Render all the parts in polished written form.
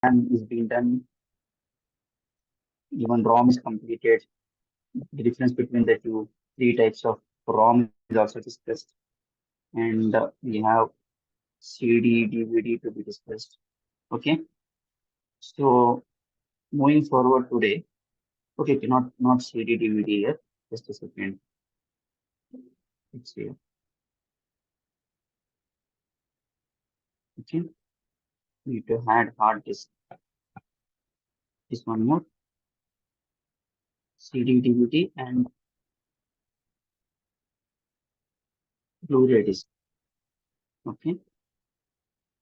is being done, even ROM is completed. The difference between the three types of ROM is also discussed. And we have CD, DVD to be discussed. Okay. So moving forward today, okay, not CD, DVD here. Just a second. Let's see. Okay. Need to add hard disk. This one more. CD, DVD, and Blu-ray disc. Okay.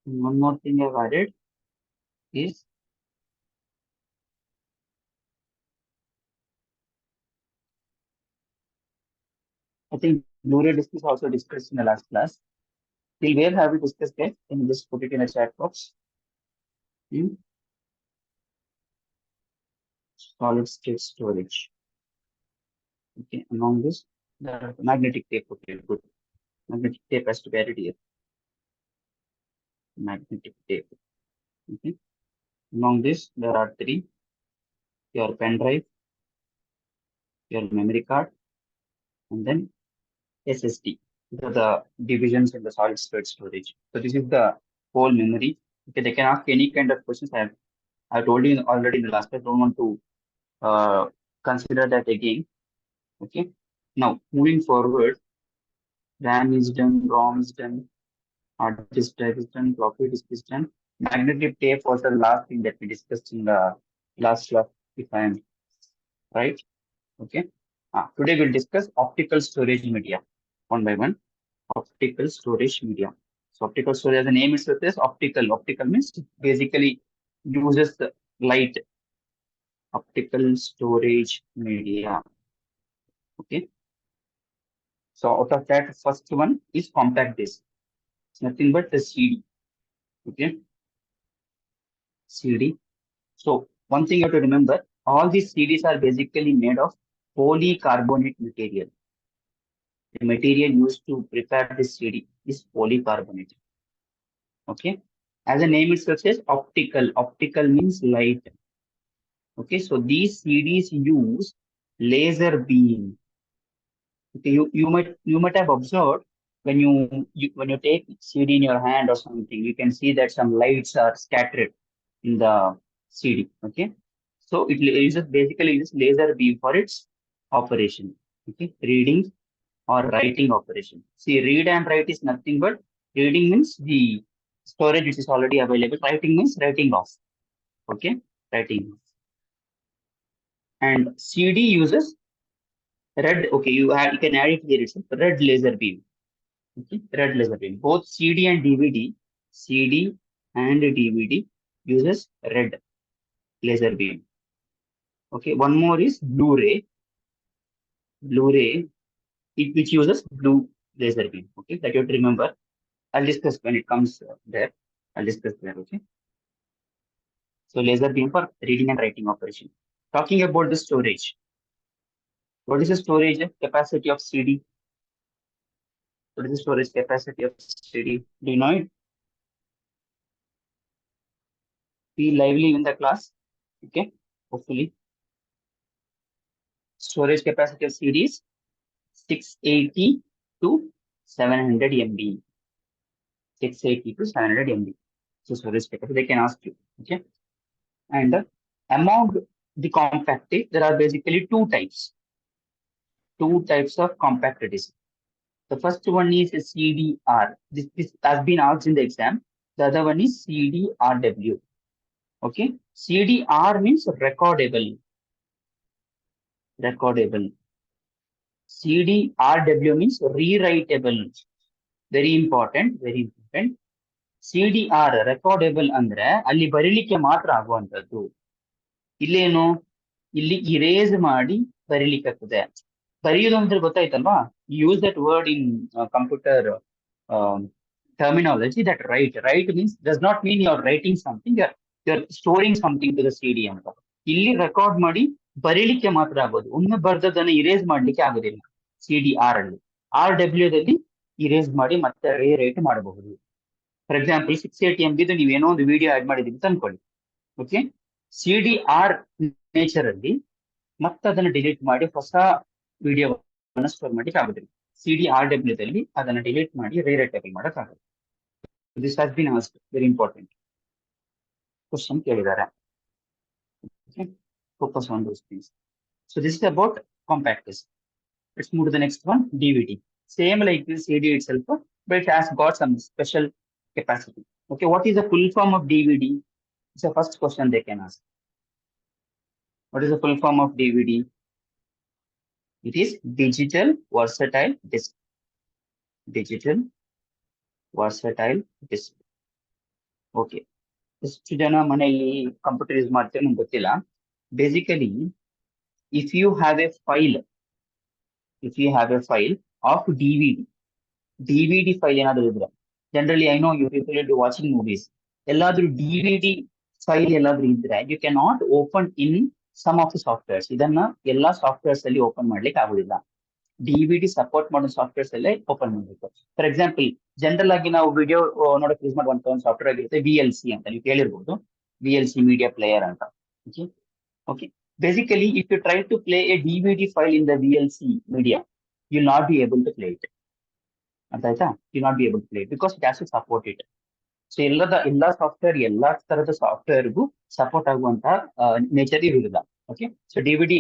And one more thing I've added is I think Blu-ray disc is also discussed in the last class. Till where have we discussed that? Can you just put it in a chat box? Hmm? Solid state storage. Okay, among this, the magnetic tape. Okay, good. Magnetic tape has to be added here. Magnetic tape. Okay. Among this, there are three: your pen drive, your memory card, and then SSD. These are the divisions in the solid state storage. So this is the whole memory. Okay, they can ask any kind of questions. I told you already in the last class. Don't want to consider that again. Okay. Now moving forward, RAM is done, ROM is done, hard disk drive is done, floppy disk is done. Magnetic tape was the last thing that we discussed in the last class, if I am right. Okay. Today we'll discuss optical storage media one by one. Optical storage media. So optical storage, as the name itself is optical. Optical means basically uses the light. Optical storage media. Okay. So out of that, first one is compact disc. It's nothing but the CD. Okay. CD. So one thing you have to remember, all these CDs are basically made of polycarbonate material. The material used to prepare this CD is polycarbonate. Okay. As the name itself says, optical. Optical means light. Okay. So these CDs use laser beam. Okay. You might have observed when when you take CD in your hand or something, you can see that some lights are scattered in the CD. Okay. So it uses laser beam for its operation. Okay. Reading or writing operation. See, read and write is nothing but reading means the storage which is already available. Writing means writing off. Okay. Writing off. And CD uses red. Okay. You can add it here itself. Red laser beam. Okay. Red laser beam. Both CD and DVD uses red laser beam. Okay. One more is Blu-ray. Blu-ray, which uses blue laser beam. Okay. That you have to remember. I'll discuss when it comes there. I'll discuss there. Okay. So laser beam for reading and writing operation. Talking about the storage. What is the storage capacity of CD? What is the storage capacity of CD? Do you know it? Be lively in the class. Okay. Hopefully. Storage capacity of CD is 680 to 700 MB. 680 to 700 MB. So storage capacity they can ask you. Okay. And among the compact disc, there are basically two types. Two types of compact disc. The first one is a CDR. This has been asked in the exam. The other one is CDRW. Okay. CDR means recordable. Recordable. CDRW means rewritable. Very important. Very important. CDR recordable ಅಂದ್ರೆ ಅಲ್ಲಿ ಬರೀಲಿಕ್ಕೆ ಮಾತ್ರ ಆಗುವಂತದ್ದು. ಇಲ್ಲೇನು ಇಲ್ಲಿ erase ಮಾಡಿ ಬರೀಲಿಕ್ಕೆ ಆಗ್ತದೆ. ಬರೆಯುವುದು ಅಂದ್ರೆ ಗೊತ್ತಾಯ್ತಲ್ವಾ? Use that word in computer terminology that write means does not mean you're writing something, you're storing something to the CD ಅಂತ. ಇಲ್ಲಿ ರೆಕಾರ್ಡ್ ಮಾಡಿ ಬರೀಲಿಕ್ಕೆ ಮಾತ್ರ ಆಗೋದು. ಒಮ್ಮೆ ಬರ್ದದನ್ನ ಇರೇಸ್ ಮಾಡ್ಲಿಕ್ಕೆ ಆಗೋದಿಲ್ಲ. CDR ಅಲ್ಲಿ. RW ದಲ್ಲಿ ಇರೇಸ್ ಮಾಡಿ ಮತ್ತೆ ರೇಟ್ ಮಾಡಬಹುದು. ಫಾರ್ ಎಕ್ಸಾಂಪಲ್ 680 MB ನೀವೇನೋ ಒಂದು ವಿಡಿಯೋ ಆಡ್ ಮಾಡಿದೀವಿ ಅಂತ ಅನ್ಕೊಳ್ಳಿ. ಓಕೆ, CDR ನೇಚರ್ ಅಲ್ಲಿ ಮತ್ತೆ ಅದನ್ನ ಡಿಲೀಟ್ ಮಾಡಿ ಹೊಸ ವಿಡಿಯೋವನ್ನು ಸ್ಟೋರ್ ಮಾಡ್ಲಿಕ್ಕೆ ಆಗುದಿಲ್ಲ. CDRW ದಲ್ಲಿ ಅದನ್ನ ಡಿಲೀಟ್ ಮಾಡಿ ರೀರೈಟಬಲ್ ಮಾಡಕ್ಕಾಗುತ್ತೆ. This has been asked, very important question ಕೇಳಿದ್ದಾರೆ. Okay, focus on those things. So this is about compact disc. Let's move to the next one, DVD. Same like this CD itself, but it has got some special capacity. Okay, what is the full form of DVD? It's the first question they can ask. What is the full form of DVD? It is digital versatile disc. Digital versatile disc. Okay. ಎಷ್ಟು ಜನ ಮನೆಯಲ್ಲಿ computer use ಮಾಡ್ತೀರ ನಂಗೆ ಗೊತ್ತಿಲ್ಲ. Basically if you have a file of DVD file ಏನಾದ್ರು ಇದ್ರೆ, generally I know you people do watching movies, ಎಲ್ಲಾದ್ರೂ DVD file ಎಲ್ಲಾದ್ರೂ ಇದ್ರೆ you can not open in some of the softwares. ಇದನ್ನ ಎಲ್ಲಾ ಸಾಫ್ಟ್ವೇರ್ಸ್ ಅಲ್ಲಿ ಓಪನ್ ಮಾಡ್ಲಿಕ್ಕೆ ಆಗುದಿಲ್ಲ. DVD ಸಪೋರ್ಟ್ ಮಾಡೋ ಸಾಫ್ಟ್ವೇರ್ಸ್ ಅಲ್ಲೇ ಓಪನ್ ಮಾಡಬೇಕು. ಫಾರ್ ಎಕ್ಸಾಂಪಲ್, ಜನರಲ್ ಆಗಿ ನಾವು ವಿಡಿಯೋ ನೋಡಕ್ ಯೂಸ್ ಮಾಡುವಂತ ಒಂದು ಸಾಫ್ಟ್ವೇರ್ ಆಗಿರುತ್ತೆ VLC ಅಂತ, ನೀವು ಕೇಳಿರ್ಬೋದು, VLC ಮೀಡಿಯಾ ಪ್ಲೇಯರ್ ಅಂತ. Okay, basically if you try to play a DVD file in the VLC media, you'll not be able to play it. You'll not be able to play it because it has to support it. So ಎಲ್ಲಾ software ಎಲ್ಲಾ ತರದ ಸಾಫ್ಟ್ವೇರ್ಗೂ support ಆಗುವಂತ nature ಇರುವುದಿಲ್ಲ. Okay, so DVD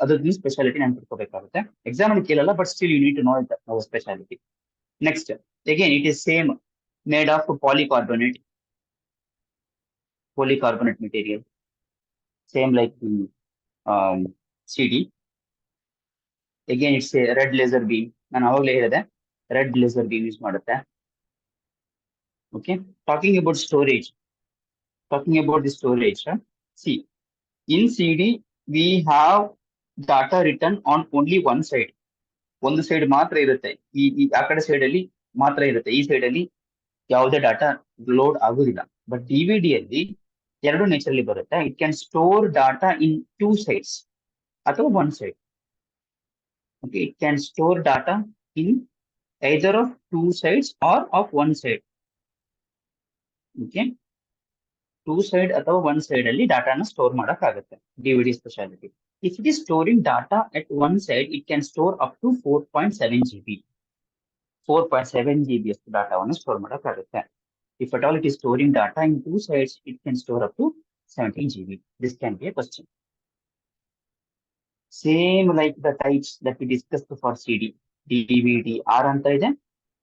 ಅದ್ರದ್ದು speciality ನಾನು ತಿಳ್ಕೋಬೇಕಾಗುತ್ತೆ. Exam ಅಲ್ಲಿ ಕೇಳಲ್ಲ, but still you need to know it speciality. Next, again it is same, made of polycarbonate material, same like the CD. Again it's a red laser beam. ನಾನು ಅವಾಗಲೇ ಹೇಳಿದೆ red laser beam use ಮಾಡುತ್ತೆ. Okay, talking about the storage, see, in CD we have data written on only one side. ಒಂದು side ಮಾತ್ರ ಇರುತ್ತೆ, ಈ ಆ ಕಡೆ ಸೈಡ್ ಅಲ್ಲಿ ಮಾತ್ರ ಇರುತ್ತೆ, ಈ ಸೈಡ್ ಅಲ್ಲಿ ಯಾವುದೇ ಡಾಟಾ ಲೋಡ್ ಆಗುದಿಲ್ಲ. ಬಟ್ DVD ಅಲ್ಲಿ ಎರಡು ನೇಚರ್ ಅಲ್ಲಿ ಬರುತ್ತೆ. It can store data in two sides ಅಥವಾ one side. Okay, it can store data in either of two sides or of one side. Okay, two side ಅಥವಾ one side ಅಲ್ಲಿ ಡಾಟಾನ store ಮಾಡಕ್ ಆಗುತ್ತೆ. DVD speciality. If it is storing data at one side, it can store up to 4.7 GB. 4.7 GB ಅಷ್ಟು ಡಾಟಾವನ್ನು store ಮಾಡಕ್ ಆಗುತ್ತೆ. If at all it is storing data in two sides, it can store up to 17 GB. This can be a question. Same like the types that we discussed for CD. DVD R ಅಂತ ಇದೆ,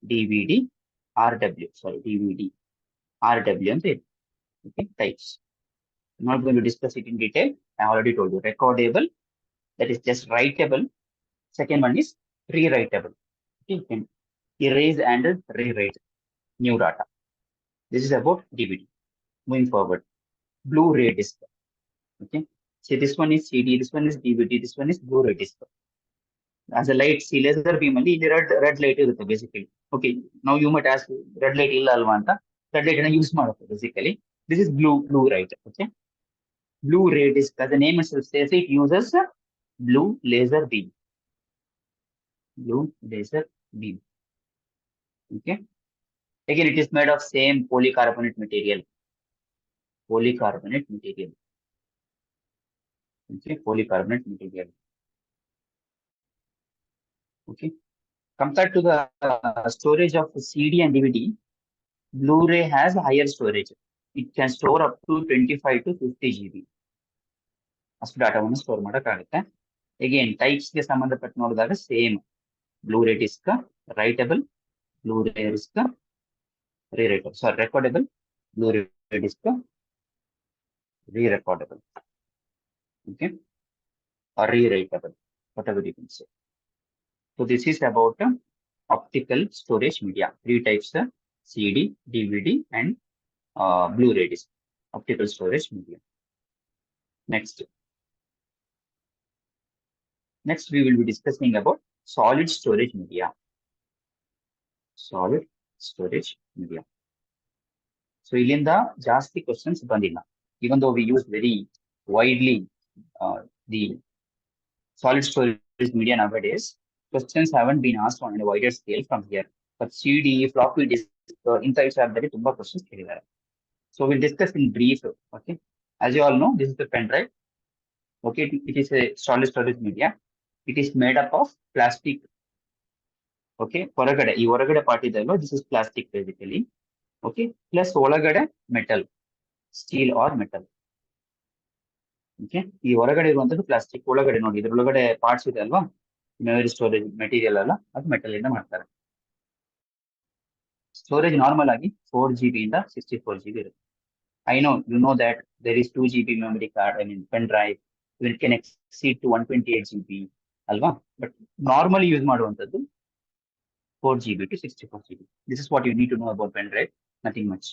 DVD RW ಅಂತ ಇದೆ. Okay, types. I'm not going to discuss it in detail. I already told you. Recordable, that is just writable. Second one is rewritable. Okay, you can erase and rewrite new data. This is about DVD. Moving forward, Blu-ray disc. Okay, see, this one is CD, this one is DVD, this one is Blu-ray disc. As a light, see, laser beam ಅಲ್ಲಿ ಇಲ್ಲಿ red light ಇರುತ್ತೆ basically. Okay, now you might ask, red light ಇಲ್ಲ ಅಲ್ವಾ ಅಂತ. Red light ಅನ್ನ use ಮಾಡುತ್ತೆ basically. This is blue light. Okay, Blu-ray disc, as the name itself says, it uses blue laser beam. Okay, again it is made of same polycarbonate material. Okay, polycarbonate material. Okay, compared to the storage of CD and DVD, Blu-ray has higher storage. It can store up to 25 to 50 GB. ಅಷ್ಟು ಡಾಟಾವನ್ನು store ಮಾಡಕ್ಕಾಗುತ್ತೆ. Again types ಗೆ ಸಂಬಂಧಪಟ್ಟ ನೋಡಿದಾಗ same, Blu-ray disc, writable, Blu-ray disc, recordable, Blu-ray disc, re-recordable. Okay, or rewritable, whatever you can say. So this is about optical storage media. Three types: CD, DVD, and Blu-ray disc. Optical storage media. Next, we will be discussing about solid storage media. So ಇಲ್ಲಿಂದ ಜಾಸ್ತಿ questions ಬಂದಿಲ್ಲ. Even though we use very widely the solid storage media nowadays, questions haven't been asked on a wider scale from here. But CD, floppy disk, ಇಂಥ ವಿಚಾರದಲ್ಲಿ ತುಂಬಾ questions ಕೇಳಿದ್ದಾರೆ. So we'll discuss in brief. Okay. As you all know, this is the pen drive. Okay. It is a solid storage media. It is made up of plastic. Okay. ಹೊರಗಡೆ part ಇದೆಯಲ್ವಾ, this is plastic basically. Okay. Plus ಒಳಗಡೆ metal, steel or metal. Okay, ಈ ಹೊರಗಡೆ ಇರುವಂತದ್ದು plastic, ಒಳಗಡೆ ನೋಡಿ ಇದ್ರೊಳಗಡೆ parts ಇದೆ ಅಲ್ವಾ, ಮೆಮೊರಿ ಸ್ಟೋರೇಜ್ ಮೆಟೀರಿಯಲ್ ಅಲ್ಲ, ಅದು ಮೆಟಲ್ ಇಂದ ಮಾಡ್ತಾರೆ. ಸ್ಟೋರೇಜ್ ನಾರ್ಮಲ್ ಆಗಿ 4 GB ಇಂದ 64 GB ಇರುತ್ತೆ. I know, you know that there is 2 GB memory card, I mean pen drive, it can exceed to 128 GB ಅಲ್ವಾ. ಬಟ್ ನಾರ್ಮಲಿ ಯೂಸ್ ಮಾಡುವಂತದ್ದು 4 GB to 64 GB. This is what you need to know about pen drive, nothing much.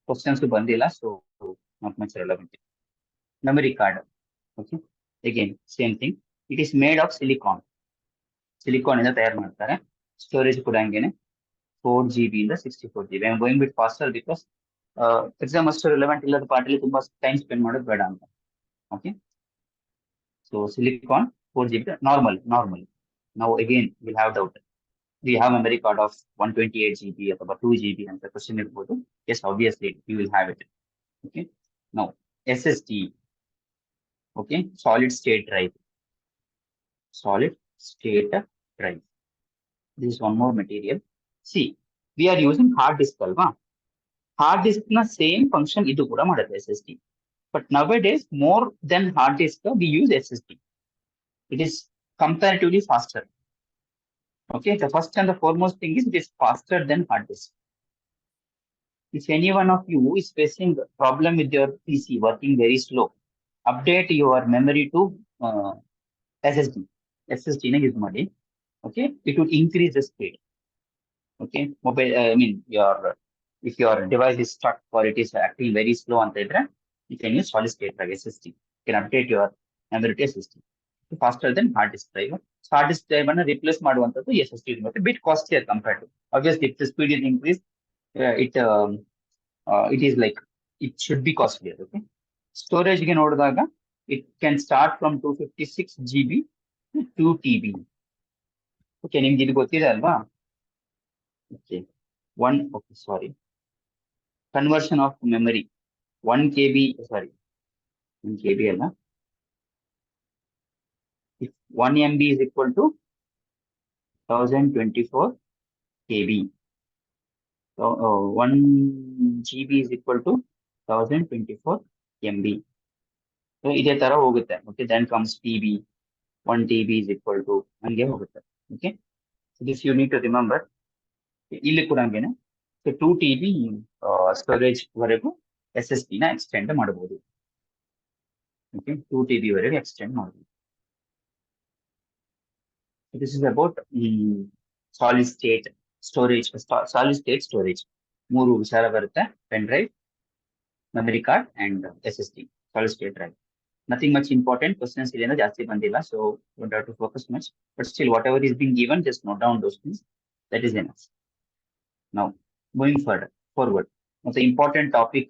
Questions ಬಂದಿಲ್ಲ, so not much relevant. Memory card, okay, again same thing, it is made of silicon. Silicon ಇಂದ ತಯಾರು ಮಾಡ್ತಾರೆ. Storage ಕೂಡ ಹಂಗೇನೆ 4 GB ಇಂದ 64 GB. I am going bit faster because exam ಅಷ್ಟು relevant ಇಲ್ಲದ ಪಾರ್ಟಲ್ಲಿ ತುಂಬಾ ಟೈಮ್ ಸ್ಪೆಂಡ್ ಮಾಡೋದು ಬೇಡ ಅಂತ. Okay, so silicon 4 GB normal. ನಾವು again will have doubt, we have memory card of 128 GB ಅಥವಾ 2 GB ಅಂತ ಕ್ವಶನ್ ಇರ್ಬೋದು. Yes, obviously you will have it. Okay, now SSD, okay, solid state drive. This is one more material. See, we are using hard disk alva. Hard disk na same function idu kuda ಮಾಡುತ್ತೆ SSD. But nowadays, more than hard disk, we use SSD. It is comparatively faster. Okay, the first and the foremost thing is it is faster than hard disk. If any one of you is facing problem with your PC working very slow, update your memory to SSD. SSD na use ಮಾಡಿ. Okay, it would increase the speed. Okay, mobile, I mean, if your device is stuck or it is acting very slow ಅಂತ ಇದ್ರೆ, you can use solid state drive SSD. You can update your memory to SSD faster than hard disk drive. Hard disk drive ಅನ್ನು replace ಮಾಡುವಂತದ್ದು SSD ಇರುತ್ತೆ, bit costlier compared to. Obviously, if the speed is increased, it is like it should be costlier. Okay, storage ಗೆ ನೋಡಿದಾಗ it can start from 256 GB to 2 TB. Okay, ನಿಮ್ಗೆ ಇದು ಗೊತ್ತಿದೆ ಅಲ್ವಾ? Okay, conversion of memory, 1 KB, sorry, 1 KB ಅಲ್ಲ, if 1 MB is equal to 1024 KB, so 1 GB is equal to 1024 MB. So ಇದೇ ತರ ಹೋಗುತ್ತೆ. Okay, then comes TB, 1 TB is equal to ಹಂಗೆ ಹೋಗುತ್ತೆ. Okay, so this you need to remember. ಇಲ್ಲಿ ಕೂಡ ಹಂಗೇನೆ, so 2 TB storage ವರೆಗೂ SSD ನ ಎಕ್ಸ್ಟೆಂಡ್ ಮಾಡಬಹುದು. ಓಕೆ, 2 TB ವರೆಗೆ ಎಕ್ಸ್ಟೆಂಡ್ ಮಾಡಬಹುದು. This is about solid state storage. Solid state storage 3 ವಿಚಾರ ಬರುತ್ತೆ: pen drive, memory card and SSD. Solid state drive, nothing much important. Questions ಇಲ್ಲಿಂದ ಜಾಸ್ತಿ ಬಂದಿಲ್ಲ, so don't have to focus much, but still whatever is being given, just note down those things, that is enough. Now, moving forward, it's an important topic.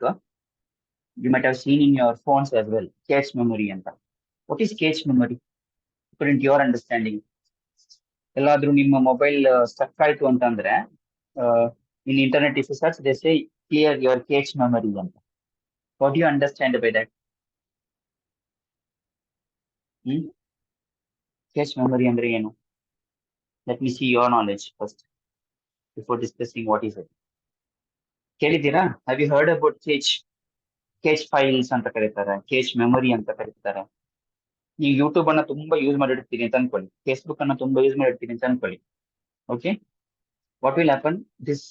You might have seen in your phones as well, cache memory anta. What is cache memory? According to your understanding, ಎಲ್ಲಾದ್ರೂ ನಿಮ್ಮ mobile stuck ಆಯ್ತು ಅಂತಂದ್ರೆ, in internet if you search, they say clear your cache memory ಅಂತ. What do you understand by that? Cache memory ಅಂದ್ರೆ ಏನು? Let me see your knowledge first before discussing what is it. ಕೇಳಿದ್ದೀರಾ? Have you heard about cache files ಅಂತ ಕರೀತಾರೆ, cache memory ಅಂತ ಕರೀತಾರೆ. ನೀವು YouTube ಅನ್ನ ತುಂಬಾ ಯೂಸ್ ಮಾಡಿರ್ತೀರಿ ಅಂತ ಅನ್ಕೊಳ್ಳಿ, ಫೇಸ್ಬುಕ್ ಅನ್ನ ತುಂಬಾ ಯೂಸ್ ಮಾಡಿರ್ತೀರಿ ಅಂತ ಅನ್ಕೊಳ್ಳಿ. Okay, what will happen, this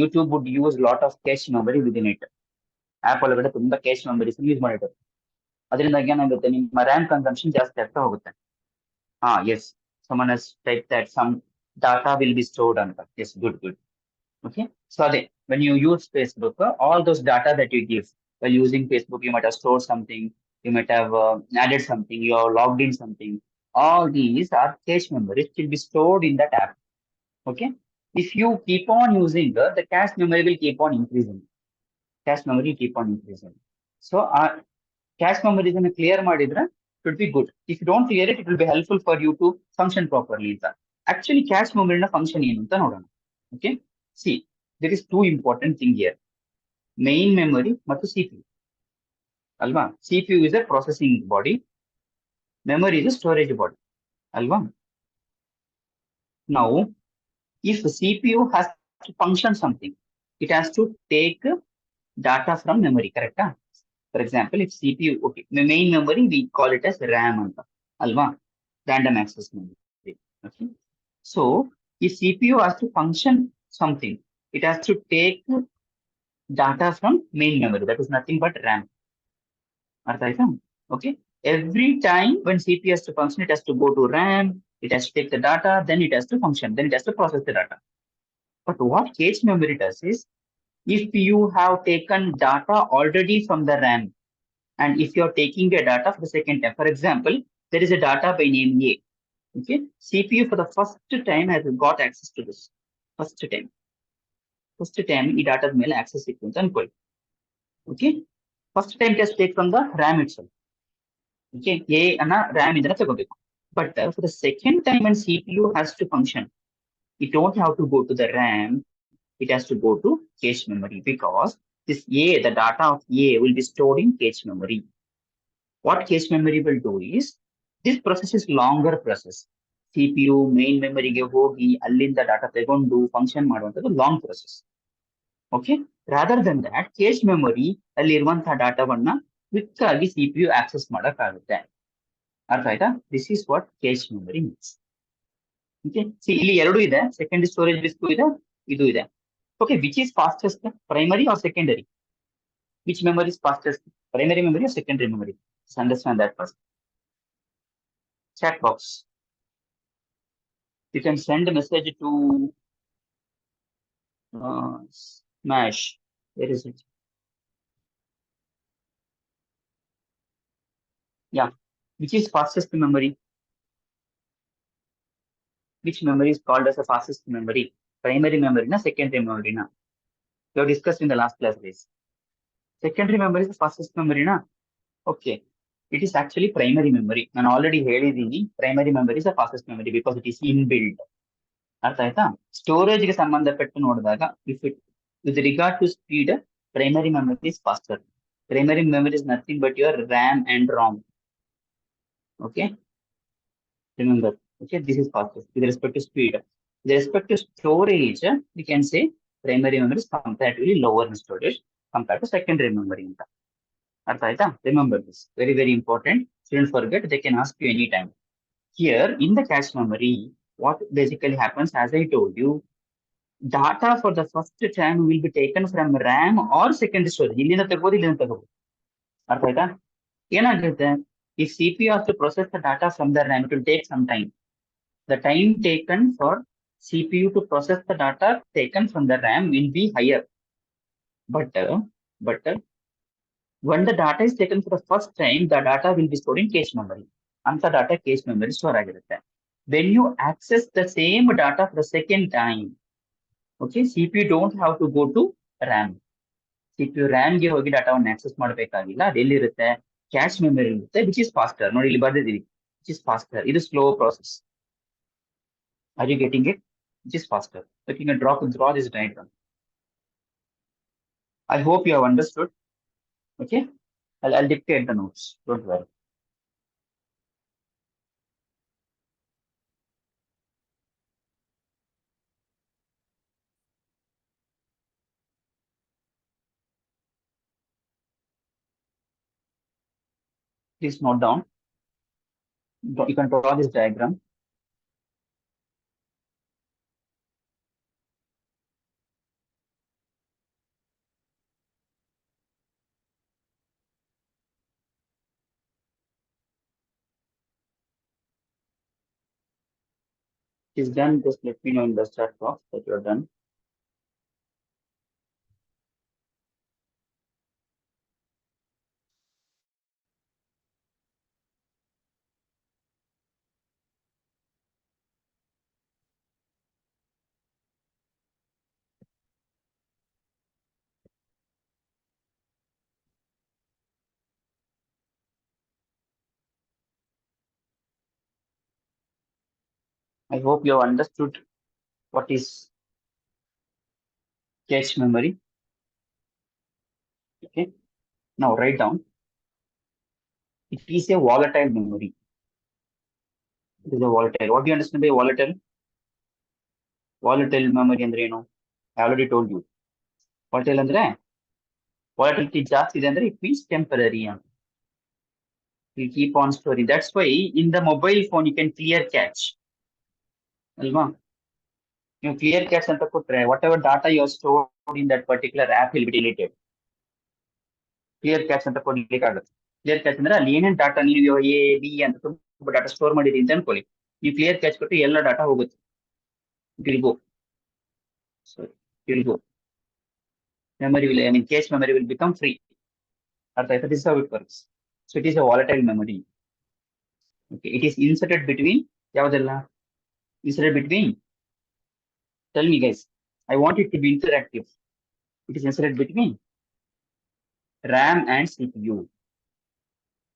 YouTube would use lot of cache memory within it. App ಒಳಗಡೆ ತುಂಬಾ ಕ್ಯಾಶ್ ಮೆಮರೀಸ್ ಯೂಸ್ ಮಾಡಿರ್ತಾರೆ. ಅದರಿಂದ ಏನಾಗುತ್ತೆ, ನಿಮ್ಮ ರ್ಯಾಮ್ ಕನ್ಸಂಪ್ಷನ್ ಜಾಸ್ತಿ ಆಗ್ತಾ ಹೋಗುತ್ತೆ. Yes, someone has typed that some data will be stored ಅಂತ. Yes, good. Okay, so ಅದೇ, when you use Facebook, all those data that you give while using Facebook, you might have stored something, you might have added something, you have logged in something. All these are cache memories, will be stored in that app. Okay, if you keep on using the cache memory will keep on increasing. So cache memory is clear ಮಾಡಿದ್ರೆ should be good. If you don't clear it, it will be helpful for you to function properly. Actually, cache memory na function ಏನು ಅಂತ ನೋಡೋಣ. Okay, see, there is two important thing here. main memory ಮತ್ತು CPU ಅಲ್ವಾ. CPU is a processing body, memory is a storage body ಅಲ್ವಾ. Now if CPU has to function something, it has to take data from memory, correct? For example, if CPU, okay, the main memory we call it as RAM anta alva, random access memory. Okay, so if CPU has to function something, it has to take data from main memory, that is nothing but RAM. Artha aita? Okay, every time when CPU has to function, it has to go to RAM, it has to take the data, then it has to function, then it has to process the data. But what cache memory does is, if you have taken data already from the RAM, and if you're taking a data for the second time, for example, there is a data by name A. Okay, CPU for the first time has got access to this. First time ಈ data ಮೇಲೆ access ಸಿಕ್ತು ಅಂತ ಅನ್ಕೊಳ್ಳಿ. Okay, first time just take from the RAM itself. Okay, A ಅನ್ನ RAM ಇಂದ ತಗೋಬೇಕು. But for the second time when CPU has to function, it don't have to go to the RAM, it has to go to cache memory, because this A, the data of A will be stored in cache memory. What cache memory will do is, this process is longer process. CPU main memory ಗೆ ಹೋಗಿ ಅಲ್ಲಿಂದ data ತಗೊಂಡು function ಮಾಡುವಂಥದ್ದು long process. Okay, rather than that cache memory ಅಲ್ಲಿ ಇರುವಂತಹ ಡಾಟಾವನ್ನ quick ಆಗಿ CPU access ಮಾಡಕ್ಕಾಗುತ್ತೆ. ಅರ್ಥ ಆಯ್ತಾ? This is what cache memory means. Okay, ಇಲ್ಲಿ ಎರಡು ಇದೆ, ಸೆಕೆಂಡರಿ ಸ್ಟೋರೇಜ್ ಡಿಸ್ಕ್ ಇದೆ, ಇದು ಇದೆ. Okay, which is fastest, primary or secondary? Which memory is fastest, primary memory or secondary memory? Understand that first. Chat box. You can send a message to Smash. Where is it? Yeah. Which is fastest memory? Which memory is called as the fastest memory? Primary memory na secondary memory na? We have discussed in the last class days. Secondary memory is the fastest memory na? Okay. It is actually primary memory. ನಾನು already ಹೇಳಿದ್ದೀನಿ, primary memory is the fastest memory because it is in build. ಅರ್ಥ ಆಯ್ತಾ? Storage ಗೆ ಸಂಬಂಧಪಟ್ಟು ನೋಡಿದಾಗ, if it with regard to speed, primary memory is faster. Primary memory is nothing but your RAM and ROM. Okay, remember. Okay, this is faster with respect to speed. With respect to storage, we can say primary memory is comparatively lower in storage compared to secondary memory. Remember this, very very important. Shouldn't forget, they can ask you anytime. Here in the cache memory, what basically happens, as I told you, data for the first time will be taken from RAM or secondary storage. ಇಲ್ಲಿಂದ ತಗೋದು, ಇಲ್ಲಿಂದ ತಗೋದು. ಅರ್ಥ ಆಯ್ತಾ? ಏನಾಗುತ್ತೆ, if CPU has to process the data from the RAM, it will take some time. The time taken for CPU to process the data taken from the RAM will be higher. But when the data is taken for the first time, the data will be stored in cache memory. Anta data cache memory store ಆಗಿರುತ್ತೆ. When you access the same data for the second time, okay, CPU don't have to go to RAM. CPU RAM ಗೆ ಹೋಗಿ ಡಾಟಾವನ್ನು access ಮಾಡಬೇಕಾಗಿಲ್ಲ, ಅದು ಎಲ್ಲಿರುತ್ತೆ, cache memory ಇರುತ್ತೆ, which is faster. ನೋಡಿ ಇಲ್ಲಿ ಬರ್ದಿದ್ದೀವಿ, ವಿಚ್ ಇಸ್ ಫಾಸ್ಟರ್. ಇದು slow process. Are you getting it? Which is faster. So you can draw this diagram. I hope you have understood. Okay, I'll dictate the notes, don't worry. Please note down. You can draw this diagram. It is done. Just let me know in the chat box that you are done. I hope you have understood what is cache memory. Okay. Now write down. It is a volatile memory. It is a volatile. What do you understand by volatile? Volatile memory ಅಂದ್ರೆ ಏನು? I already told you. Volatile ಅಂದ್ರೆ volatility ಜಾಸ್ತಿ ಇದೆ ಅಂದ್ರೆ it means temporary ಅಂತ. We keep on storing. That's why in the mobile phone you can clear cache. ಅಲ್ವಾ? ನೀವು clear cache ಅಂತ ಕೊಟ್ರೆ whatever data you have stored in that particular app will be deleted. Clear cash ಅಂತ ಕೊಡ್ಲಿಕ್ಕೆ ಆಗುತ್ತೆ. Clear cash ಅಂದ್ರೆ ಅಲ್ಲಿ ಏನೇನು ಡಾಟಾ ನೀವು ಎ ಬಿ ಅಂತ ತುಂಬ ಡಾಟಾ ಸ್ಟೋರ್ ಮಾಡಿರಿ ಅಂತ ಅನ್ಕೊಳ್ಳಿ. ನೀವು ಕ್ಲಿಯರ್ ಕ್ಯಾಶ್ ಕೊಟ್ಟು ಎಲ್ಲ ಡಾಟಾ ಹೋಗುತ್ತೆ. It go. Sorry, it will go. Memory will, I mean, cache memory will become free. This is how it works. So it is a volatile memory. Okay, it is inserted between. ಯಾವ್ದೆಲ್ಲ inserted between? Tell me, guys. I want it to be interactive. It is inserted between RAM and CPU.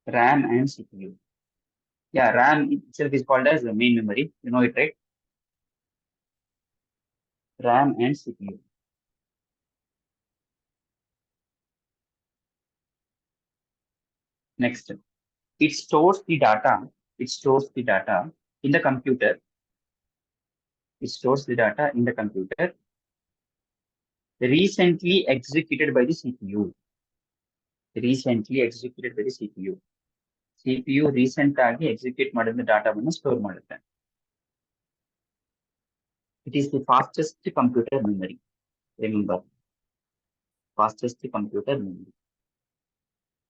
RAM and CPU. Yeah, RAM itself is called as the main memory. You know it, right? RAM and CPU. Next, it stores the data. It stores the data in the computer. It stores the data in the computer recently executed by the CPU. Recently executed by the CPU. CPU recent ಆಗಿ execute ಮಾಡಿದ ಡಾಟಾವನ್ನು store ಮಾಡುತ್ತೆ. It is the fastest computer memory. Remember, fastest computer memory.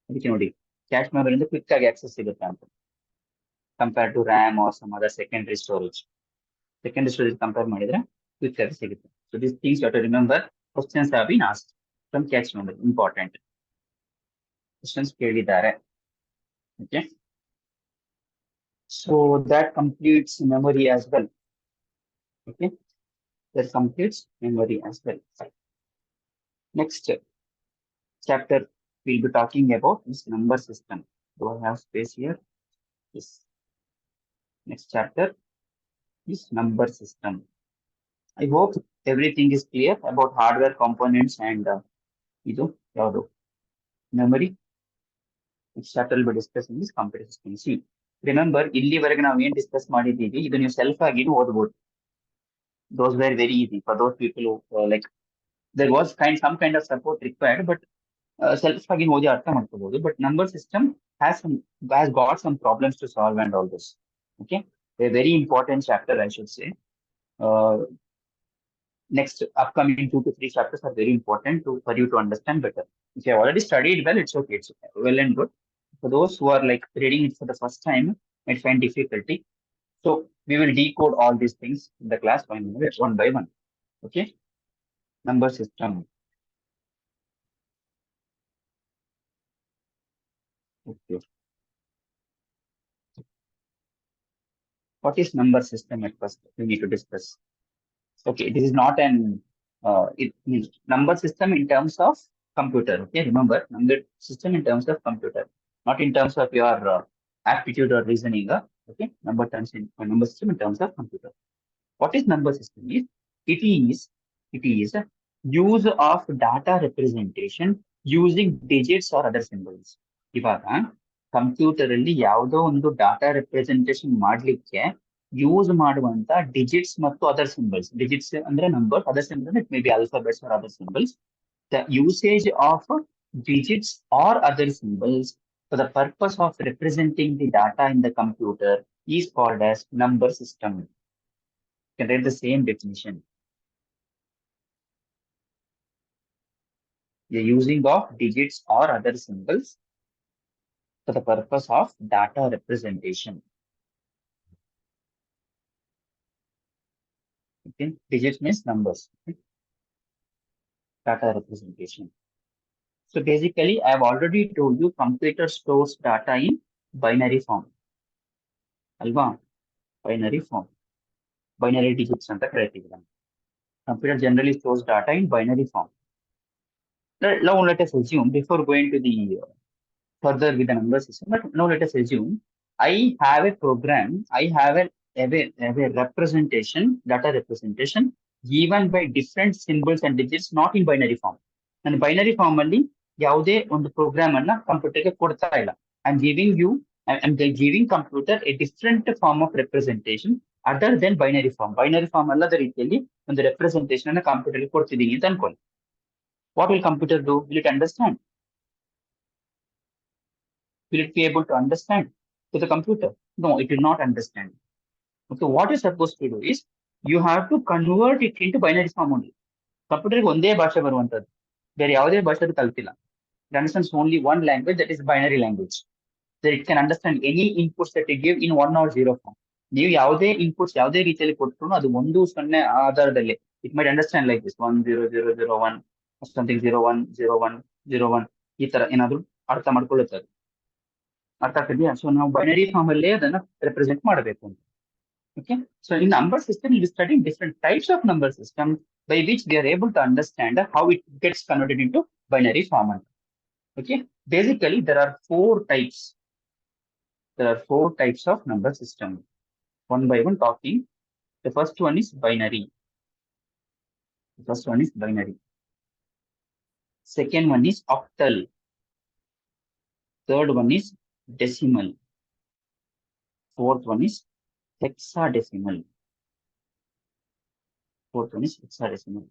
ಅದಕ್ಕೆ ನೋಡಿ, cache memory ಅಂದ್ರೆ quick ಆಗಿ access ಸಿಗುತ್ತೆ ಅಂತ. Compare to RAM or some other secondary storage. Secondary storage compare ಮಾಡಿದ್ರೆ ಕ್ವಿಕ್ ಆಗಿ ಸಿಗುತ್ತೆ. So this things you have to remember. Questions have been asked from cache memory. Important questions ಕೇಳಿದ್ದಾರೆ. Okay. So that completes memory as well. Okay. That completes memory as well. Next chapter we'll be talking about is number system. Do I have space here? Yes. Next chapter is number system. I hope everything is clear about hardware components and memory. Next chapter will be discussing is computer system. See, remember, ಇಲ್ಲಿವರೆಗೆ ನಾವು ಏನ್ discuss ಮಾಡಿದ್ದೀವಿ ಇದು ನೀವು self ಆಗಿ ಓದಬಹುದು. Those were very easy for those people who like there was some kind of support required, but self ಆಗಿ ಓದಿ ಅರ್ಥ ಮಾಡ್ಕೋಬಹುದು. But number system has got some problems to solve and all this. Okay, a very important chapter I should say. Uh, Next upcoming 2 to 3 chapters are very important for you to understand better. If you have already studied well, it's okay. It's well and good. For those who are like reading it for the first time, might find difficulty. So we will decode all these things in the class one by one. Okay. Number system. Okay. What is number system at first? We need to discuss. Okay, this is not an it means number system in terms of computer. Okay, remember number system in terms of computer, not in terms of your aptitude or reasoning. Okay, number system in terms of computer. What is number system? It is use of data representation using digits or other symbols. ಇವಾಗ computer ಅಲ್ಲಿ ಯಾವುದೋ ಒಂದು data representation ಮಾಡ್ಲಿಕ್ಕೆ use ಮಾಡುವಂತ digits ಮತ್ತು other symbols. Digits ಅಂದ್ರೆ number, other symbols it may be alphabets or other symbols. The usage of digits or other symbols for the purpose of representing the data in the computer is called as number system. You can read the same definition. The using of digits or other symbols for the purpose of data representation. Okay, digits means numbers. Okay? Data representation. So basically, I have already told you computer stores data in binary form. Alva, binary form. Binary digits anta ಕರೀತೀವಿ. Computer generally stores data in binary form. Now let us assume, before going to the further with the number system, but now let us assume I have a program, I have a representation, data representation given by different symbols and digits, not in binary form. And binary form only ಯಾವುದೇ ಒಂದು program ಅನ್ನ ಕಂಪ್ಯೂಟರ್ಗೆ ಕೊಡ್ತಾ ಇಲ್ಲ. I am giving you I am giving computer a different form of representation other than binary form. Binary form ಅಲ್ಲದ ರೀತಿಯಲ್ಲಿ ಒಂದು representation ಅನ್ನ ಕಂಪ್ಯೂಟರ್ಗೆ ಕೊಡ್ತಿದ್ದೀನಿ ಅಂತ ಅನ್ಕೊಳ್ಳಿ. What will computer do? Will it understand? Will it be able to understand to the computer? No, it will not understand. Okay, what you're supposed to do is you have to convert it into binary form only. Computer ಒಂದೇ ಭಾಷೆ ಬರುವಂತದ್ದು, ಬೇರೆ ಯಾವುದೇ ಭಾಷೆ ಕಲ್ತಿಲ್ಲ. It understands only one language, that is binary language. That it can understand any inputs that you give in 1 or 0 form. ನೀವು ಯಾವುದೇ inputs ಯಾವುದೇ ರೀತಿಯಲ್ಲಿ ಕೊಟ್ಟರು ಅದು 1 0 ಆಧಾರದಲ್ಲಿ it might understand like this 1 0 0 0 1 something 0 1 0 1 0 1 ಈ ತರ ಏನಾದ್ರು ಅರ್ಥ ಮಾಡ್ಕೊಳ್ಳುತ್ತೆ. ಅರ್ಥ ಆಗ್ತಿದೆಯಾ? ಸೊ ನಾವು ಬೈನರಿ ಫಾರ್ಮ್ ಅಲ್ಲೇ ಅದನ್ನ ರೆಪ್ರೆಸೆಂಟ್ ಮಾಡಬೇಕು ಅಂತ. Okay, so in number system we'll be studying different types of number system by which we are able to understand how it gets converted into binary form. Okay, basically there are four types. There are four types of number system. One by one talking. The first one is binary. The first one is binary. Second one is octal. Third one is decimal. Fourth one is hexadecimal. Fourth one is hexadecimal.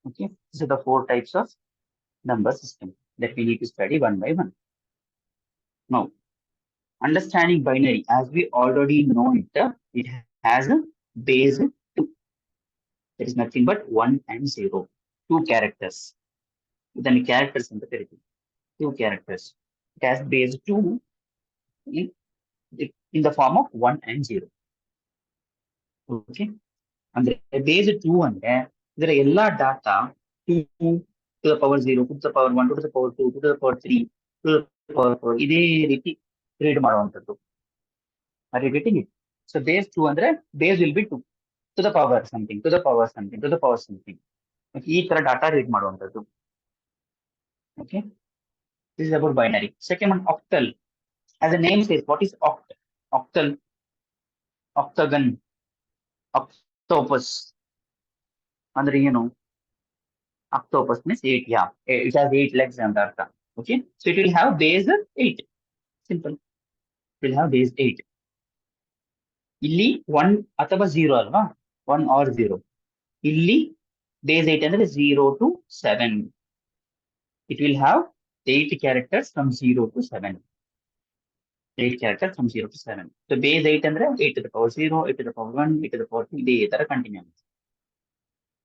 Okay, these are the four types of number system that we need to study one by one. Now, understanding binary, as we already know it, it has a base 2. There is nothing but 1 and 0. 2 characters. Then characters in the therapy. 2 characters. It has base 2 in the form of 1 and 0. Okay. And the base 2 and there are all data 2 to the power 0, 2 to the power 1, 2 to the power 2, 2 to the power 3, 2 to the power 4. ಇದೇ ರೀತಿ read ಮಾಡುವಂಥದ್ದು. Are you getting it? So base 2 ಅಂದ್ರೆ base will be 2 to the power something, to the power something, to the power something. Okay, ಈ ತರ data read ಮಾಡುವಂಥದ್ದು. Okay, this is about binary. Second one, octal. As the name says, what is oct? Octal, octagon, octopus. ಅಂದ್ರೆ ಏನು? Octopus means 8. Yeah, it has 8 legs and that. Okay, so it will have base 8. Simple. It will have base 8. ಇಲ್ಲಿ 1 ಅಥವಾ 0 ಅಲ್ವಾ? 1 or 0. ಇಲ್ಲಿ base 8 ಅಂದ್ರೆ 0 to 7. It will have 8 characters from 0 to 7. 8 characters from 0 to 7. So base 8 ಅಂದ್ರೆ 8 to the power 0, 8 to the power 1, 8 to the power 2, ಇದೇ ತರ continue ಆಗುತ್ತೆ.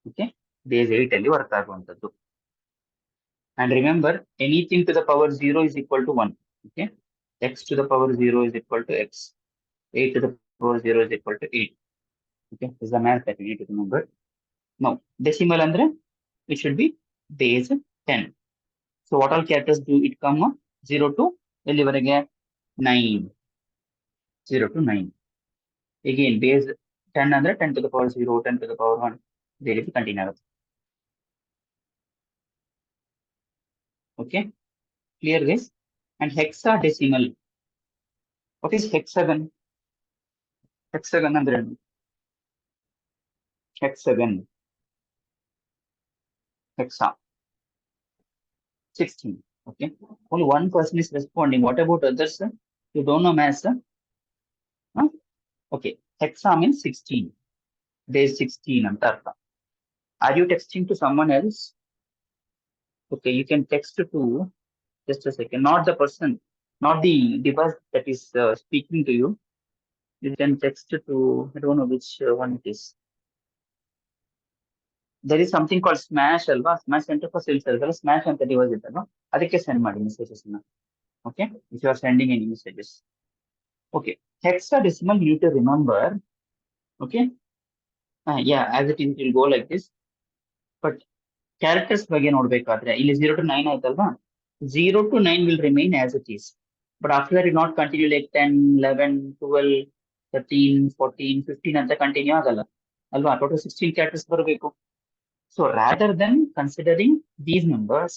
Okay, base 8 ಅಲ್ಲಿ work ಆಗುವಂತದ್ದು. And remember, anything to the power 0 is equal to 1. Okay, x to the power 0 is equal to x. 8 to the power 0 is equal to 8. Okay, this is the math that we need to remember. Now, decimal andre, it should be base 10. So what all characters do it come? 0 to 9. 0 to 9. Again, base 10 andre 10 to the power 0, 10 to the power 1. There is continue. Okay, clear guys? And hexadecimal. What is hexagon? Hexagon andre hexagon. Hexa. 16. Okay, only one person is responding. What about others? You don't know maths? Huh? Okay, hexa means 16. Base 16 anta artha. Are you texting to someone else? Okay, you can text to just a second, not the person, not the device that is speaking to you. You can text to, I don't know which one it is. There is something called Smash alva, Smash Center for Sales alva, Smash anta device ಇದೆ no, ಅದಕ್ಕೆ send ಮಾಡಿ messages na. Okay, if you are sending any messages. Okay, hexadecimal you need to remember. Okay, yeah, as it will go like this. But characters ಬಗ್ಗೆ ನೋಡ್ಬೇಕಾದ್ರೆ ಇಲ್ಲಿ 0 to 9 ಆಯ್ತಲ್ವಾ? 0 to 9 will remain as it is. But after that, it not continue like 10, 11, 12, 13, 14, 15 ಅಂತ continue ಆಗಲ್ಲ ಅಲ್ವಾ? Total 16 characters ಬರಬೇಕು. So rather than considering these numbers,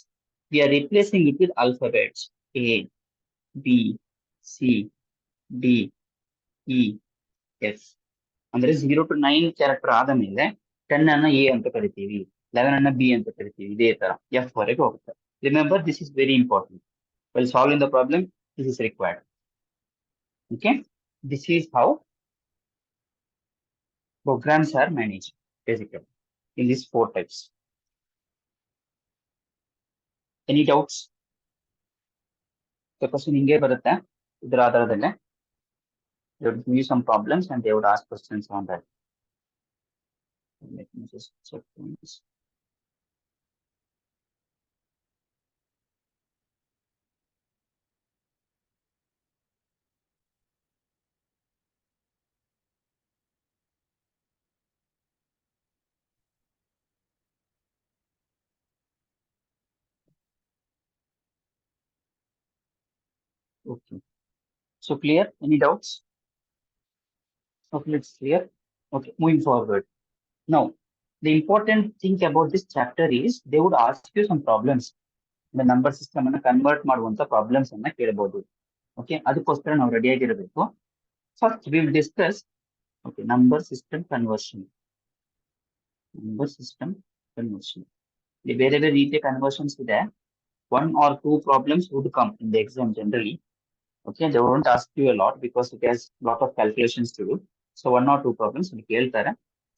we are replacing it with alphabets A, B, C, D, E, F. ಅಂದ್ರೆ 0 to 9 character ಆದ ಮೇಲೆ 10 ಅನ್ನ A ಅಂತ ಕರಿತೀವಿ. 11 ಅನ್ನ ಬಿ ಅಂತ ಕರಿತೀವಿ. ಇದೇ ತರ ಎಫ್ ವರೆಗೆ ಹೋಗುತ್ತೆ. Remember, this is very important. While solving the problem, this is required. Okay, this is how programs are managed basically in these four types. Any doubts? The question hinge barutte idra ಆಧಾರದಲ್ಲೇ they would give you some problems and they would ask questions on that. Let me just check this. Okay, so clear? Any doubts? Okay, it's clear. Okay, moving forward. Now, the important thing about this chapter is they would ask you some problems. The number system ಅನ್ನ convert ಮಾಡುವಂತ problems ಅನ್ನ ಕೇಳಬಹುದು. Okay, ಅದಕ್ಕೋಸ್ಕರ ನಾವು ready ಆಗಿರಬೇಕು. First we will discuss number system conversion. Number system conversion ಇಲ್ಲಿ ಬೇರೆ ಬೇರೆ ರೀತಿಯ ಕನ್ವರ್ಷನ್ಸ್ ಇದೆ. One or two problems would come in the exam generally. Okay, they won't ask you a lot because it has lot of calculations to do. So one or two problems will ಕೇಳ್ತಾರೆ.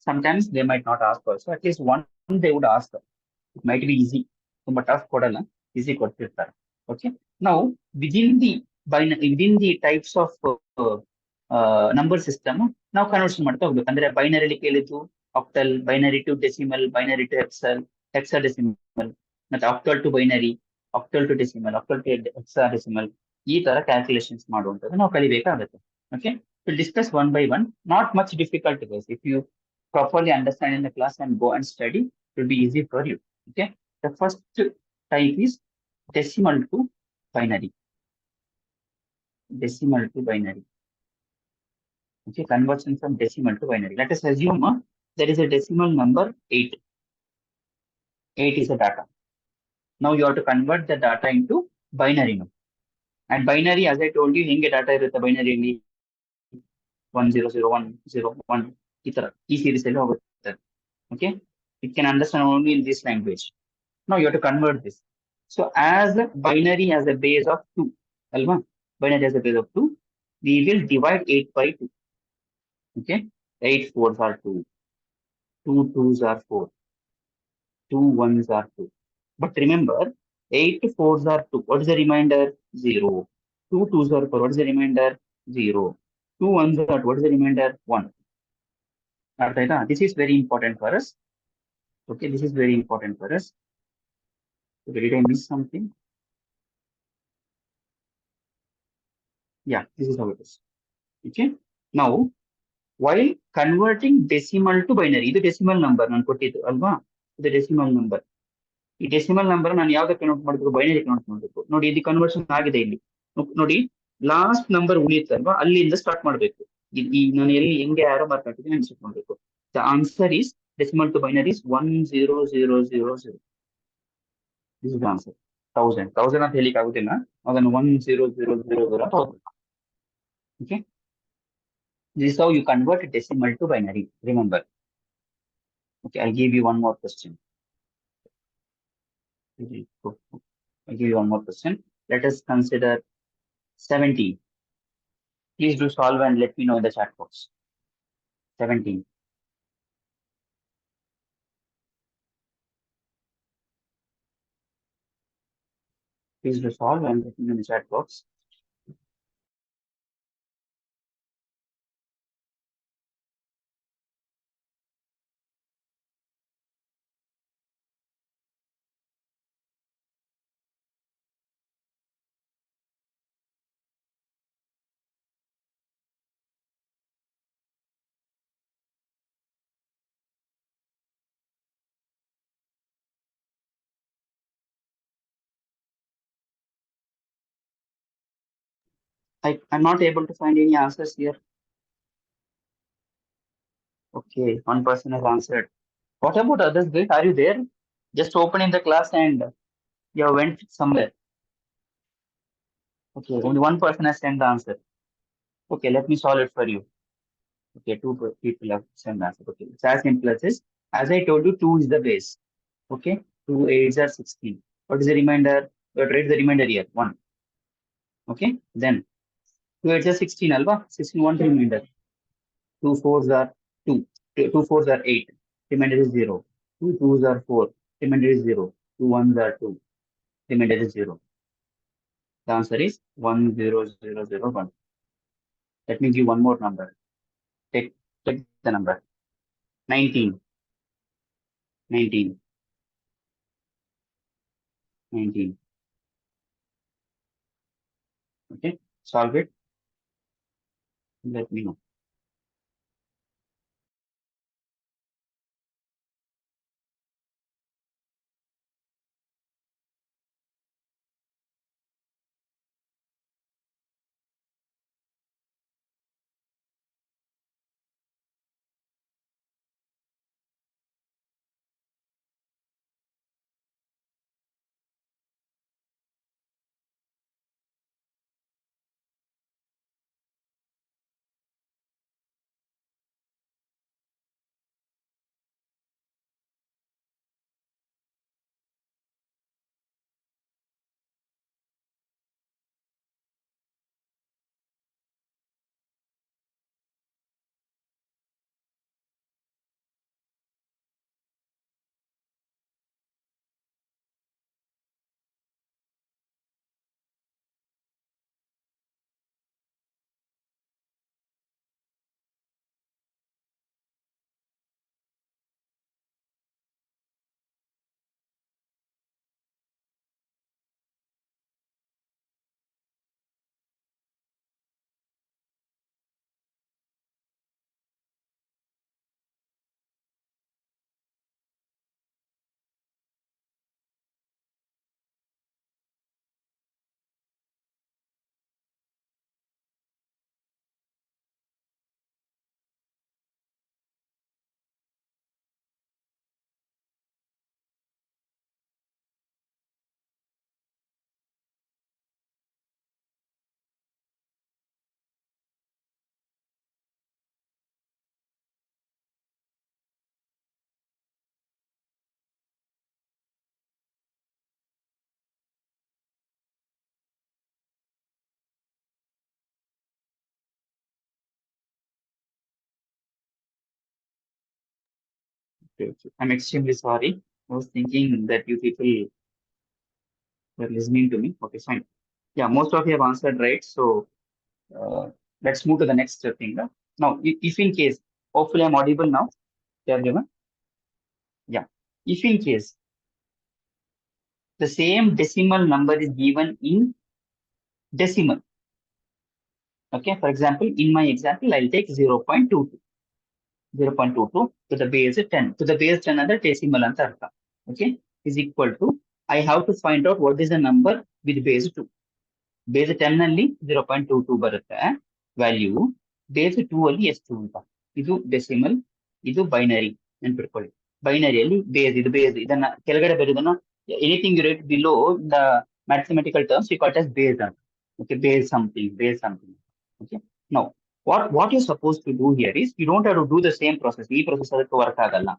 Sometimes they might not ask also. At least one they would ask. It might be easy. ತುಂಬಾ tough ಕೊಡಲ್ಲ, easy ಕೊಡ್ತಿರ್ತಾರೆ. Okay, ನಾವು within the types of number system ನಾವು conversion ಮಾಡ್ತಾ ಹೋಗ್ಬೇಕು. ಅಂದ್ರೆ ಬೈನರಿಲಿ ಕೇಳಿದ್ದು octal, binary to decimal, binary to hexadecimal, ಮತ್ತೆ octal to binary, octal to decimal, octal to hexadecimal, ಈ ತರ ಕ್ಯಾಲ್ಕುಲೇಷನ್ಸ್ ಮಾಡುವಂಥದ್ದು ನಾವು ಕಲಿಬೇಕಾಗುತ್ತೆ. Okay, will discuss one by one. Not much difficult guys. If you properly understand in the class and go and study, it will be easy for you. Okay, the first type is decimal to binary. Decimal to binary. Okay, conversion from decimal to binary. Let us assume there is a decimal number 8. 8 is a data. Now you have to convert the data into binary number. And binary, as I told you, hinge data irutte binary ಅಲ್ಲಿ 1001001 ಈ ತರ ಈ series ಅಲ್ಲಿ ಹೋಗುತ್ತೆ. Okay, it can understand only in this language. Now you have to convert this. So as a binary has a base of 2, alva, binary has a base of 2, we will divide 8 by 2. Okay, 8 fours are 2, 2 twos are 4, 2 ones are 2. But remember, 8 fours are 2. What is the remainder? 0. 2 twos are 4. What is the remainder? 0. 2 ones are, what is the remainder? 1. This is very important for us. Okay, this is very important for us. Did I miss something? Yeah, this is how it is. Okay, now while converting decimal to binary, ಇದು decimal number ನಾನು ಕೊಟ್ಟಿದ್ದು ಅಲ್ವಾ, ಇದು decimal number. ಈ decimal number ನಾನು ಯಾವ್ದು convert ಮಾಡಬೇಕು? Binary convert ಮಾಡಬೇಕು. ನೋಡಿ, ಇದು ಕನ್ವರ್ಷನ್ ಆಗಿದೆ ಇಲ್ಲಿ. ನೋಡಿ, ಲಾಸ್ಟ್ ನಂಬರ್ ಉಳಿಯುತ್ತಲ್ವಾ, ಅಲ್ಲಿಂದ ಸ್ಟಾರ್ಟ್ ಮಾಡಬೇಕು. ಈ ನಾನು ಎಲ್ಲಿ ಹೆಂಗೆ ಯಾರೋ ಮಾರ್ಕ್ ಹಾಕಿದ್ದೀನಿ ಅನ್ಸೆಟ್ ಮಾಡಬೇಕು. The answer is decimal to binary is 10000. This is the answer. 1000 ಅಂತ ಹೇಳಿಕ್ ಆಗುದಿಲ್ಲ, ಅದನ್ನು 10000 ಅಂತ ಹೋಗ್ಬೇಕು. Okay, this is how you convert decimal to binary. Remember. Okay, I'll give you one more question. I'll give you one more question. Let us consider 17. Please do solve and let me know in the chat box. 17. Please do solve and let me know in the chat box. I'm not able to find any answers here. Okay, one person has answered. What about others, guys? Are you there? Just open in the class and you went somewhere. Okay, only one person has sent the answer. Okay, let me solve it for you. Okay, two people have sent the answer. Okay, it's as simple as this. As I told you, 2 is the base. Okay, 2 8s are 16. What is the remainder? Write the remainder here, 1. Okay, then 2 8s are 16, alva? 16, 1 remainder. 2 4s are 2. 2 4s are 8. Remainder is 0. 2 2s are 4. Remainder is 0. 2 1s are 2. Remainder is 0. The answer is 10001. Let me give one more number. Take the number. 19. 19. 19. Okay, solve it. Let me know. Okay, okay. I'm extremely sorry. I was thinking that you people were listening to me. Okay, fine. Yeah, most of you have answered right. So uh, let's move to the next thing. Now, if in case, hopefully I'm audible now. Yeah, everyone. Yeah. If in case the same decimal number is given in decimal. Okay, for example, in my example, I'll take 0.22. 0.22 to the base 10. To the base 10 under decimal anta artha. Okay, is equal to, I have to find out what is the number with base 2. Base 10 ಅಲ್ಲಿ 0.22 ಬರುತ್ತೆ value. Base 2 ಅಲ್ಲಿ ಎಷ್ಟು ಅಂತ. ಇದು decimal, ಇದು binary ನೆನ್ಪಿಟ್ಕೊಳ್ಳಿ. ಬೈನರಿಯಲ್ಲಿ base ಇದನ್ನ ಕೆಳಗಡೆ ಬರೋದನ್ನ anything you write below the mathematical terms you call it as base ಅಂತ. Okay, base something. Okay, now what you're supposed to do here is you don't have to do the same process. ಈ process ಅದಕ್ಕೆ work ಆಗಲ್ಲ.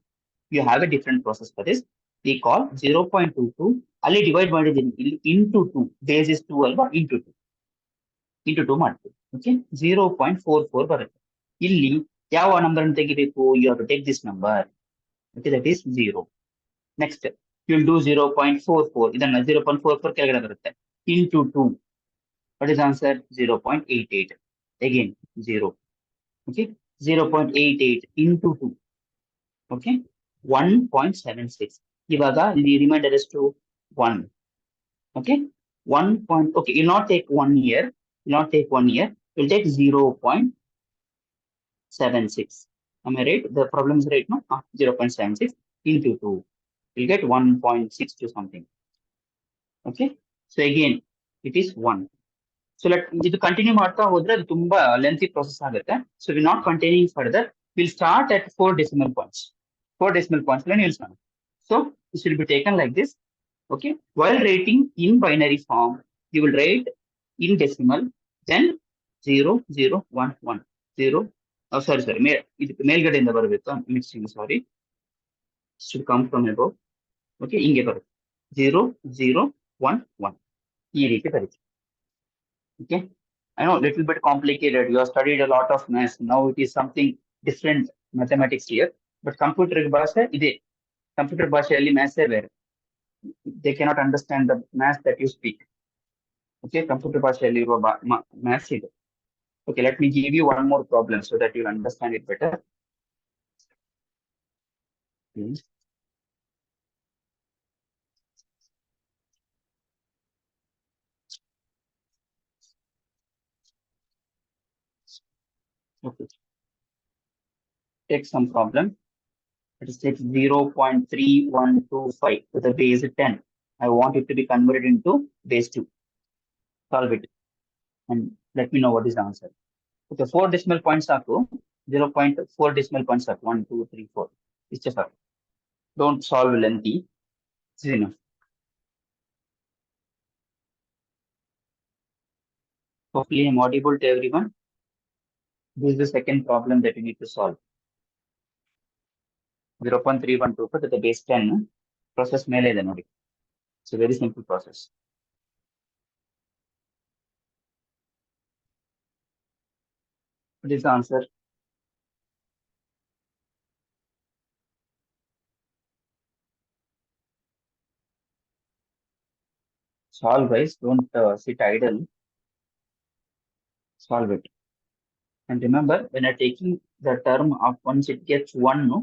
You have a different process for this. We call 0.22 ಅಲ್ಲಿ divide ಮಾಡಿದ್ದೀನಿ ಇಲ್ಲಿ into 2. Base is 2 ಅಲ್ವಾ, into 2 ಮಾಡ್ತೀವಿ. Okay, 0.44 ಬರುತ್ತೆ. ಇಲ್ಲಿ ಯಾವ ನಂಬರ್ ತೆಗಿಬೇಕು? You have to take this number. Okay, that is 0. Next will do 0.44. ಇದನ್ನ 0.44 ಕೆಳಗಡೆ ಬರುತ್ತೆ. Into 2, what is answer? 0.88. Again 0. Okay, 0.88 into 2. Okay, 1.76. ಇವಾಗ ಇಲ್ಲಿ ರಿಮೈಂಡರ್ ಎಷ್ಟು? 1. Okay, 1 point. Okay, you'll not take 1 year. You'll not take 1 year. You'll take 0.76. Am I right? The problem is right now. 0.76 into 2. You'll get 1.62 something. Okay. So again, it is 1. So let ಇದು continue ಮಾಡ್ತಾ ಹೋದ್ರೆ ಅದು ತುಂಬಾ lengthy process ಆಗುತ್ತೆ. So we're not continuing further. We'll start at 4 decimal points. 4 decimal points ನಿಲ್ಸೋಣ. So this will be taken like this. Okay, while writing in binary form, you will write in decimal, then 0 0 1 1 0. Oh, sorry. ಇದು ಮೇಲ್ಗಡೆಯಿಂದ ಬರಬೇಕು. I'm mixing. Sorry, should come from above. Okay ಹಿಂಗೆ ಬರುತ್ತೆ 0 0 1 1 ಈ ರೀತಿ ಬರುತ್ತೆ. Okay, I know little bit complicated. You have studied a lot of maths. Now it is something different mathematics here. But computer ಭಾಷೆ ಇದೆ. Computer ಭಾಷೆಯಲ್ಲಿ maths ಬೇರೆ. They cannot understand the maths that you speak. Okay, computer ಭಾಷೆಯಲ್ಲಿ ಇರುವ maths ಇದೆ. Okay, let me give you one more problem so that you understand it better. Hmm. Okay, take some problem. It is take 0.3125 to the base 10. I want it to be converted into base 2. Solve it and let me know what is the answer. Okay, 4 decimal points are 0.4 decimal points are 1, 2, 3, 4. It's just that. Don't solve lengthy. This is enough. Hopefully, I'm audible to everyone. This is the second problem that you need to solve. 0.3124 to the base 10. Process ಮೇಲೆ ಇದೆ ನೋಡಿ. It's a very simple process. What is the answer? Solve, guys. Don't sit idle. Solve it. And remember, when you're taking the term of once it gets 1, no,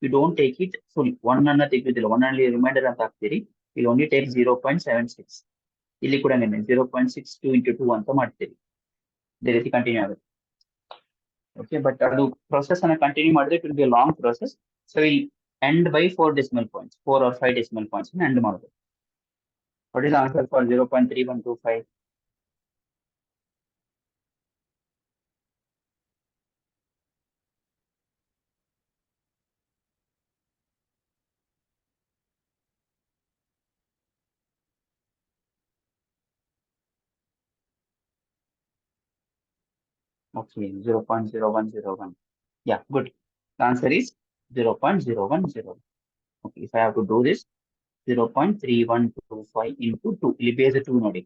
you don't take it full. 1 ಅನ್ನ ತೆಗೆದಿಲ್ಲ. 1 ಅಲ್ಲಿ reminder ಅಂತ ಹಾಕ್ತೀರಿ. You only take 0.76. ಇಲ್ಲಿ ಕೂಡ 0.62 into 2 ಅಂತ ಮಾಡ್ತೀರಿ. ಇದೇ ರೀತಿ ಕಂಟಿನ್ಯೂ ಆಗುತ್ತೆ. ಓಕೆ ಬಟ್ ಅದು ಪ್ರೊಸೆಸ್ ಅನ್ನ ಕಂಟಿನ್ಯೂ ಮಾಡಿದ್ರೆ it will be long process. So will end by 4 decimal points, 4 or 5 decimal points end ಮಾಡಬೇಕು. What is answer for 0.3125? Okay, 0.0101. Yeah, good. The answer is 0.0101. Okay, if I have to do this, 0.3125 into 2. ಇಲ್ಲಿ base 2 ನೋಡಿ.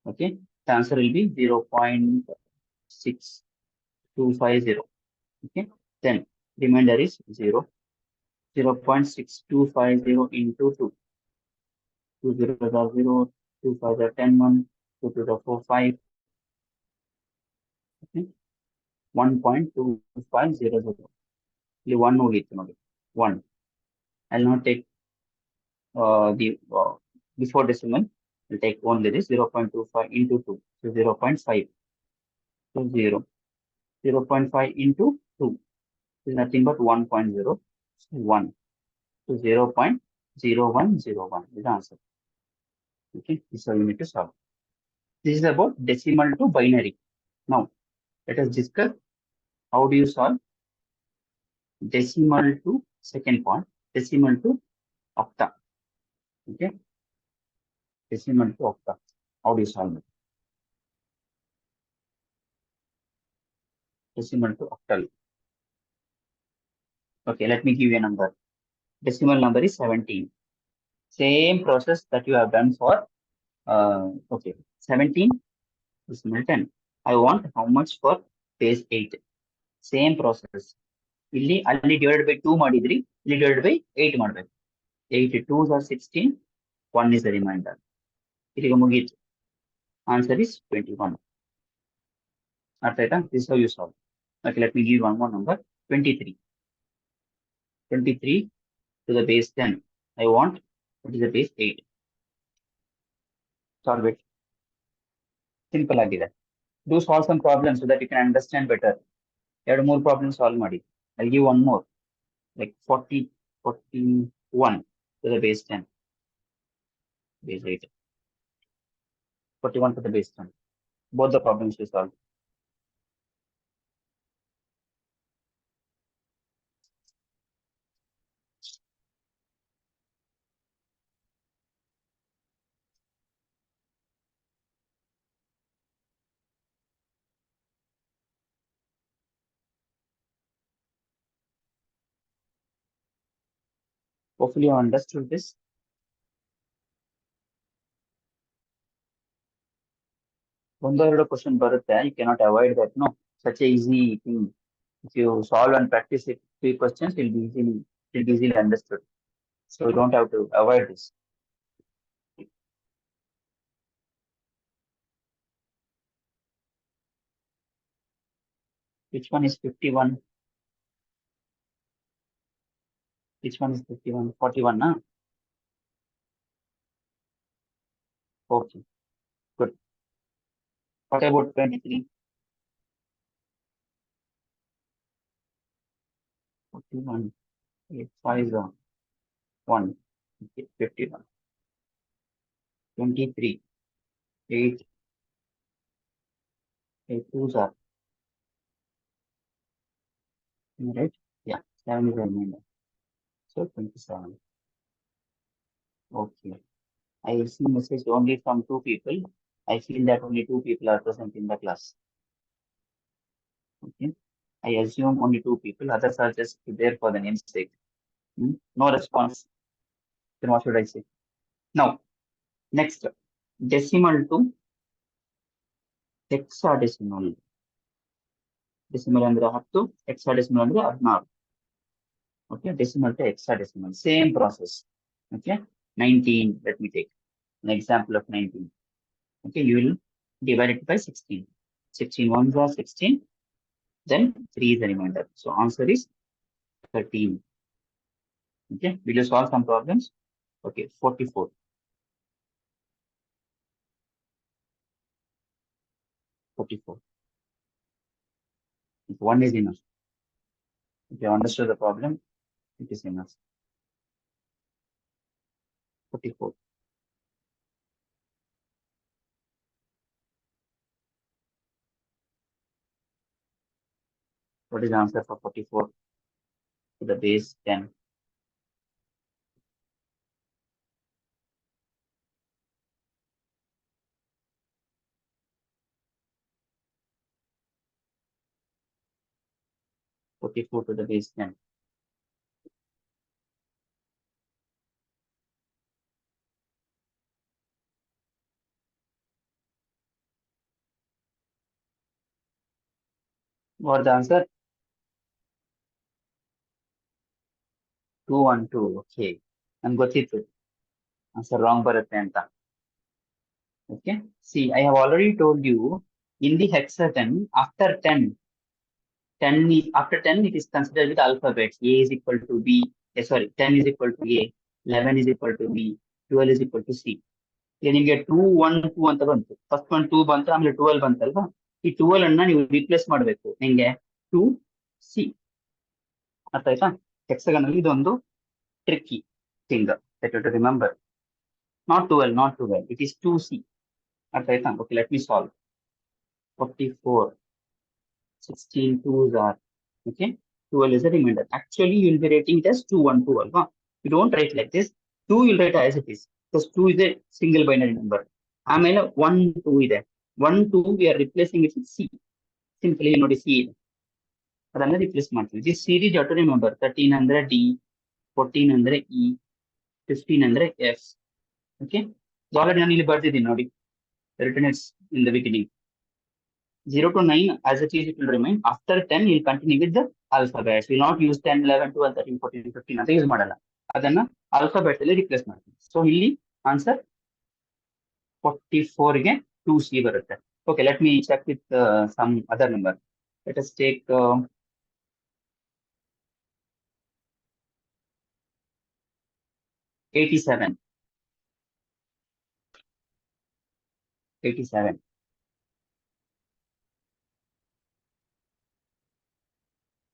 Okay, the answer will be 0.6250. Okay, then remainder is 0. 0.6250 into 2. 2 zeros are 0, 2 5s are 10, 1, 2 to the 4, 5. Okay, 1.2500. ಇಲ್ಲಿ 1 ಹೋಗಿತ್ತು ನೋಡಿ. 1. I'll not take the before decimal. I'll take only this 0.25 into 2. So 0.5 to 0. 0.5 into 2 is nothing but 1.0. So 1 to 0.0101 is the answer. Okay, this is how you need to solve. This is about decimal to binary. Now, let us discuss how do you solve decimal to second point, decimal to octa. Okay, decimal to octa. How do you solve it? Decimal to octal. Okay, let me give you a number. Decimal number is 17. Same process that you have done for okay 17 decimal 10. I want how much for base 8. Same process. ಇಲ್ಲಿ ಅಲ್ಲಿ divided by 2 ಮಾಡಿದ್ರಿ, ಇಲ್ಲಿ divided by 8 ಮಾಡಬೇಕು. 8 2s are 16, 1 is the remainder. ಇಲ್ಲಿಗೆ ಮುಗೀತು. Answer is 21. ಅರ್ಥ ಆಯ್ತಾ? This is how you solve. Okay, let me give one more number. 23. 23 to the base 10. I want what is the base 8. Solve it. Simple ಆಗಿದೆ. Do solve some problems so that you can understand better. ಎರಡು ಮೂರು problem solve ಮಾಡಿ. I'll give one more, like 40, 41 to the base 10, base 8, 41 to the base 10. Both the problems we solve. Hopefully you understood this. ಒಂದೆರಡು question ಬರುತ್ತೆ, you cannot avoid that, no, such a easy thing. If you solve and practice it, three questions will be easily understood. So you don't have to avoid this. Which one is 51? Which one is 51? 41, na? Okay, good. What about 23? 41. 8, 5 is 1. Okay, 51. 23. 8. 8 twos are, right? Yeah, 7 is a remainder. So 27. Okay. I see message only from 2 people. I feel that only 2 people are present in the class. Okay. I assume only 2 people. Others are just there for the namesake. No response. Then what should I say? Now, next, decimal to hexadecimal. Decimal ಅಂದ್ರೆ 10, hexadecimal ಅಂದ್ರೆ 16. Okay, decimal to hexadecimal. Same process. Okay, 19. Let me take an example of 19. Okay, you will divide it by 16. 16 ones are 16. Then 3 is the remainder. So answer is 13. Okay, will you solve some problems? Okay, 44. 44. If 1 is enough. If you understood the problem, it is enough. 44. What is the answer for 44 to the base 10? Forty-four to the base 10. What the answer? 212. Okay. I'm ಗೊತ್ತಿತ್ತು. Answer wrong ಬರುತ್ತೆ ಅಂತ. Okay. See, I have already told you in the hexagon after 10, 10 is, after 10 it is considered with alphabets. A is equal to B. Sorry, 10 is equal to A. 11 is equal to B. 12 is equal to C. ಈಗ ನಿಮಗೆ 2 1 2 ಅಂತ ಬಂತು. First one 2 ಬಂತು, ಆಮೇಲೆ 12 ಬಂತಲ್ವಾ? ಈ 12 ಅನ್ನ ನೀವು replace ಮಾಡಬೇಕು. ಹೆಂಗೆ? 2 C. ಅರ್ಥ ಆಯ್ತಾ? ಹೆಕ್ಸಗನ್ ಅಲ್ಲಿ ಇದೊಂದು tricky thing that you have to remember. Not 12, not 12. It is 2C. ಅರ್ಥ ಆಯ್ತಾ? Okay, let me solve. 44. 16 twos are, okay? 12 is a remainder. Actually, you will be writing it as 2 1 2 alpha. You don't write like this. 2 you will write as it is. Because 2 is a single binary number. ಆಮೇಲೆ 1 2 ಇದೆ. 1 2 we are replacing it with C. Simply ನೋಡಿ C ಇದೆ. ಅದನ್ನ replace ಮಾಡ್ತೀವಿ. This series you have to remember. 13 ಅಂದ್ರೆ D, 14 ಅಂದ್ರೆ E, 15 ಅಂದ್ರೆ F. Okay? Already ನಾನು ಇಲ್ಲಿ ಬರ್ತಿದ್ದೀನಿ ನೋಡಿ. Written it in the beginning. 0 to 9 as it is, it will remain. After 10, you will continue with the alphabets. We will not use 10, 11, 12, 13, 14, 15 ಅಂತ use ಮಾಡಲ್ಲ. ಅದನ್ನ alphabet ಅಲ್ಲಿ ರಿಪ್ಲೇಸ್ ಮಾಡ್ತೀವಿ. ಸೊ ಇಲ್ಲಿ ಆನ್ಸರ್ 44 ಗೆ 2C ಬರುತ್ತೆ. Okay, let me check with some other number. Let us take 87. 87.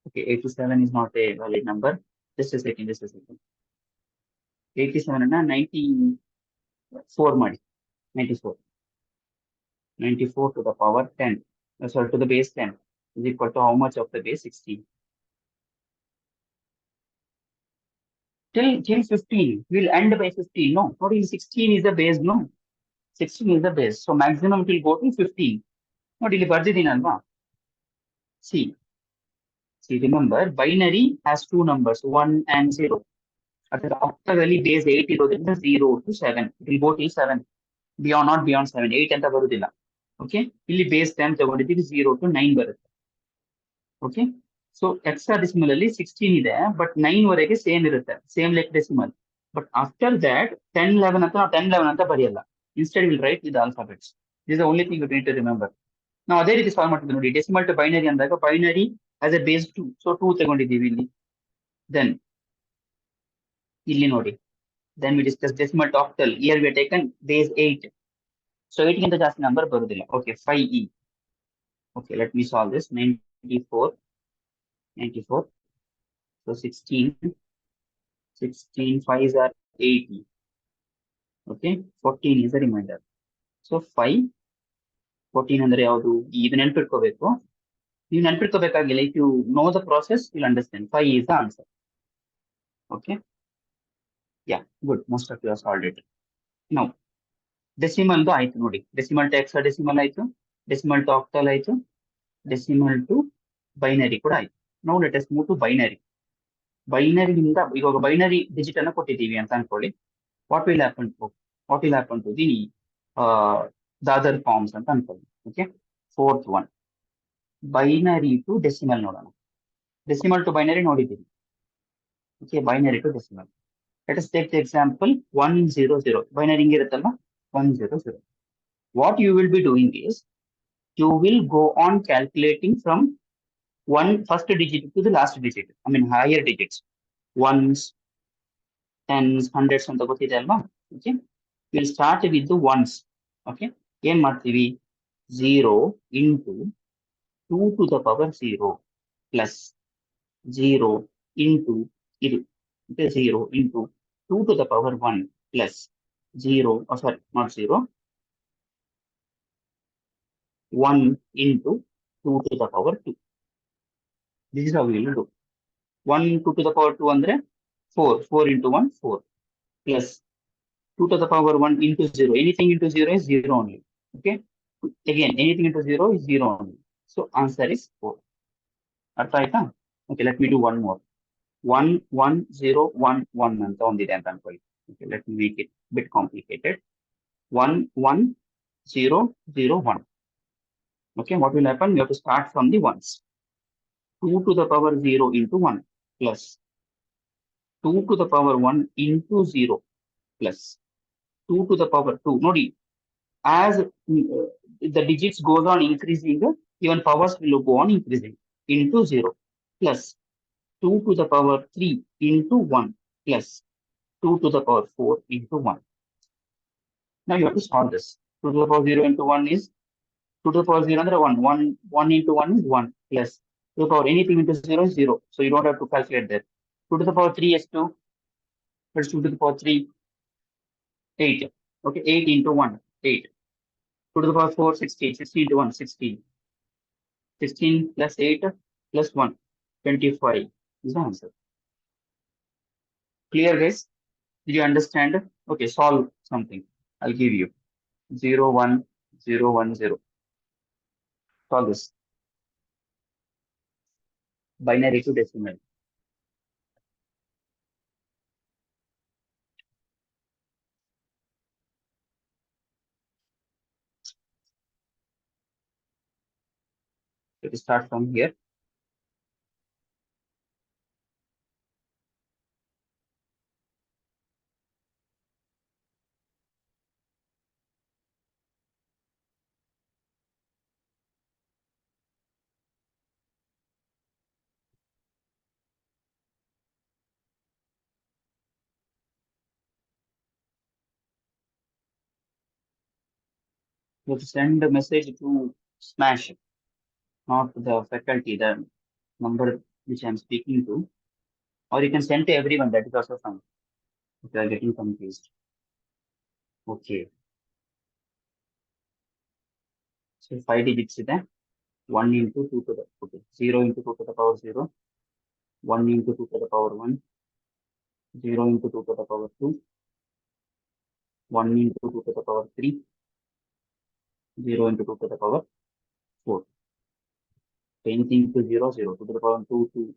Okay, 87 is not a valid number. Just a second, just a second. 87 ಅನ್ನ 94 ಮಾಡಿ. 94. 94 to the power 10. Sorry, to the base 10 is equal to how much of the base? 16. Till 15. We'll end by 15. No, not in 16 is the base. No, 16 is the base. So maximum it will go to 15. Not ಇಲ್ಲಿ ಬರ್ದಿದ್ದೀನಲ್ವಾ? See, remember binary has two numbers, 1 and 0. ಅದರ octavally base 8 ಇರೋದ್ರಿಂದ 0 to 7. It will go till 7. Not beyond 7. 8 ಅಂತ ಬರುದಿಲ್ಲ. Okay, ಇಲ್ಲಿ base time ತಗೊಂಡಿದ್ದೀವಿ 0 to 9 ಬರುತ್ತೆ. Okay, so extra decimal ಅಲ್ಲಿ 16 ಇದೆ, ಬಟ್ 9 ವರೆಗೆ ಸೇಮ್ ಇರುತ್ತೆ, same like decimal. But after that 10 11 ಅಂತ ನಾವು 10 11 ಅಂತ ಬರೆಯಲ್ಲ. Instead will write with alphabets. This the only thing you need to remember. ನಾವು ಅದೇ ರೀತಿ ಸಾಲ್ವ್ ಮಾಡ್ತಿದ್ವಿ ನೋಡಿ. ಡೆಸಿಮಲ್ ಟು ಬೈನರಿ ಅಂದಾಗ binary as a base 2, so 2 ತಗೊಂಡಿದ್ದೀವಿ ಇಲ್ಲಿ. ದೆನ್ ಇಲ್ಲಿ ನೋಡಿ, then we discuss decimal to octal. Here we taken base 8, so 8 ಗಿಂತ ಜಾಸ್ತಿ ನಂಬರ್ ಬರುವುದಿಲ್ಲ. Okay, 5e. Okay, let me solve this. 94, 94, so 16, 5s are 80. Okay, 14 is a reminder. So 5, 14 ಅಂದ್ರೆ ಯಾವುದು? ಇದು ನೆನ್ಪಿಟ್ಕೋಬೇಕು. ನೀವು ನೆನ್ಪಿಟ್ಕೋಬೇಕಾಗಿಲ್ಲ. If you know the process will understand. 5 is the answer. Okay, yeah, good. Most of you have solved it. Now decimal ಆಯ್ತು ನೋಡಿ. Decimal to hexadecimal ಆಯ್ತು, decimal to octal ಆಯ್ತು, ಡೆಸಿಮಲ್ ಟು ಬೈನರಿ ಕೂಡ ಆಯ್ತು. ನಾವು let us move to binary. ಬೈನರಿಯಿಂದ ಇವಾಗ binary digit ಅನ್ನು ಕೊಟ್ಟಿದ್ದೀವಿ ಅಂತ ಅನ್ಕೊಳ್ಳಿ. What will happen to the other forms ಅಂತ ಅನ್ಕೊಳ್ಳಿ. Okay, fourth one, binary to decimal ನೋಡೋಣ. ಡೆಸಿಮಲ್ ಟು ಬೈನರಿ ನೋಡಿದ್ದೀವಿ. Okay, binary to decimal. Let us take the example 100. Binary ಹಿಂಗಿರುತ್ತಲ್ವ, 100. What you will be doing is you will go on calculating from first digit to the last digit. I mean higher digits, ones, tens, hundreds ಅಂತ ಗೊತ್ತಿದೆ ಅಲ್ವಾ. Okay, will start with the ones. Okay, ಏನ್ ಮಾಡ್ತೀವಿ? 0 into 2 to the power 0 plus 0 into ಇದು. Okay, 0 into 2 to the power 1 plus 0, sorry, not 0, 1 into 2 to the power 2. This is how we will do. 1 2 to the power 2 ಅಂದ್ರೆ 4 into 1 4 plus 2 to the power 1 into 0. Anything into 0 is 0 only. Okay, again anything into 0 is 0 only. So answer is 4. ಅರ್ಥ ಆಯ್ತಾ? Okay, let me do one more. 1 1 0 1 1 ಅಂತ ಒಂದಿದೆ ಅಂತ ಅನ್ಕೊಳ್ಳಿ. Okay, let me make it bit complicated. 1 1 0 0 1. Okay, what will happen? You have to start from the ones. 2 to the power 0 into 1 plus 2 to the power 1 into 0 plus 2 to the power 2. Nodi, as the digits goes on increasing, even powers will go on increasing, into 0 plus 2 to the power 3 into 1 plus 2 to the power 4 into 1. Now you have to solve this. 2 to the power 0 into 1 is 2 to the power 0 under 1. 1 into 1 is 1 plus 2 to the power anything into 0 is 0. So you don't have to calculate that. 2 to the power 3 is 2. That's 2 to the power 3, 8. Okay, 8 into 1, 8. 2 to the power 4, 16. 16 into 1, 16. 16 plus 8 plus 1, 25 is the answer. Clear, guys? Did you understand? Okay, solve something. I'll give you 0 1 0 1 0. Solve this. Binary to decimal. Let us start from here. You have to send a message to Smash, not to the faculty, the number which I'm speaking to. Or you can send to everyone, that is also fine. If you are getting confused. Okay. So 5 digits ಇದೆ. 1 into 2 to the, okay, 0 into 2 to the power 0, 1 into 2 to the power 1, 0 into 2 to the power 2, 1 into 2 to the power 3, 0 into 2 to the power 4. So anything to 0, 0. 2 to the power 2, 2.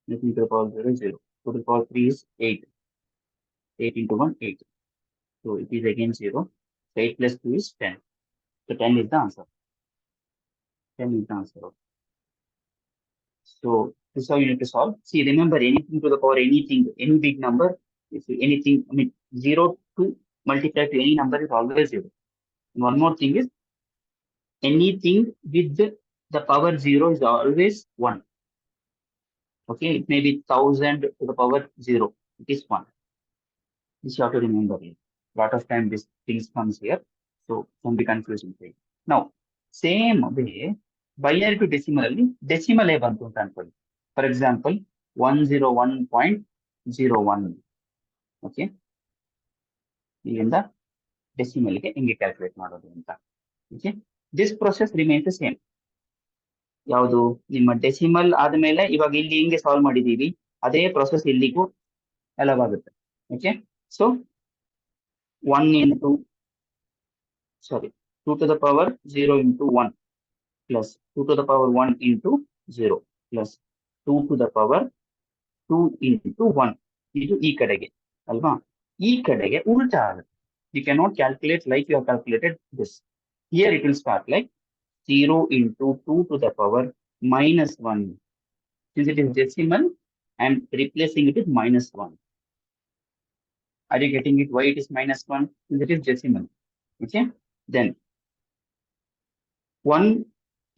Anything to the power 0, 0. 2 to the power 3 is 8. 8 into 1, 8. So it is again 0. So 8 plus 2 is 10. So 10 is the answer. 10 is the answer. Okay. So this is how you need to solve. See, remember anything to the power anything, any big number, if anything, I mean 0 to multiply to any number is always 0. And one more thing is anything with the power 0 is always 1. Okay, it may be 1000 to the power 0. It is 1. This you have to remember. A lot of time these things comes here. So can be confusing thing. Now, same way, binary to decimal, decimal a bantu ಅನ್ಕೊಳ್ಳಿ. For example, 101.01. Okay, ಇಲ್ಲಿಂದ decimal ಗೆ ಹೆಂಗೆ calculate ಮಾಡೋದು ಅಂತ. Okay, this process remains the same. ಯಾವುದು ನಿಮ್ಮ decimal ಆದ್ಮೇಲೆ ಇವಾಗ ಇಲ್ಲಿ ಹಿಂಗೆ ಸಾಲ್ವ್ ಮಾಡಿದೀವಿ ಅದೇ ಪ್ರೊಸೆಸ್ ಇಲ್ಲಿಗೂ ಅಲವ್ ಆಗುತ್ತೆ. Okay, so 1 into, sorry, 2 to the power 0 into 1 plus 2 to the power 1 into 0 plus 2 to the power 2 into 1 ಇದು ಈ ಕಡೆಗೆ ಅಲ್ವಾ, ಈ ಕಡೆಗೆ ಉಲ್ಟಾ ಆಗುತ್ತೆ. You cannot calculate like you have calculated this. Here it will start like 0 into 2 to the power minus 1. Since it is decimal, I am replacing it with minus 1. Are you getting it? Why it is minus 1? Since it is decimal. Okay. Then 1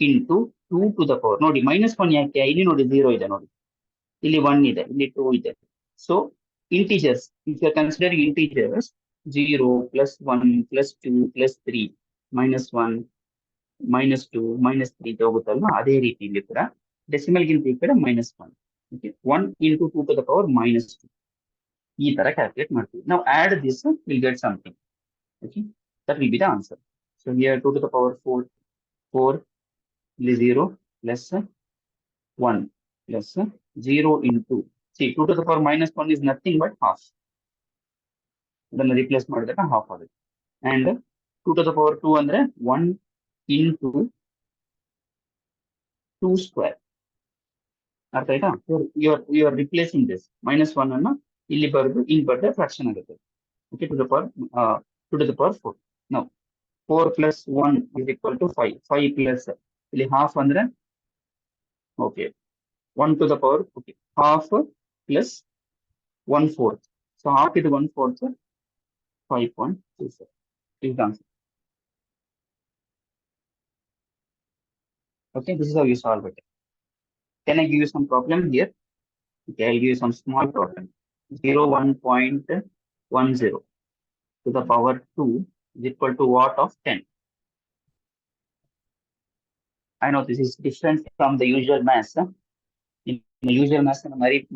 into 2 to the power. ನೋಡಿ minus 1 ಯಾಕೆ? ಇಲ್ಲಿ ನೋಡಿ 0 ಇದೆ ನೋಡಿ. ಇಲ್ಲಿ 1 ಇದೆ, ಇಲ್ಲಿ 2 ಇದೆ. So integers, if you are considering integers, 0 plus 1 plus 2 plus 3 minus 1 minus 2 minus 3 ಹೋಗುತ್ತಲ್ವಾ, ಅದೇ ರೀತಿ ಇಲ್ಲಿ ಕೂಡ ಡೆಸಿಮಲ್ ಗಿಂತ ಈ ಕಡೆ minus 1. Okay, 1 into 2 to the power minus 2. ಈ ತರ ಕ್ಯಾಲ್ಕುಲೇಟ್ ಮಾಡ್ತೀವಿ. Now add this, we'll get something. Okay, that will be the answer. So here 2 to the power 4 ಇಲ್ಲಿ 0 plus 1 plus 0 into, see 2 to the power minus 1 is nothing but half. ಅದನ್ನು replace ಮಾಡಿದಾಗ half ಆಗುತ್ತೆ. And 2 to the power 2 ಅಂದ್ರೆ 1 into 2 square. ಅರ್ಥ ಆಯ್ತಾ? You are replacing this minus 1 ಅನ್ನು ಇಲ್ಲಿ ಬರೆದು ಇಲ್ಲಿ ಬರೆದ್ರೆ ಫ್ರಾಕ್ಷನ್ ಆಗುತ್ತೆ. Okay, to the power 4. Now 4 plus 1 is equal to 5. 5 plus ಇಲ್ಲಿ half ಅಂದ್ರೆ okay 1 to the power, okay, half plus 1/4. So half is 1/4, 5.24 is the answer. Okay, this is how you solve it. Can I give you some problem here? Okay, I'll give you some small problem. 1.10 to the power 2 is equal to what of 10? I know this is different from the usual maths. In the usual maths,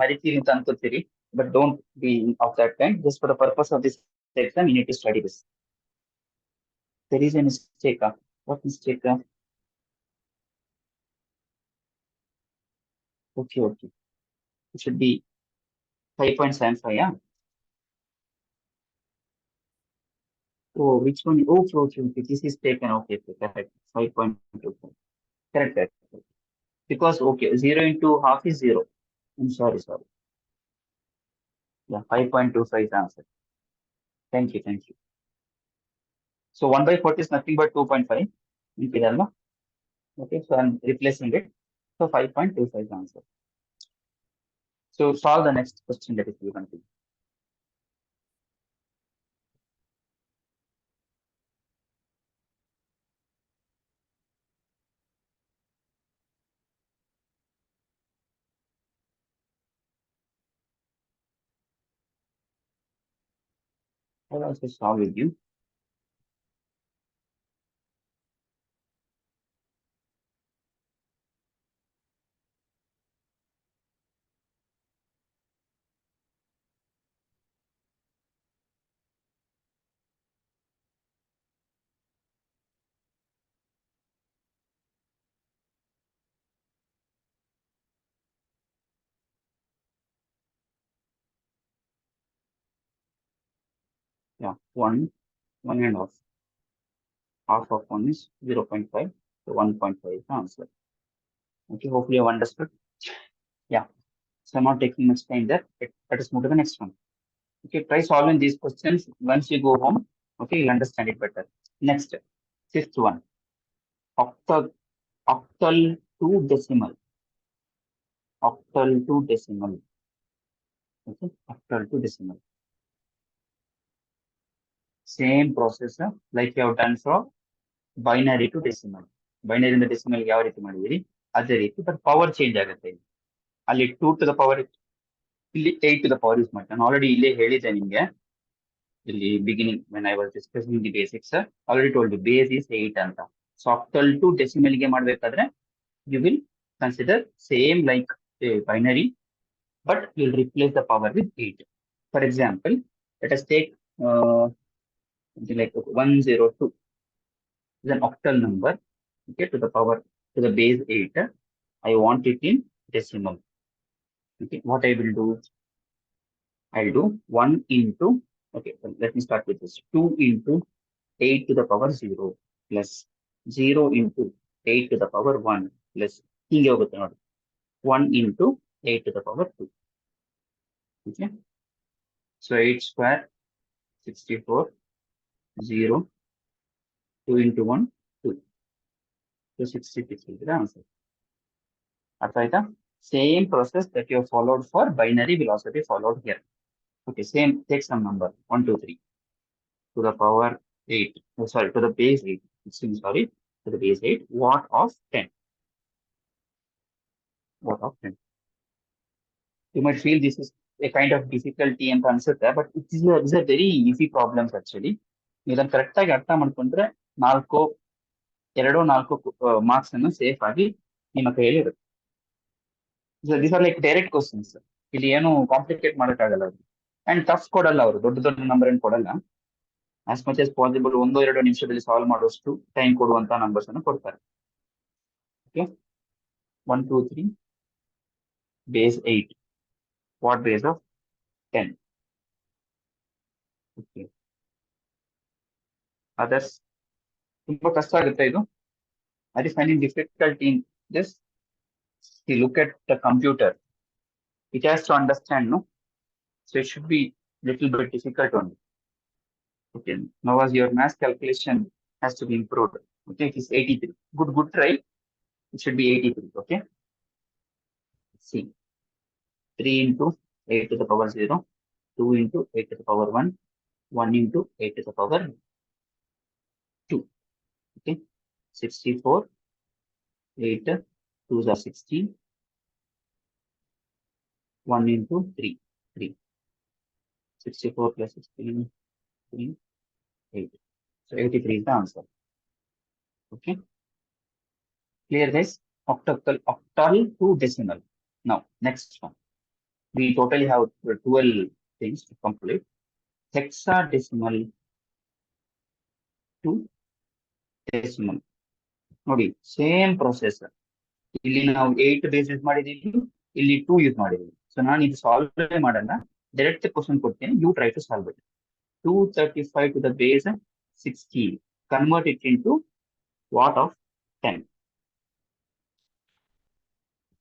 ಮರಿತೀರಿ ಅಂತ ಅನ್ಕೋತೀರಿ, but don't be of that kind. Just for the purpose of this exam, you need to study this. There is a mistake. What mistake? Okay. It should be 5.75, yeah? Oh, which one? Okay. This is taken. Okay, correct. 5.25. Correct. Because, okay, 0 into half is 0. I'm sorry. Yeah, 5.25 is the answer. Thank you. So 1/4 is nothing but 2.5. Okay, so I'm replacing it. So 5.25 is the answer. So solve the next question that is given to you. I'll also solve with you. Yeah, 1 and half. Half of 1 is 0.5. So 1.5 is the answer. Okay, hopefully you have understood. Yeah, so I'm not taking much time there. Let us move to the next one. Okay, try solving these questions once you go home. Okay, you'll understand it better. Next, Fifth one, octal, octal to decimal. Octal to decimal. Okay, octal to decimal. Same process like you have done for binary to decimal. Binary ಇಂದ decimal ಯಾವ ರೀತಿ ಮಾಡಿದಿರಿ ಅದೇ ರೀತಿ but power change ಆಗುತ್ತೆ ಇಲ್ಲಿ. ಅಲ್ಲಿ 2 to the power ಇಲ್ಲಿ 8 to the power ಯೂಸ್ ಮಾಡ್ತೀನಿ. ನಾನು ಆಲ್ರೆಡಿ ಇಲ್ಲೇ ಹೇಳಿದ್ದೆ ನಿಮಗೆ ಇಲ್ಲಿ beginning when I was discussing the basics already told base is 8 ಅಂತ. ಸೊ ಆಕ್ಟಲ್ ಟು ಡೆಸಿಮಲ್ ಗೆ ಮಾಡಬೇಕಾದ್ರೆ you will consider same like binary but will replace the power with 8. For example let us take like 102 is an octal number, okay, to the power to the base 8. I want it in decimal. Okay, what I will do, I'll do 1 into, okay, let me start with this, 2 into 8 to the power 0 plus 0 into 8 to the power 1 plus 1 into 8 to the power 2. Okay, so 8 square 64, 0, 2 into 1 2, so 66 is the answer. Same process that you have followed for binary will also be followed here. Okay, same, take some number 1 2 3 to the power 8, oh, sorry, to the base 8, sorry, to the base 8 watt of 10. Watt of 10. You might feel this is a kind of difficulty and concept there, but it's a very easy problem actually. ಇದನ್ನು correct ಆಗಿ ಅರ್ಥ ಮಾಡ್ಕೊಂಡ್ರೆ 4 marks ಅನ್ನು safe ಆಗಿ ನಿಮ್ಮ ಕೈಯಲ್ಲಿ ಇರುತ್ತೆ. These are like direct questions. ಇಲ್ಲಿ ಏನು ಕಾಂಪ್ಲಿಕೇಟ್ ಮಾಡೋಕ್ಕಾಗಲ್ಲ ಅವರು. ಅಂಡ್ ಟಫ್ ಕೊಡಲ್ಲ ಅವರು, ದೊಡ್ಡ ದೊಡ್ಡ ನಂಬರ್ ಏನು ಕೊಡಲ್ಲ. ಆಸ್ ಮಚ್ ಆಸ್ ಪಾಸಿಬಲ್ 1-2 ನಿಮಿಷದಲ್ಲಿ ಸಾಲ್ವ್ ಮಾಡುವಷ್ಟು ಟೈಮ್ ಕೊಡುವಂತ ನಂಬರ್ಸ್ ಅನ್ನು ಕೊಡ್ತಾರೆ. Okay, 1 2 3 base 8 what base of 10. Okay, others ತುಂಬಾ ಕಷ್ಟ ಆಗುತ್ತೆ ಇದು. I is finding difficult in this. Look at the computer, it has to understand, no, so it should be little bit difficult only. Okay, now as your math calculation has to be improved. Okay, it is 83. Good try. It should be 83. Okay, see, 3 into 8 to the power 0, 2 into 8 to the power 1, 1 into 8 to the power 2. Okay, 64, 8, 2s are 16, 1 into 3, 3. 64 plus 16, 3, 8. So 83 is the answer. Okay, clear guys? Octal to decimal. Now, next one. We totally have 12 things to complete. Hexadecimal to decimal. ನೋಡಿ, same process. ಇಲ್ಲಿ ನಾವು 8 base use ಮಾಡಿದೀವಿ, ಇಲ್ಲಿ 2 use ಮಾಡಿದೀವಿ. So ನಾನು ಇದು solve ಮಾಡಲ್ಲ, direct question ಕೊಡ್ತೀನಿ, you try to solve it. 235 to the base 16, convert it into watt of 10.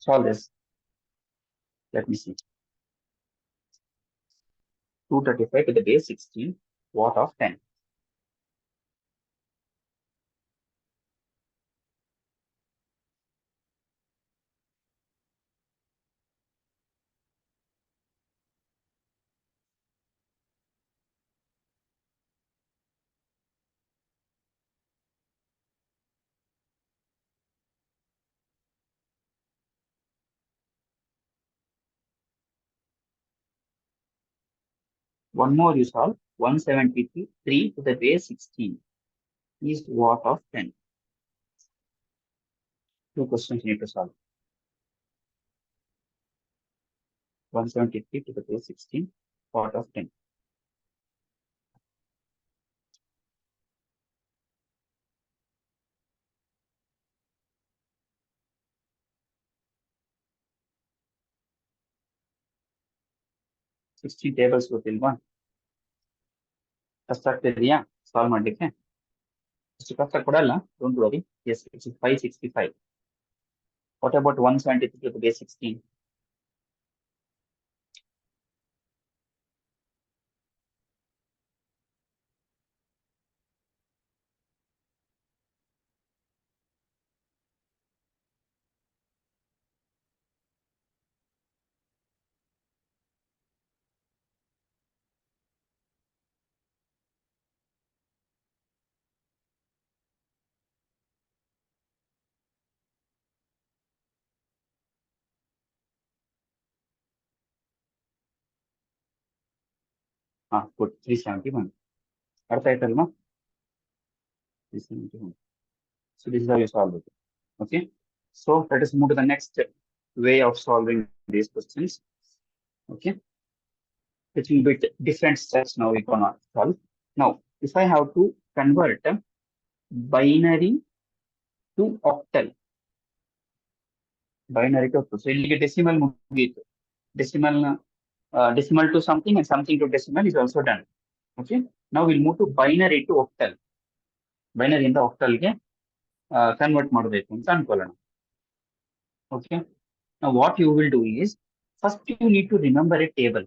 Solve this. Let me see. 235 to the base 16, watt of 10. One more you solve. 173 to the base 16 is watt of 10. 2 questions you need to solve. 173 to the base 16, watt of 10. Sixty tables ಗೊತ್ತಿಲ್ವಾ? ಕಷ್ಟ ಆಗ್ತಿದೆಯಾ solve ಮಾಡ್ಲಿಕ್ಕೆ? ಅಷ್ಟು ಕಷ್ಟ ಕೊಡಲ್ಲ, don't worry. Yes, it's 565. What about 173 to the base 16? Good. 371. ಅರ್ಥ ಆಯ್ತಲ್ವಾ? 371. So this is how you solve it. Okay. So let us move to the next way of solving these questions. Okay. It will be different steps now we gonna solve. Now, if I have to convert binary to octal, binary to octal. So ಇಲ್ಲಿಗೆ decimal ಮುಗೀತು. Decimal to something and something to decimal is also done. Okay. Now we'll move to binary to octal. Binary ಇಂದ octal ಗೆ convert ಮಾಡಬೇಕು ಅಂತ ಅನ್ಕೊಳ್ಳೋಣ. Okay. Now what you will do is, first you need to remember a table.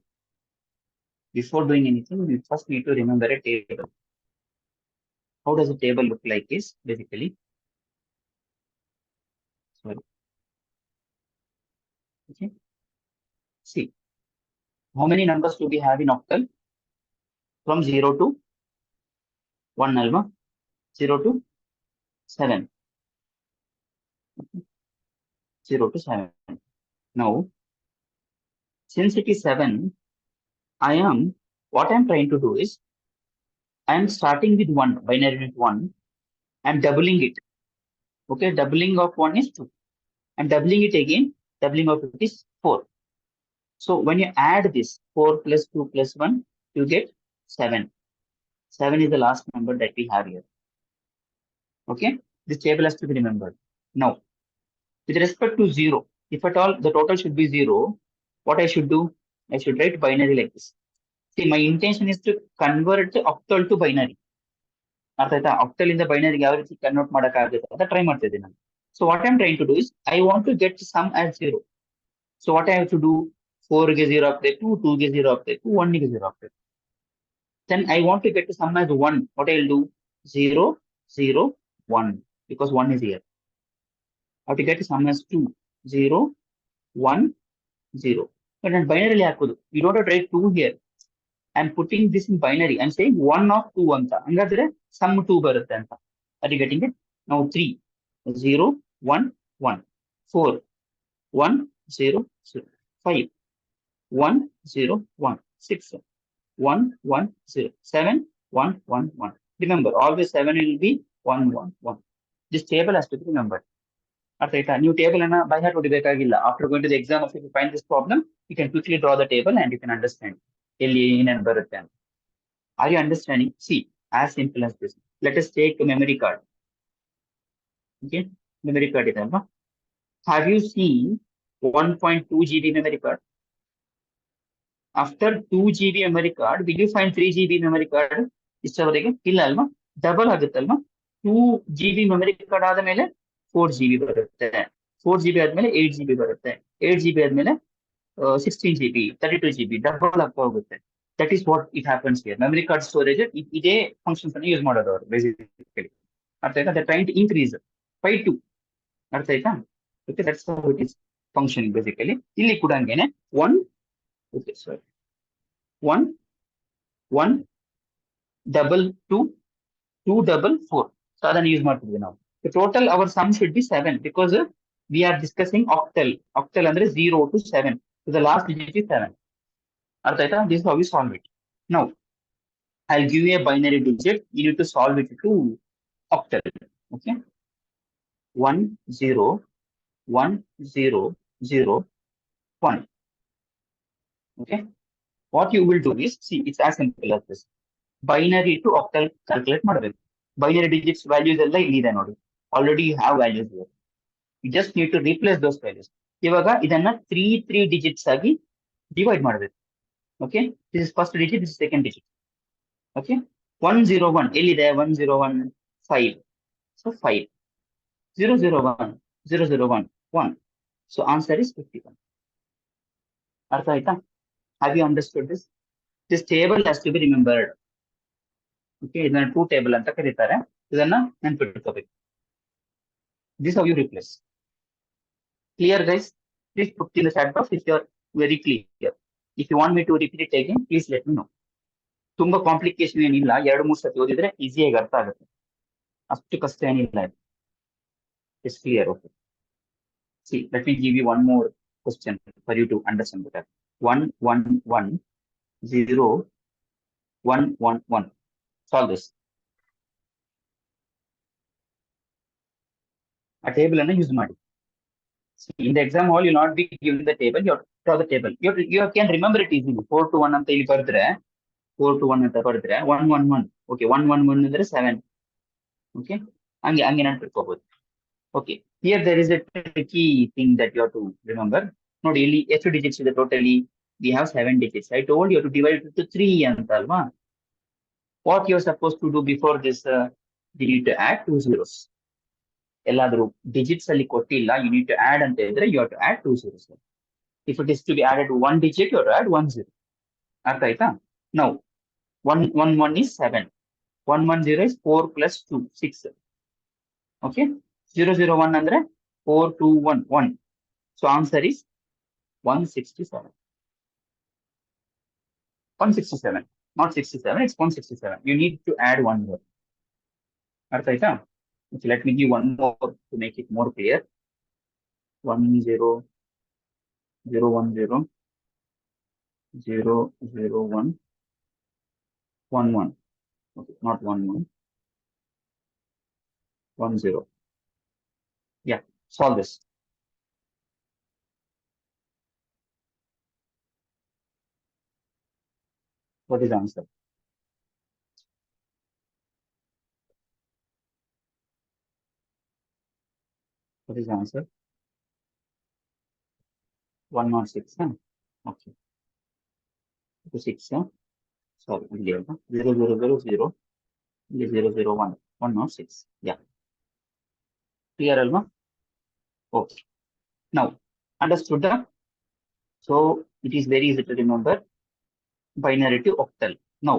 Before doing anything, you first need to remember a table. How does a table look like is basically, sorry. Okay. See, how many numbers do we have in octal? From 0 to 1 alma, 0 to 7. Okay. 0 to 7. Now, since it is 7, what I'm trying to do is, I am starting with 1, binary with 1, and doubling it. Okay, doubling of 1 is 2. And doubling it again, doubling of it is 4. So when you add this 4 plus 2 plus 1, you get 7. 7 is the last number that we have here. Okay, this table has to be remembered. Now, with respect to 0, if at all the total should be 0, what I should do? I should write binary like this. See, my intention is to convert octal to binary. ಅರ್ಥ ಆಯ್ತಾ? octal ಇಂದ binary ಯಾವ ರೀತಿ convert ಮಾಡಕ್ಕಾಗುತ್ತೆ ಅಂತ try ಮಾಡ್ತಾ ಇದ್ದೀನಿ ನಾನು. So what I'm trying to do is, I want to get sum as 0. So what I have to do? 4 ಗೆ 0 ಆಗ್ಬೇಕು, 2 ಗೆ 0 ಆಗ್ಬೇಕು, 1 ಗೆ 0 ಆಗ್ಬೇಕು. Then I want to get the sum as 1. What I'll do? 0, 0, 1. Because 1 is here. I have to get the sum as 2. 0, 1, 0. But in binary, you don't have to write 2 here. I'm putting this in binary. I'm saying 1 of 2 anta. Angadre sum 2 barutte anta. Are you getting it? Now 3, 0, 1, 1. 4, 1, 0, 0. 5, 1, 0, 1. 6, 1, 1, 0. 7, 1, 1, 1. Remember, always 7 will be 1, 1, 1. This table has to be remembered. New table by heart ಹೊಡಿಬೇಕಾಗಿಲ್ಲ. After going to the exam, if you find this problem, you can quickly draw the table and you can understand. Are you understanding? See, as simple as this. Let us take a memory card. Okay, memory card ಇದೆ ಅಲ್ವಾ? Have you seen 1.2 GB memory card? After 2 GB memory card, will you find 3 GB memory card? ಇಷ್ಟವರೆಗೆ ಇಲ್ಲ ಅಲ್ವಾ? Double ಆಗುತ್ತಲ್ವಾ? 2 GB memory card ಆದಮೇಲೆ 4 GB ಬರುತ್ತೆ. 4 GB ಆದ್ಮೇಲೆ 8 GB ಬರುತ್ತೆ. 8 GB ಆದ್ಮೇಲೆ 16 GB, 32 GB, double ಆಗ್ತಾ ಹೋಗುತ್ತೆ. That is what it happens here. Memory card storage, ಇದೇ functions ಅನ್ನು ಯೂಸ್ ಮಾಡೋದು ಅವರು basically. ಅರ್ಥ ಆಯ್ತಾ? They're trying to increase by 2. ಅರ್ಥ ಆಯ್ತಾ? Okay, that's how it is functioning basically. ಇಲ್ಲಿ ಕೂಡ ಹಂಗೇನೆ 1, okay, sorry. 1, 1, double 2, 2, double 4. So ಅದನ್ನು ಯೂಸ್ ಮಾಡ್ತಿದ್ವಿ ನಾವು. The total our sum should be 7 because we are discussing octal. Octal ಅಂದ್ರೆ 0 to 7. So the last digit is 7. ಅರ್ಥ ಆಯ್ತಾ? This is how we solve it. Now, I'll give you a binary digit. You need to solve it to octal. Okay. 1, 0, 1, 0, 0, 1. Okay. What you will do is, see, it's as simple as this. Binary to octal calculate ಮಾಡಬೇಕು. Binary digits values ಎಲ್ಲ ಇಲ್ಲಿದೆ ನೋಡಿ. Already you have values here. You just need to replace those values. ಇವಾಗ ಇದನ್ನ 3 digits ಆಗಿ divide ಮಾಡಬೇಕು. Okay. This is first digit, this is second digit. Okay. 101 ಎಲ್ಲಿದೆ? 101, 5. So 5. 001, 001, 1. So answer is 51. ಅರ್ಥ ಆಯ್ತಾ? Have you understood this? This table has to be remembered. Okay, ಇದನ್ನ 2 table ಅಂತ ಕರೀತಾರೆ. ಇದನ್ನ ನೆನಪಿಟ್ಕೋಬೇಕು. This is how you replace. Clear, guys? Please put in the chat box if you are very clear. If you want me to repeat it again, please let me know. ತುಂಬಾ complication ಏನಿಲ್ಲ. 2-3 ಸತಿ ಓದಿದ್ರೆ ಈಸಿಯಾಗಿ ಅರ್ಥ ಆಗುತ್ತೆ. ಅಷ್ಟು ಕಷ್ಟ ಏನಿಲ್ಲ. It's clear, okay. See, let me give you one more question for you to understand better. 1, 1, 1, 0, 1, 1, 1. Solve this. A table and use ಮಾಡಿ. See, in the exam hall, you'll not be given the table. You have to draw the table. You can remember it easily. 4 to 1 ಅಂತ ಇಲ್ಲಿ ಬರೆದ್ರೆ 4 to 1 ಅಂತ ಬರೆದ್ರೆ 1, 1, 1. Okay, 1, 1, 1 ಅಂದ್ರೆ 7. Okay, ಹಂಗೆ ನೆನಪಿಟ್ಕೋಬಹುದು. Okay, here there is a tricky thing that you have to remember. ನೋಡಿ ಇಲ್ಲಿ ಎಷ್ಟು digits ಇದೆ totally? We have 7 digits. I told you to divide it to 3 ಅಂತ ಅಲ್ವಾ? What you're supposed to do before this? You need to add 2 zeros. ಎಲ್ಲಾದ್ರೂ digits ಅಲ್ಲಿ ಕೊಟ್ಟಿಲ್ಲ, you need to add ಅಂತ ಹೇಳಿದ್ರೆ you have to add 2 zeros. If it is to be added 1 digit, you have to add 1 zero. ಅರ್ಥ ಆಯ್ತಾ? Now, 1, 1, 1 is 7. 1, 1, 0 is 4 plus 2, 6. Okay? 0, 0, 1 ಅಂದ್ರೆ 4, 2, 1, 1. So answer is 167. 167. Not 67, it's 167. You need to add 1 more. ಅರ್ಥ ಆಯ್ತಾ? Okay, let me give one more to make it more clear. 1, 0, 0, 1, 0, 0, 0, 1, 1, 1. Okay, not 1, 1, 1, 0. Yeah, solve this. What is the answer? What is the answer? 106. Huh? Okay. 6. Huh? Sorry, 0, 0, 0, 0, 0, 0, 0, 1. 106. Yeah. Clear, Alma? Okay. Now, understood that? So, it is very easy to remember binary to octal. Now,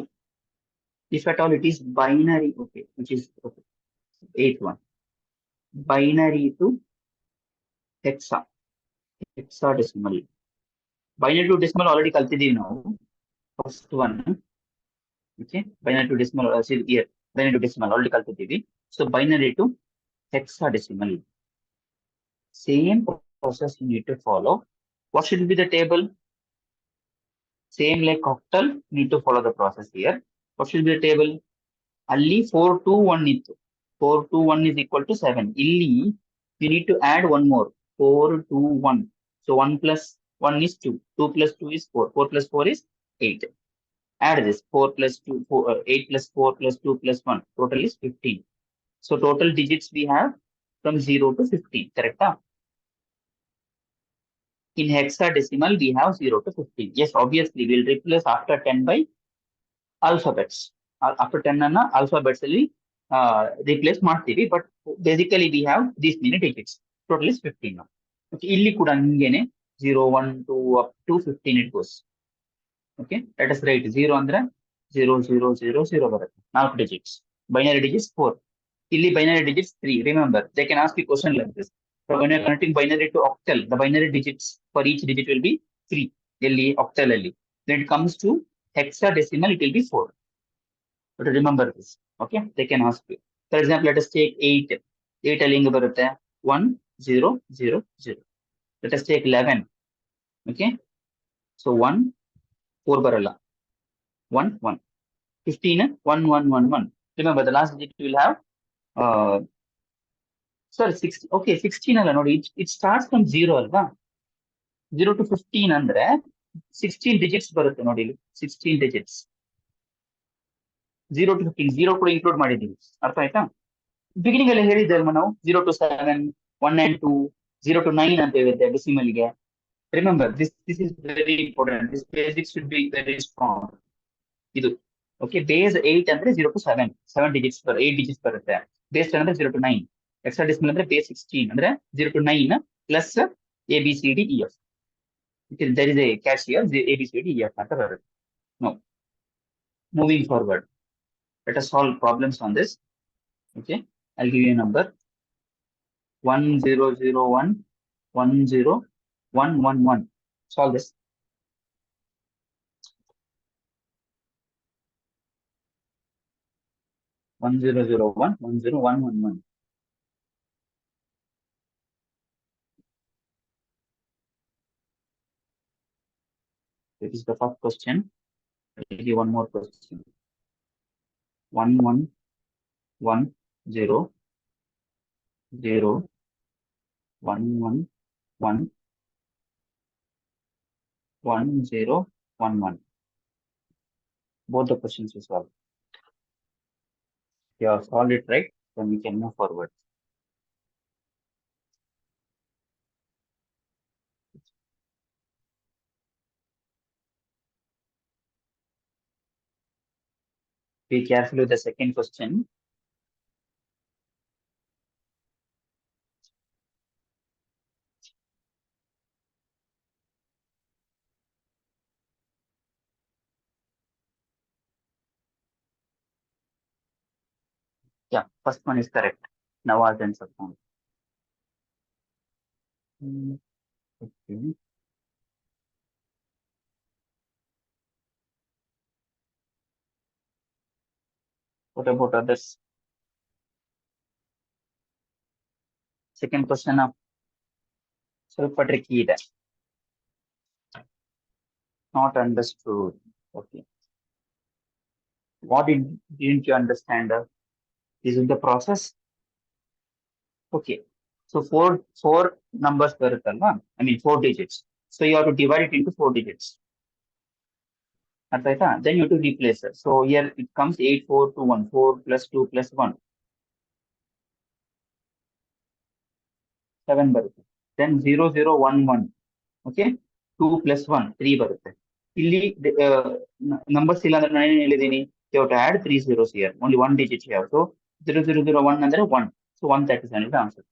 if at all it is binary, okay, which is okay, 8th one. Binary to hexadecimal. Binary to decimal already ಕಲ್ತಿದ್ದೀವಿ ನಾವು. First one. Okay, binary to decimal, here, binary to decimal already ಕಲ್ತಿದ್ದೀವಿ. So, binary to hexadecimal. Same process you need to follow. What should be the table? Same like octal, need to follow the process here. What should be the table? ಅಲ್ಲಿ 4, 2, 1 ಇತ್ತು. 4, 2, 1 is equal to 7. ಇಲ್ಲಿ you need to add one more. 4, 2, 1. So 1 plus 1 is 2. 2 plus 2 is 4. 4 plus 4 is 8. Add this. 4 plus 2, 4, 8 plus 4 plus 2 plus 1. Total is 15. So total digits we have from 0 to 15. Correct? In hexadecimal, we have 0 to 15. Yes, obviously, we'll replace after 10 by alphabets. After 10 ಅನ್ನ alphabets ಅಲ್ಲಿ replace ಮಾಡ್ತೀವಿ. But basically, we have these many digits. Total is 15 now. Okay, ಇಲ್ಲಿ ಕೂಡ ಹಿಂಗೇನೆ 0, 1, 2 up to 15 it goes. Okay, let us write 0 ಅಂದ್ರೆ 0, 0, 0, 0 ಬರುತ್ತೆ. 4 digits. Binary digits 4. Illi binary digits 3. Remember, they can ask you question like this. So when you're connecting binary to octal, the binary digits for each digit will be 3. Illi octal alli. When it comes to hexadecimal, it will be 4. But remember this. Okay, they can ask you. For example, let us take 8. 8 ಅಲ್ಲಿ ಹೆಂಗೆ ಬರುತ್ತೆ 1, 0, 0, 0. Let us take 11. Okay, so 1, 4 ಬರಲ್ಲ. 1, 1. 15, 1, 1, 1, 1. Remember, the last digit will have sorry, 16. Okay, 16 ಅಲ್ಲ ನೋಡಿ. It starts from 0 ಅಲ್ವಾ? 0 to 15 ಅಂದ್ರೆ 16 digits ಬರುತ್ತೆ ನೋಡಿ ಇಲ್ಲಿ. 16 digits. 0 to 15. 0 ಕೂಡ ಇನ್ಕ್ಲೂಡ್ ಮಾಡಿದ್ದೀವಿ. ಅರ್ಥ ಆಯ್ತಾ? ಬಿಗಿನಿಂಗ್ ಅಲ್ಲಿ ಹೇಳಿದ್ದೆ ಅಲ್ವಾ ನಾವು 0 to 7, 1 and 2, 0 to 9 ಅಂತ ಹೇಳಿದ್ದೆ ಡೆಸಿಮಲ್ ಗೆ. Remember, this is very important. This basic should be very strong. ಇದು ಓಕೆ. ಬೇಸ್ 8 ಅಂದ್ರೆ 0 to 7. 7 digits 8 digits ಬರುತ್ತೆ. ಬೇಸ್ 10 ಅಂದ್ರೆ 0 to 9. hexadecimal ಅಂದ್ರೆ ಬೇಸ್ 16 ಅಂದ್ರೆ 0 to 9 plus ABCDEF. There is a catch here, ABCDEF ಅಂತ ಬರುತ್ತೆ. Now, moving forward, let us solve problems on this. Okay, I'll give you a number 1001 10111. Solve this. One zero zero one 10111. That is the first question. I'll give one more question. 1110 0 111 1011. Both the questions is solved. If you have solved it right, then we can move forward. Be careful with the second question. Yeah, first one is correct. Nawaz and Safwan. Okay. What about others? Second question of ಸ್ವಲ್ಪ tricky ಇದೆ. Not understood. Okay. What didn't you understand? Is it the process? Okay. So four numbers ಬರುತ್ತಲ್ವಾ? I mean 4 digits. So you have to divide it into 4 digits. ಅರ್ಥ ಆಯ್ತಾ? Then you have to replace it. So here it comes 8421. 4 plus 2 plus 1. 7 ಬರುತ್ತೆ. Then 0011. Okay. 2 plus 1. 3 ಬರುತ್ತೆ. ಇಲ್ಲಿ numbers ಇಲ್ಲ ಅಂದ್ರೆ ನಾನು ಏನು ಹೇಳಿದ್ದೀನಿ? You have to add 3 zeros here. Only one digit here. So 0001 ಅಂದ್ರೆ 1. So 137 is the answer.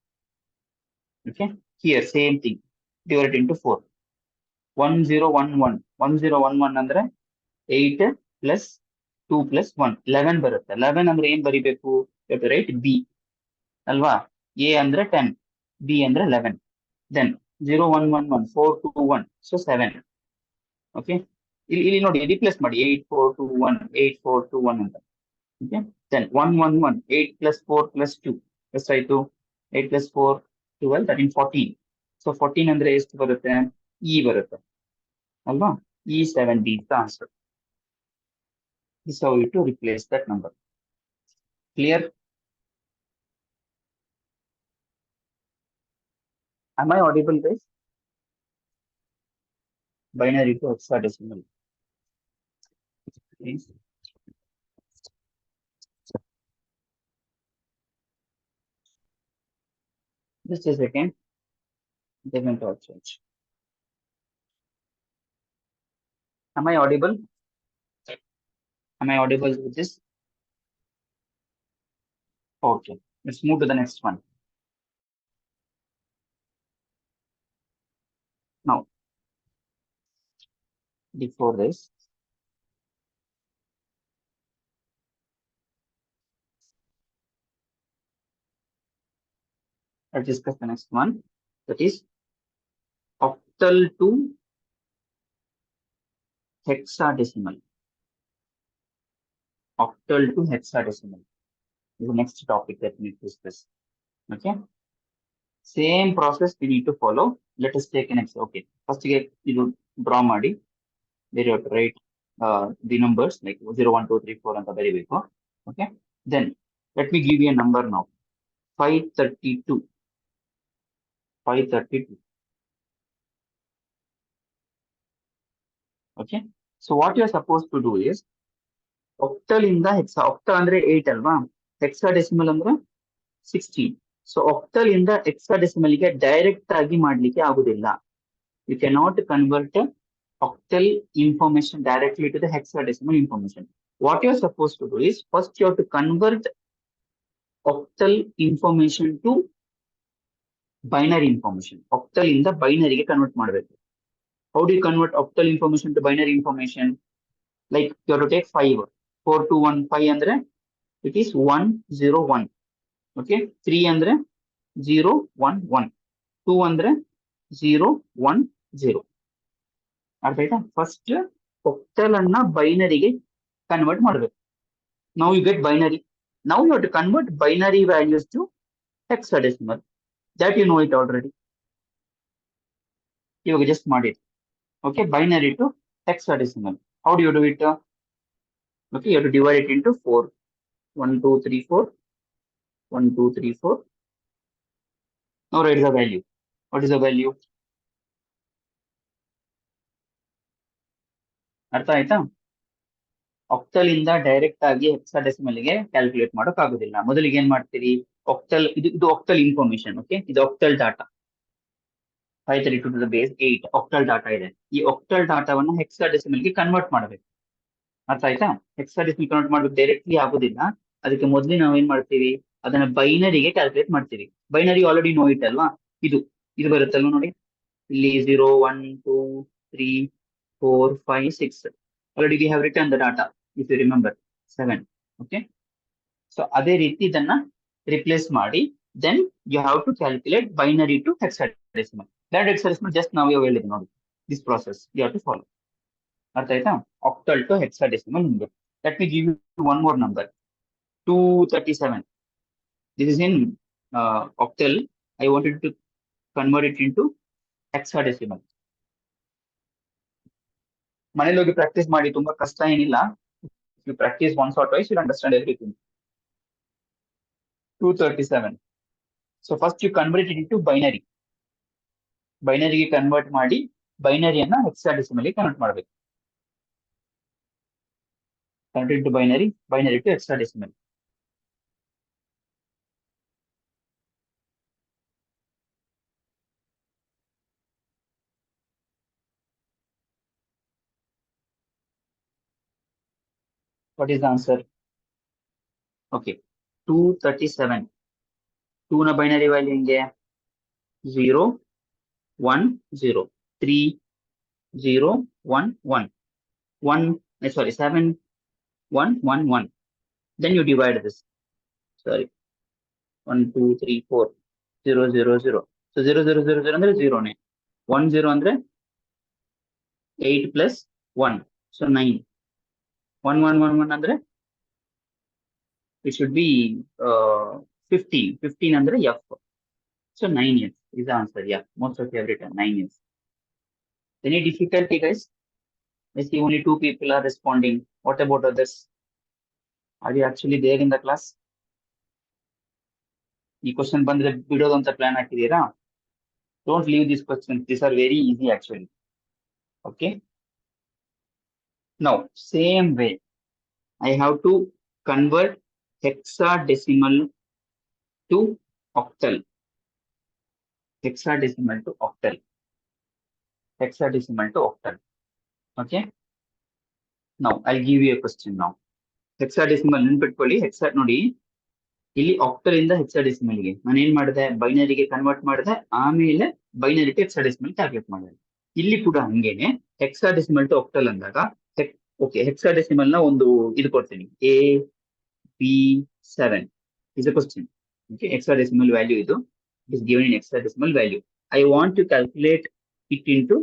Okay. Here same thing. Divide it into 4. 1011. 1011 ಅಂದ್ರೆ 8 plus 2 plus 1. 11 ಬರುತ್ತೆ. 11 ಅಂದ್ರೆ ಏನ್ ಬರಿಬೇಕು? You have to write B. ಅಲ್ವಾ? A ಅಂದ್ರೆ 10. B ಅಂದ್ರೆ 11. Then 0111. 421. So 7. Okay. ಇಲ್ಲಿ ನೋಡಿ ರಿಪ್ಲೇಸ್ ಮಾಡಿ 8421 8421 ಅಂತ. Okay. Then 111. 8 plus 4 plus 2. ಎಷ್ಟಾಯ್ತು? 8 plus 4 12 13 14. So 14 ಅಂದ್ರೆ ಎಷ್ಟು ಬರುತ್ತೆ? E ಬರುತ್ತೆ ಅಲ್ವಾ? E7B is the answer. This is how you to replace that number. Clear? Am I audible, guys? Binary to hexadecimal. Please. Just a second. They went out change. Am I audible? Am I audible with this? Okay. Let's move to the next one. Now, before this, let's discuss the next one. That is octal to hexadecimal. Octal to hexadecimal is the next topic that we need to discuss. Okay. Same process we need to follow. Let us take an example. Okay. First, you draw ಮಾಡಿ. There you have to write the numbers like 0, 1, 2, 3, 4 and the very big one. Okay. Then let me give you a number now. 532. 532. Okay. So what you are supposed to do is octal in the hexa. Octal andre 8 alva. Hexadecimal andre 16. So octal in the hexadecimal ಗೆ direct ಆಗಿ ಮಾಡ್ಲಿಕ್ಕೆ ಆಗುದಿಲ್ಲ. You cannot convert octal information directly to the hexadecimal information. What you are supposed to do is first you have to convert octal information to binary information. Octal in the binary ಗೆ convert ಮಾಡಬೇಕು. How do you convert octal information to binary information? Like you have to take 5. 4 2 1 5 andre it is 1 0 1. Okay. 3 andre 0 1 1. 2 andre 0 1 0. ಅರ್ಥ ಆಯ್ತಾ? First octal ಅನ್ನ ಬೈನರಿಗೆ convert ಮಾಡಬೇಕು. Now you get binary. Now you have to convert binary values to hexadecimal. That you know it already. ಇವಾಗ just ಮಾಡಿ. Okay, binary to hexadecimal. How do you do it? Okay, you have to divide it into 4. 1, 2, 3, 4. 1, 2, 3, 4. Now write the value. What is the value? ಅರ್ಥ ಆಯ್ತಾ? Octal ಇಂದ direct ಆಗಿ hexadecimal ಗೆ calculate ಮಾಡೋಕ್ ಆಗೋದಿಲ್ಲ. ಮೊದಲಿಗೆ ಏನ್ ಮಾಡ್ತೀರಿ? ಆಕ್ಟಲ್ ಇದು ಆಕ್ಟಲ್ ಇನ್ಫಾರ್ಮೇಶನ್. ಓಕೆ, ಇದು octal data. 532 to the base 8 octal data ಇದೆ. ಈ ಆಕ್ಟಲ್ ಡಾಟಾವನ್ನು ಹೆಕ್ಸಾಡೆಸಿಮಲ್ ಗೆ ಕನ್ವರ್ಟ್ ಮಾಡಬೇಕು. ಅರ್ಥ ಆಯ್ತಾ? ಹೆಕ್ಸಾಡೆಸಿಮಲ್ ಕನ್ವರ್ಟ್ ಮಾಡ್ಬೇಕು ಡೈರೆಕ್ಟ್ಲಿ ಆಗೋದಿಲ್ಲ. ಅದಕ್ಕೆ ಮೊದಲು ನಾವು ಏನ್ ಮಾಡ್ತೀವಿ? ಅದನ್ನ ಬೈನರಿಗೆ ಕ್ಯಾಲ್ಕುಲೇಟ್ ಮಾಡ್ತೀವಿ. ಬೈನರಿ ಆಲ್ರೆಡಿ ನೋ ಇಟ್ ಅಲ್ವಾ? ಇದು ಇದು ಬರುತ್ತಲ್ವಾ ನೋಡಿ, ಇಲ್ಲಿ 0, 1, 2, 3, 4, 5, 6. Already we have written the data, if you remember, 7. Okay. So ಅದೇ ರೀತಿ ಇದನ್ನ ರಿಪ್ಲೇಸ್ ಮಾಡಿ then you have to calculate binary to hexadecimal. That hexadecimal just now you ಹೇಳಿದೆ ನೋಡಿ. This process you have to follow. ಅರ್ಥ ಆಯ್ತಾ? Octal to hexadecimal number. Let me give you one more number. 237. This is in octal. I wanted to convert it into hexadecimal. ಮನೇಲಿ ಹೋಗಿ practice ಮಾಡಿ, ತುಂಬಾ ಕಷ್ಟ ಏನಿಲ್ಲ. You practice once or twice, you'll understand everything. 237. So first you convert it into binary. Binary ಗೆ convert ಮಾಡಿ ಬೈನರಿಯನ್ನ hexadecimal ಗೆ convert ಮಾಡಬೇಕು. Convert into binary to hexadecimal. What is the answer? Okay, 237. 2 ನ ಬೈನರಿ ವ್ಯಾಲ್ಯೂ ಹೆಂಗೆ? 0, 1, 0, 3, 0, 1, 1, 1, sorry, 7, 1, 1, 1. Then you divide this. Sorry, 1, 2, 3, 4, 0, 0, 0. So 0, 0, 0, 0 ಅಂದ್ರೆ 0 ನೇ. 1, 0 ಅಂದ್ರೆ 8 plus 1. So 9. 1, 1, 1, 1 ಅಂದ್ರೆ it should be 15. 15 ಅಂದ್ರೆ F. So 9 years is the answer. Yeah, most of you have written 9 years. Any difficulty, guys? I see only 2 people are responding. What about others? Are you actually there in the class? ಈ question ಬಂದ್ರೆ ಬಿಡೋದು ಅಂತ plan ಹಾಕಿದೀರಾ? Don't leave these questions. These are very easy actually. Okay. Now, same way, I have to convert hexadecimal to octal. Hexadecimal to octal. Hexadecimal to octal. Okay. Now, I'll give you a question now. Hexadecimal ನೆನ್ಪಿಟ್ಕೊಳ್ಳಿ. Hexa ನೋಡಿ, ಇಲ್ಲಿ octal ಇಂದ hexadecimal ಗೆ ನಾನು ಏನ್ ಮಾಡಿದೆ? ಬೈನರಿಗೆ convert ಮಾಡಿದೆ, ಆಮೇಲೆ ಬೈನರಿ ಟು ಹೆಕ್ಸಾಡೆಸಿಮಲ್ ಕ್ಯಾಲ್ಕುಲೇಟ್ ಮಾಡಿದೆ. ಇಲ್ಲಿ ಕೂಡ ಹಂಗೇನೆ ಹೆಕ್ಸಾಡೆಸಿಮಲ್ ಟು ಆಕ್ಟಲ್ ಅಂದಾಗ ಓಕೆ, ಹೆಕ್ಸಾಡೆಸಿಮಲ್ ನ ಒಂದು ಇದು ಕೊಡ್ತೀನಿ, AB7 is a question. Okay, hexadecimal value ಇದು. It is given in hexadecimal value. I want to calculate it into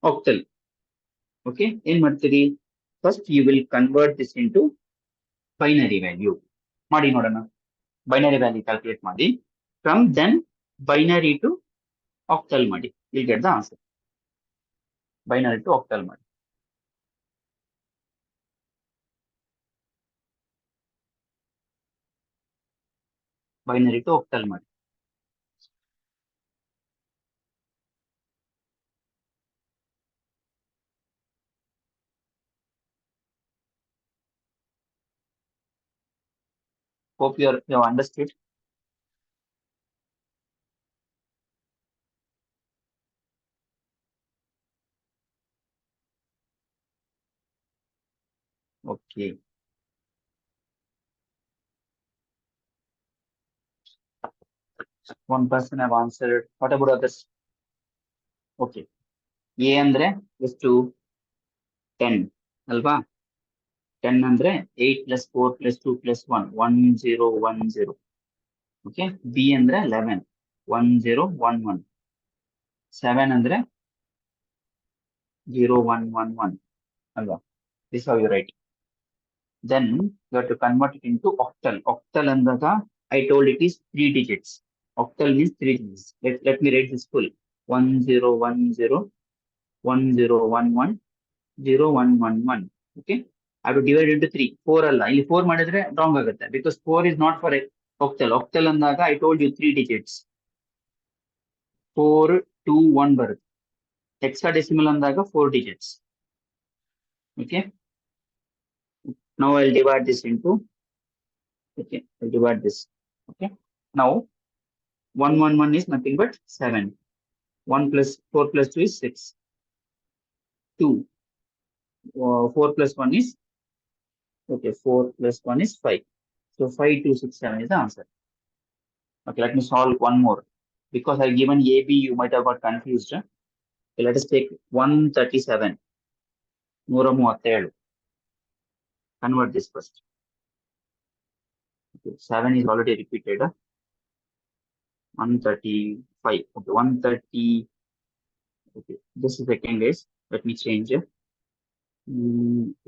octal. Okay, ಏನ್ ಮಾಡ್ತೀರಿ? First you will convert this into binary value. ಮಾಡಿ ನೋಡೋಣ. Binary value calculate ಮಾಡಿ, from then binary to octal ಮಾಡಿ. Will get the answer. Binary to octal ಮಾಡಿ. Binary to octal ಮಾಡಿ. Hope you have understood. Okay. One person have answered. What about others? Okay. A ಅಂದ್ರೆ ಎಷ್ಟು? 10 ಅಲ್ವಾ? 10 ಅಂದ್ರೆ 8 plus 4 plus 2 plus 1, 1, 0, 1, 0. Okay. B ಅಂದ್ರೆ 11, 1, 0, 1, 1. 7 ಅಂದ್ರೆ 0, 1, 1, 1 ಅಲ್ವಾ? This is how you write. Then you have to convert it into octal. Octal ಅಂದಾಗ I told it is 3 digits. Octal means 3 digits. Let me write this full. 1, 0, 1, 0, 1, 0, 1, 1, 0, 1, 1, 1. Okay. I have to divide into 3. 4 ಅಲ್ಲ ಇಲ್ಲಿ 4 ಮಾಡಿದ್ರೆ wrong ಆಗುತ್ತೆ because 4 is not for octal. Octal ಅಂದಾಗ I told you 3 digits. 4, 2, 1 ಬರುತ್ತೆ. Hexadecimal ಅಂದಾಗ 4 digits. Okay. Now I'll divide this into. Okay. I'll divide this. Okay. Now 111 is nothing but 7. 1 plus 4 plus 2 is 6. 2. 4 plus 1 is, okay, 4 plus 1 is 5. So 5267 is the answer. Okay, let me solve one more. Because I given AB, you might have got confused. Okay, let us take 137. 137. Convert this first. Okay, 7 is already repeated. 135. Okay, 130. Okay, this is second is. Let me change it.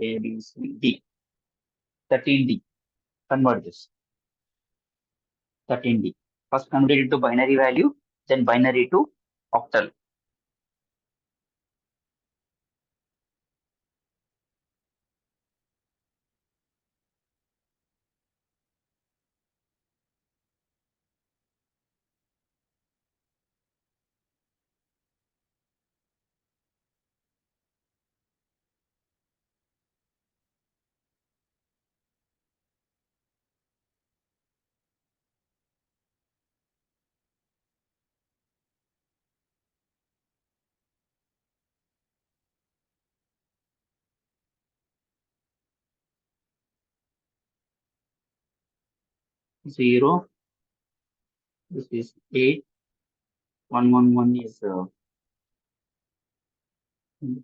A, B, C, D. 13D. Convert this. 13D. First convert it to binary value, then binary to octal. Zero. This is 8. 111 is 1,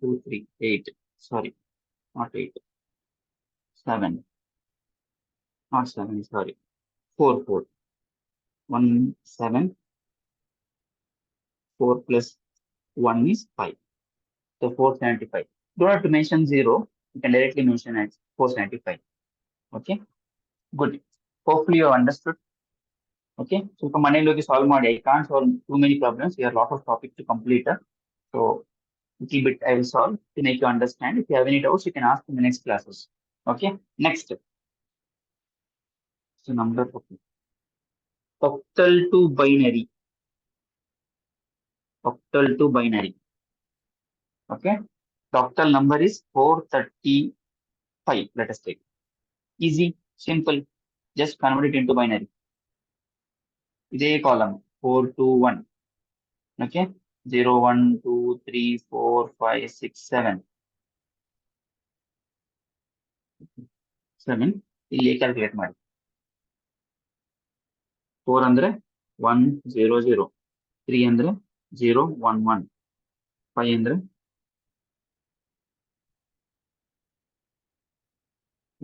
2, 3, 8. Sorry, not 8. 7. Not 7, sorry. 4, 4. 1, 7. 4 plus 1 is 5. So 475. Don't have to mention 0. You can directly mention as 475. Okay, good. Hopefully you have understood. Okay, so for money logi solve ಮಾಡಿ. I can't solve too many problems. We have a lot of topics to complete. So little bit I will solve to make you understand. If you have any doubts, you can ask in the next classes. Okay, next. So number, okay. Octal to binary. Octal to binary. Okay. The octal number is 435. Let us take. Easy, simple. Just convert it into binary. Iday column 421. Okay. 0, 1, 2, 3, 4, 5, 6, 7. 7. ಇಲ್ಲಿ calculate ಮಾಡಿ. 4 ಅಂದ್ರೆ 1, 0, 0. 3 ಅಂದ್ರೆ 0, 1, 1. 5 ಅಂದ್ರೆ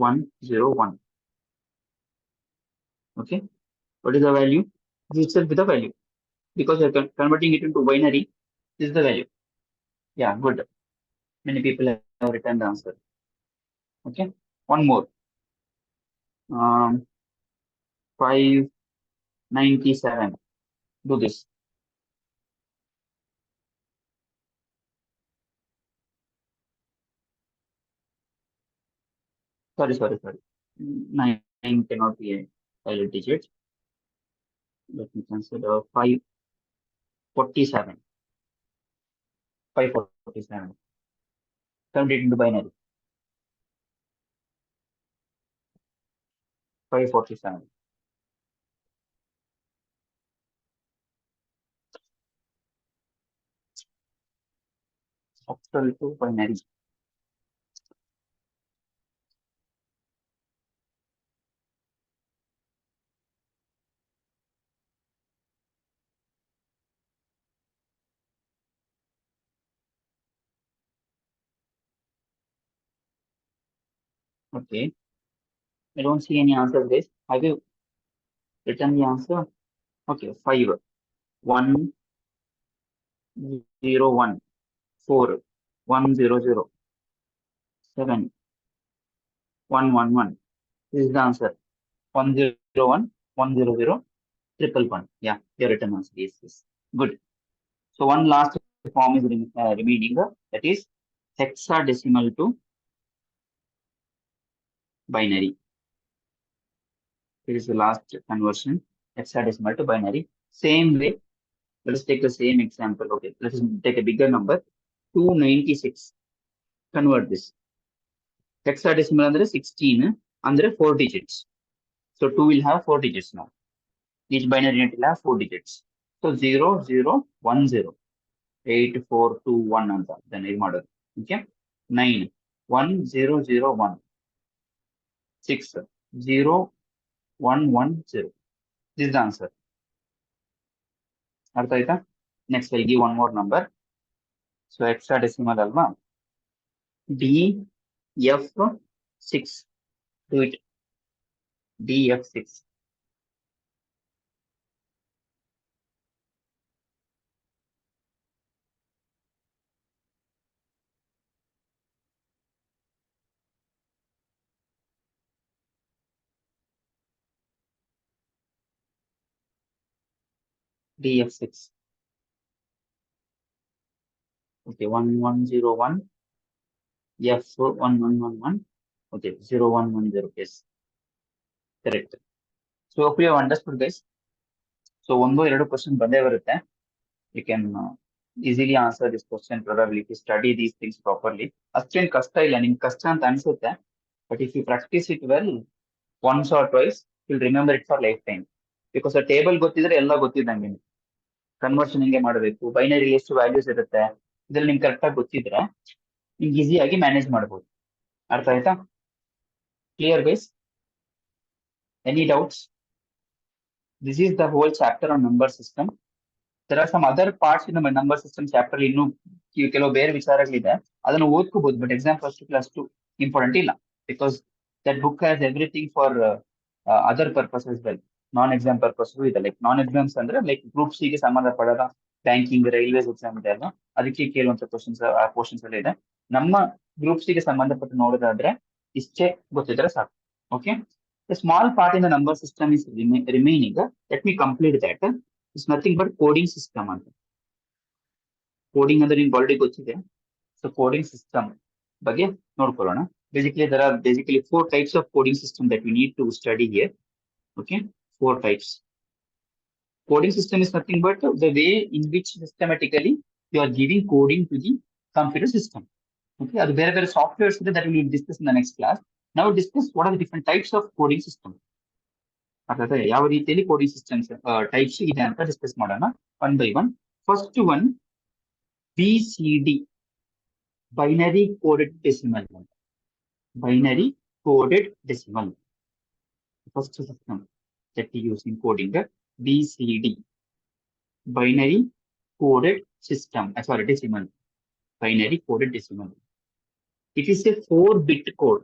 1, 0, 1. Okay. What is the value? This itself is the value. Because you're converting it into binary, this is the value. Yeah, good. Many people have written the answer. Okay. One more. 597. Do this. Sorry. 9 cannot be a valid digit. Let me consider 547. 547. Convert it into binary. 547. Octal to binary. Okay. I don't see any answer guys. Have you written the answer? Okay. 5, 1, 0, 1, 4, 1, 0, 0, 7, 1, 1, 1. This is the answer. 101, 100, 111. Yeah, your written answer is this. Good. So one last form is remaining. That is hexadecimal to binary. This is the last conversion, hexadecimal to binary. Same way, let us take the same example. Okay, let us take a bigger number, 296. Convert this. Hexadecimal under 16, under 4 digits. So 2 will have 4 digits now. Each binary unit will have 4 digits. So 0, 0, 1, 0. 8, 4, 2, 1 ಅಂತ then ಇದು ಮಾಡೋದು. Okay? 9, 1, 0, 0, 1. 6, 0, 1, 1, 0. This is the answer. ಅರ್ಥ ಆಯ್ತಾ? Next I'll give one more number. So hexadecimal ಅಲ್ವಾ? DF6. Do it. DF6. DF6. Okay, 1101. F1111. Okay, 0110. Yes, correct. So hopefully you have understood, guys. So ಒಂದು ಎರಡು question ಬಂದೇ ಬರುತ್ತೆ. You can easily answer this question probably if you study these things properly. ಅಷ್ಟೇನು ಕಷ್ಟ ಇಲ್ಲ, ನಿಮ್ಗೆ ಕಷ್ಟ ಅಂತ ಅನ್ಸುತ್ತೆ. But if you practice it well, once or twice, you'll remember it for lifetime. Because ಆ ಟೇಬಲ್ ಗೊತ್ತಿದ್ರೆ ಎಲ್ಲ ಗೊತ್ತಿದ್ದಂಗೆ. ಕನ್ವರ್ಷನ್ ಹಿಂಗೆ ಮಾಡಬೇಕು, ಬೈನರಿ ಎಷ್ಟು ವ್ಯಾಲ್ಯೂಸ್ ಇರುತ್ತೆ, ಇದ್ರಲ್ಲಿ ನಿಮ್ಗೆ ಕರೆಕ್ಟ್ ಆಗಿ ಗೊತ್ತಿದ್ರೆ ನಿಮ್ಗೆ ಈಸಿಯಾಗಿ ಮ್ಯಾನೇಜ್ ಮಾಡ್ಬೋದು. ಅರ್ಥ ಆಯ್ತಾ? Clear guys? Any doubts? This is the whole chapter on number system. There are some other parts in the number system chapter ಇನ್ನು ಕೆಲವು ಬೇರೆ ವಿಚಾರಗಳಿದೆ, ಅದನ್ನು ಓದ್ಕೋಬಹುದು. But exam first class to important ಇಲ್ಲ, because that book has everything for other purposes well. Non exam purpose ಇದೆ. Like non exams ಅಂದ್ರೆ like group C ಗೆ ಸಂಬಂಧಪಡದ ಬ್ಯಾಂಕಿಂಗ್, ರೈಲ್ವೇಸ್ ಎಕ್ಸಾಮ್ ಇದೆ ಅಲ್ವಾ, ಅದಕ್ಕೆ ಕೇಳುವಂತ ಕ್ವಶನ್ಸ್ ಆ ಪೋರ್ಷನ್ಸ್ ಎಲ್ಲ ಇದೆ. ನಮ್ಮ ಗ್ರೂಪ್ ಸಿ ಗೆ ಸಂಬಂಧಪಟ್ಟು ನೋಡೋದಾದ್ರೆ ಇಷ್ಟೇ ಗೊತ್ತಿದ್ರೆ ಸಾಕು. Okay, a small part in the number system is remaining. Let me complete that. It's nothing but coding system ಅಂತ. ಕೋಡಿಂಗ್ ಅಂದ್ರೆ ನಿಮ್ಗೆ ಆಲ್ರೆಡಿ ಗೊತ್ತಿದೆ. ಸೊ ಕೋಡಿಂಗ್ ಸಿಸ್ಟಮ್ ಬಗ್ಗೆ ನೋಡ್ಕೊಳ್ಳೋಣ. There are basically 4 types of coding system that we need to study here. Okay, 4 types. Coding system is nothing but the way in which systematically you are giving coding to the computer system. Okay, ಅದು ಬೇರೆ ಬೇರೆ softwares ಇದೆ, that we will discuss in the next class. Now discuss what are the different types of coding system. ಅರ್ಥಾತ್ ಯಾವ ರೀತಿಯಲ್ಲಿ coding systems types ಇದೆ ಅಂತ discuss ಮಾಡೋಣ one by one. First one BCD, binary coded decimal. Binary coded decimal first system that we use in coding. BCD, binary coded system. Sorry, decimal. Binary coded decimal. It is a 4-bit code.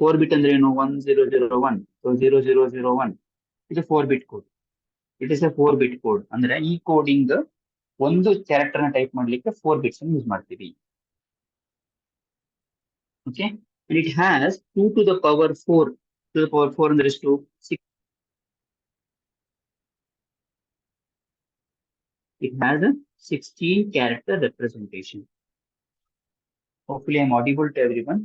4-bit ಅಂದ್ರೆ ಏನು? 1001. So 0001. It is a 4-bit code. It is a 4-bit code. ಅಂದ್ರೆ ಈ coding ಒಂದು character ನ type ಮಾಡ್ಲಿಕ್ಕೆ 4 bits ಅನ್ನು use ಮಾಡ್ತೀವಿ. Okay, and it has 2 to the power 4. 2 to the power 4 ಅಂದ್ರೆ ಎಷ್ಟು? 6. It has a 16 character representation. Hopefully I'm audible to everyone.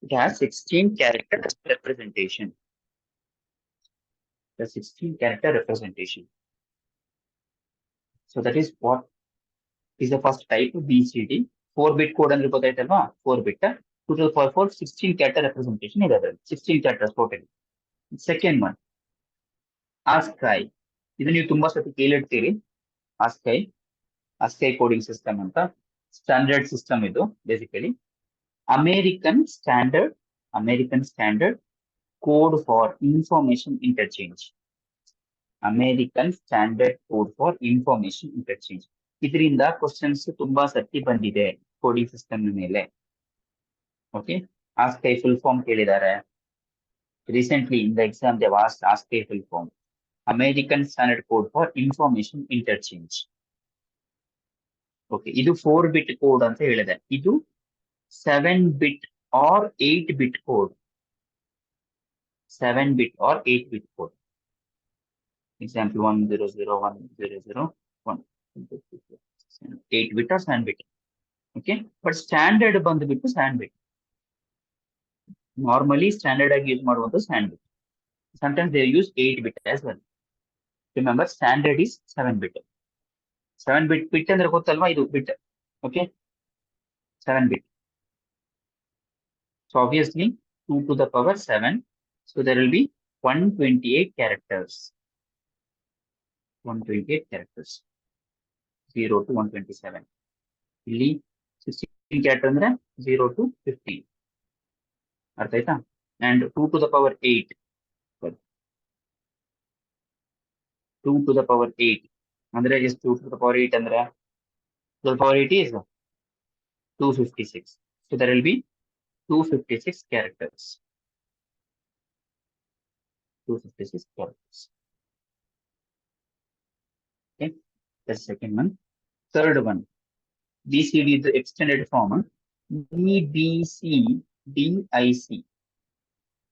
It has 16 character representation. The 16 character representation. So that is what is the first type of BCD. 4-bit code ಅಂದ್ರೆ ಗೊತ್ತಾಯ್ತಲ್ವಾ? 4-bit. 2 to the power 4, 16 character representation ಇದೆ ಅದರಲ್ಲಿ. 16 characters total. Second one, ASCII. ಇದು ನೀವು ತುಂಬಾ ಸತಿ ಕೇಳಿರ್ತೀರಿ. ASCII coding system ಅಂತ standard system ಇದು. Basically American standard code for information interchange. American standard code for information interchange. ಇದರಿಂದ ಕ್ವಶನ್ಸ್ ತುಂಬಾ ಸತಿ ಬಂದಿದೆ ಕೋಡಿಂಗ್ ಸಿಸ್ಟಮ್ ಮೇಲೆ. ಓಕೆ, ASCII ಫುಲ್ ಫಾರ್ಮ್ ಕೇಳಿದ್ದಾರೆ. Recently in the exam they have asked ASCII full form. American Standard Code for Information Interchange. Okay, ಇದು 4-bit code ಅಂತ ಹೇಳಿದೆ. ಇದು 7-bit or 8-bit code. 7-bit or 8-bit code. Example 10010001. 8-bit or 7-bit. Okay, but standard ಬಂದ್ಬಿಟ್ಟು 7-bit. Normally standard ಆಗಿ use ಮಾಡುವಂತ ಸ್ಯಾಂಡ್ bit. Sometimes they use 8 bit as well. Remember, standard is 7 bit. 7 bit ಅಂದ್ರೆ ಗೊತ್ತಲ್ವಾ, ಇದು bit. Okay, 7 bit. So obviously 2 to the power 7. So there will be 128 characters. 128 characters. 0 to 127. ಇಲ್ಲಿ 16 character ಅಂದ್ರೆ 0 to 15. ಅರ್ಥ ಆಯ್ತಾ? And 2 to the power 8. 2 to the power 8. ಅಂದ್ರೆ ಎಷ್ಟು 2 to the power 8 ಅಂದ್ರೆ 2 to the power 8 is 256. So there will be 256 characters. 256 characters. Okay, that's the second one. Third one, BCD is the extended form. EBCDIC.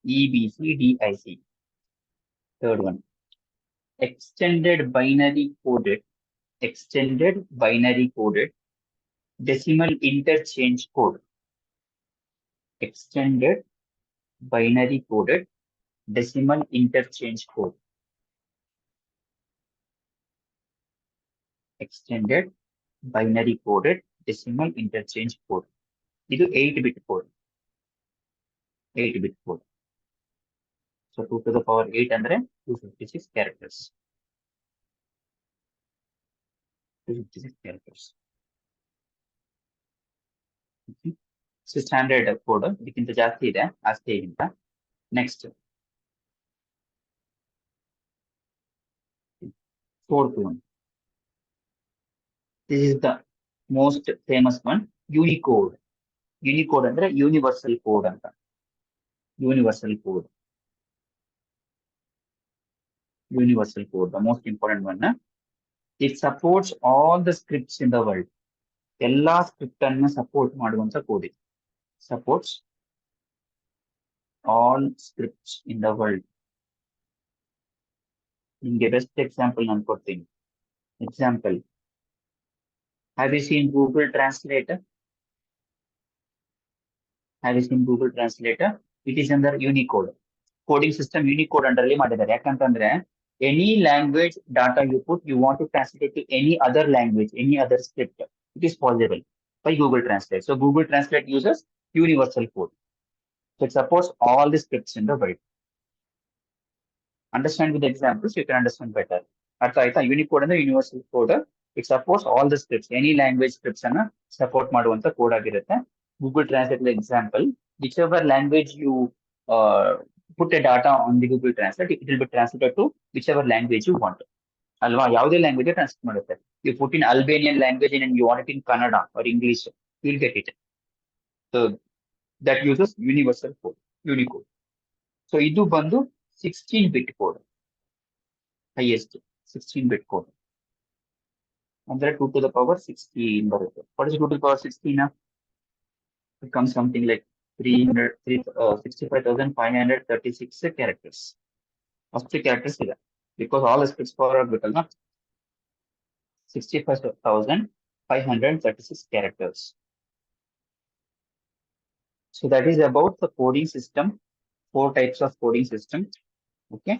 EBCDIC. Third one, extended binary coded decimal interchange code. Extended binary coded decimal interchange code. Extended binary coded decimal interchange code. ಇದು 8-bit code. 8-bit code. So 2 to the power 8 ಅಂದ್ರೆ 256 characters. 256 characters. Okay. So standard code ಇದಕ್ಕಿಂತ ಜಾಸ್ತಿ ಇದೆ, ಅಷ್ಟೇ ಗಿಂತ. Next, fourth one. This is the most famous one, Unicode. Unicode ಅಂದ್ರೆ universal code ಅಂತ. Universal code. Universal code, the most important one. It supports all the scripts in the world. ಎಲ್ಲಾ script ಅನ್ನ support ಮಾಡುವಂತ code ಇದೆ. Supports all scripts in the world. ನಿಮ್ಗೆ best example ನಾನು ಕೊಡ್ತೀನಿ. Example, have you seen Google Translator? Have you seen Google Translator? It is under Unicode. Coding system Unicode ಅಂಡರ್ಲಿ ಮಾಡಿದ್ದಾರೆ. ಯಾಕಂತಂದ್ರೆ any language data you put, you want to translate it to any other language, any other script, it is possible by Google Translate. So Google Translate uses universal code. So it supports all the scripts in the world. Understand with examples, you can understand better. ಅರ್ಥ ಆಯ್ತಾ? Unicode ಅಂದ್ರೆ universal code. It supports all the scripts, any language scripts ಅನ್ನ support ಮಾಡುವಂತ code ಆಗಿರುತ್ತೆ. Google Translate example, whichever language you put a data on the Google Translate, it will be translated to whichever language you want. ಅಲ್ವಾ? ಯಾವುದೇ language translate ಮಾಡುತ್ತೆ. You put in Albanian language and you want it in Kannada or English, you'll get it. So that uses universal code, Unicode. So ಇದು ಬಂದು 16-bit code, highest 16-bit code. ಅಂದ್ರೆ 2 to the power 16 ಬರುತ್ತೆ. What is 2 to the power 16? It comes something like 65,536 characters. ಅಷ್ಟು characters ಇದೆ, because all specs power ಆಗ್ಬೇಕಲ್ವಾ. 65,536 characters. So that is about the coding system, 4 types of coding system. Okay.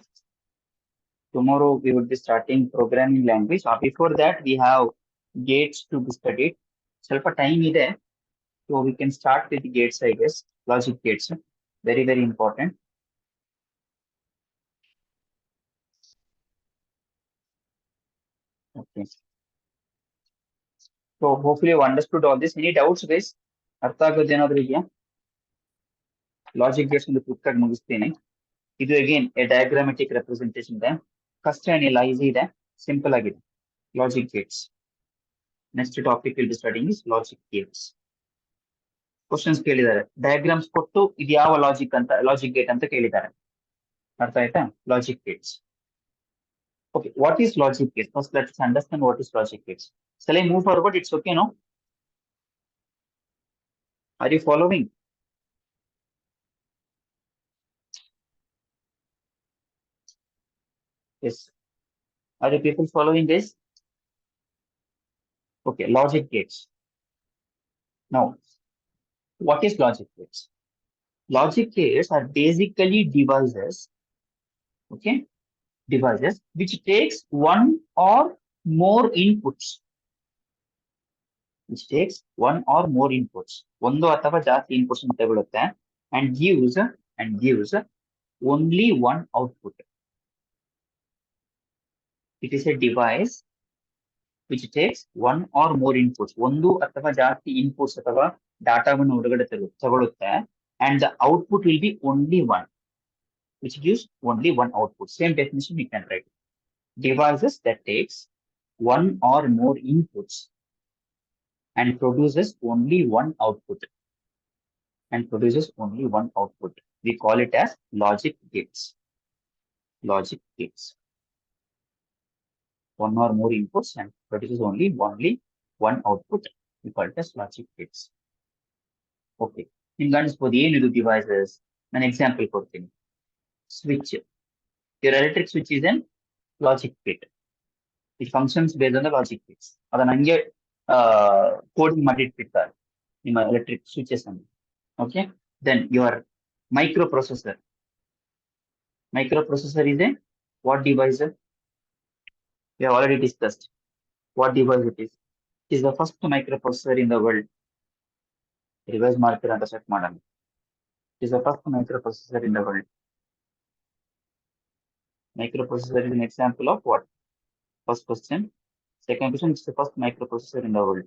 Tomorrow we will be starting programming language. Before that, we have gates to be studied. ಸ್ವಲ್ಪ time ಇದೆ, so we can start with the gates, I guess. Logic gates, very, very important. Okay. So hopefully you understood all this. Any doubts, guys? ಅರ್ಥ ಆಗೋದು ಏನಾದ್ರು ಇದೆಯಾ? Logic Gates ಒಂದು quick ಆಗಿ ಮುಗಿಸ್ತೀನಿ. ಇದು ಅಗೇನ್ ಎ ಡಯಾಗ್ರಾಮೆಟಿಕ್ ರೆಪ್ರೆಸೆಂಟೇಷನ್ ಇದೆ. ಕಷ್ಟ ಏನಿಲ್ಲ, ಈಸಿ ಇದೆ, ಸಿಂಪಲ್ ಆಗಿದೆ. Logic Gates. Next topic will be studying is logic Gates. Questions ಕೇಳಿದ್ದಾರೆ, ಡಯಾಗ್ರಾಮ್ಸ್ ಕೊಟ್ಟು ಇದು ಯಾವ ಲಾಜಿಕ್ ಗೇಟ್ ಅಂತ ಕೇಳಿದ್ದಾರೆ. ಅರ್ಥ ಆಯ್ತಾ? Logic Gates. Okay, what is logic gates? First, let's understand what is logic gates. Shall I move forward? It's okay, no? Are you following? Yes. Are you people following this? Okay, logic gates. Now, what is logic gates? Logic gates are basically devices, okay, devices which takes one or more inputs, which takes one or more inputs, ಒಂದು ಅಥವಾ ಜಾಸ್ತಿ inputs ಅನ್ನು ತಗೊಳುತ್ತೆ and gives only one output. It is a device which takes one or more inputs, ಒಂದು ಅಥವಾ ಜಾಸ್ತಿ inputs ಅಥವಾ ಡಾಟಾವನ್ನು ಹೊರಗಡೆ ತಗೊಳುತ್ತೆ, and the output will be only one, which gives only one output. Same definition you can write. Devices that takes one or more inputs and produces only one output. We call it as logic gates. Logic gates. One or more inputs and produces only one output. We call it as logic gates. Okay. In for the new devices, an example for thing. Switch. Your electric switch is an logic gate. It functions based on the logic gates. ಅದನ್ನ coding ಮಾಡಿರ್ತಾರೆ ನಿಮ್ಮ electric switches ಅನ್ನು. Okay. Then your microprocessor. Microprocessor is a what device? We have already discussed what device it is. It is the first microprocessor in the world. Revise marker and set model. It is the first microprocessor in the world. Microprocessor is an example of what? First question. Second question, it's the first microprocessor in the world.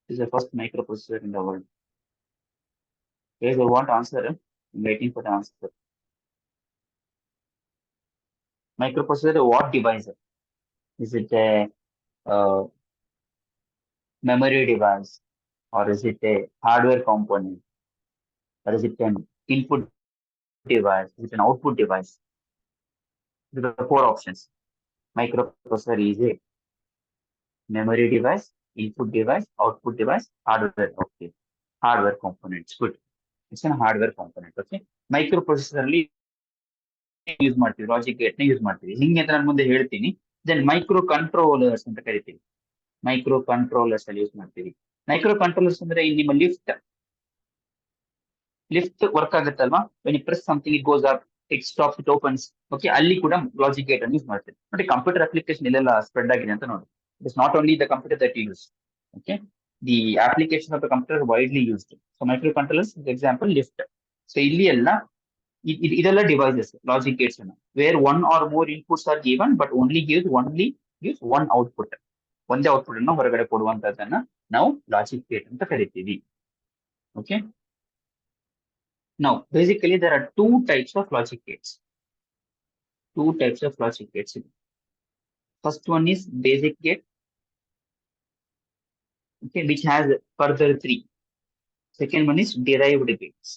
It is the first microprocessor in the world. Guys, I want answer. I'm waiting for the answer. Microprocessor, what device? Is it a memory device, or is it a hardware component, or is it an input device? Is it an output device? These are the four options. Microprocessor is a memory device, input device, output device, hardware. Okay, hardware components. Good. It's a hardware component. Okay, microprocessor use ಮಾಡ್ತೀವಿ, logic gate ನ use ಮಾಡ್ತೀವಿ. ಹಿಂಗೆ ಅಂತ ನಾನು ಮುಂದೆ ಹೇಳ್ತೀನಿ. Then micro controllers ಅಂತ ಕರಿತೀವಿ. ಮೈಕ್ರೋ ಕಂಟ್ರೋಲರ್ಸ್ ಅಲ್ಲಿ ಯೂಸ್ ಮಾಡ್ತೀವಿ. ಮೈಕ್ರೋ ಕಂಟ್ರೋಲರ್ಸ್ ಅಂದ್ರೆ ನಿಮ್ಮ ಲಿಫ್ಟ್ ವರ್ಕ್ ಆಗುತ್ತಲ್ವಾ, when you press something it goes up, it stops, it opens. Okay, ಅಲ್ಲಿ ಕೂಡ ಲಾಜಿಕ್ ಗೇಟ್ ಅನ್ನು ಯೂಸ್ ಮಾಡ್ತೀವಿ. ನೋಡಿ ಕಂಪ್ಯೂಟರ್ ಅಪ್ಲಿಕೇಶನ್ ಇಲ್ಲೆಲ್ಲ ಸ್ಪ್ರೆಡ್ ಆಗಿದೆ ಅಂತ ನೋಡಿ. It is not only the computer that use. Okay, the application of the computer widely used. So microcontrollers example lift. So ಇಲ್ಲಿ ಎಲ್ಲ ಇದೆಲ್ಲ ಡಿವೈಸಸ್ ಲಾಜಿಕ್ ಗೇಟ್ಸ್ ಅನ್ನು, where one or more inputs are given but only gives one output. ಒಂದೇ output ಅನ್ನು ಹೊರಗಡೆ ಕೊಡುವಂತದನ್ನ ನಾವು logic gate ಅಂತ ಕರಿತೀವಿ. Okay, now basically there are two types of logic gates. First one is basic gate, okay, which has further three. Second one is derived gates,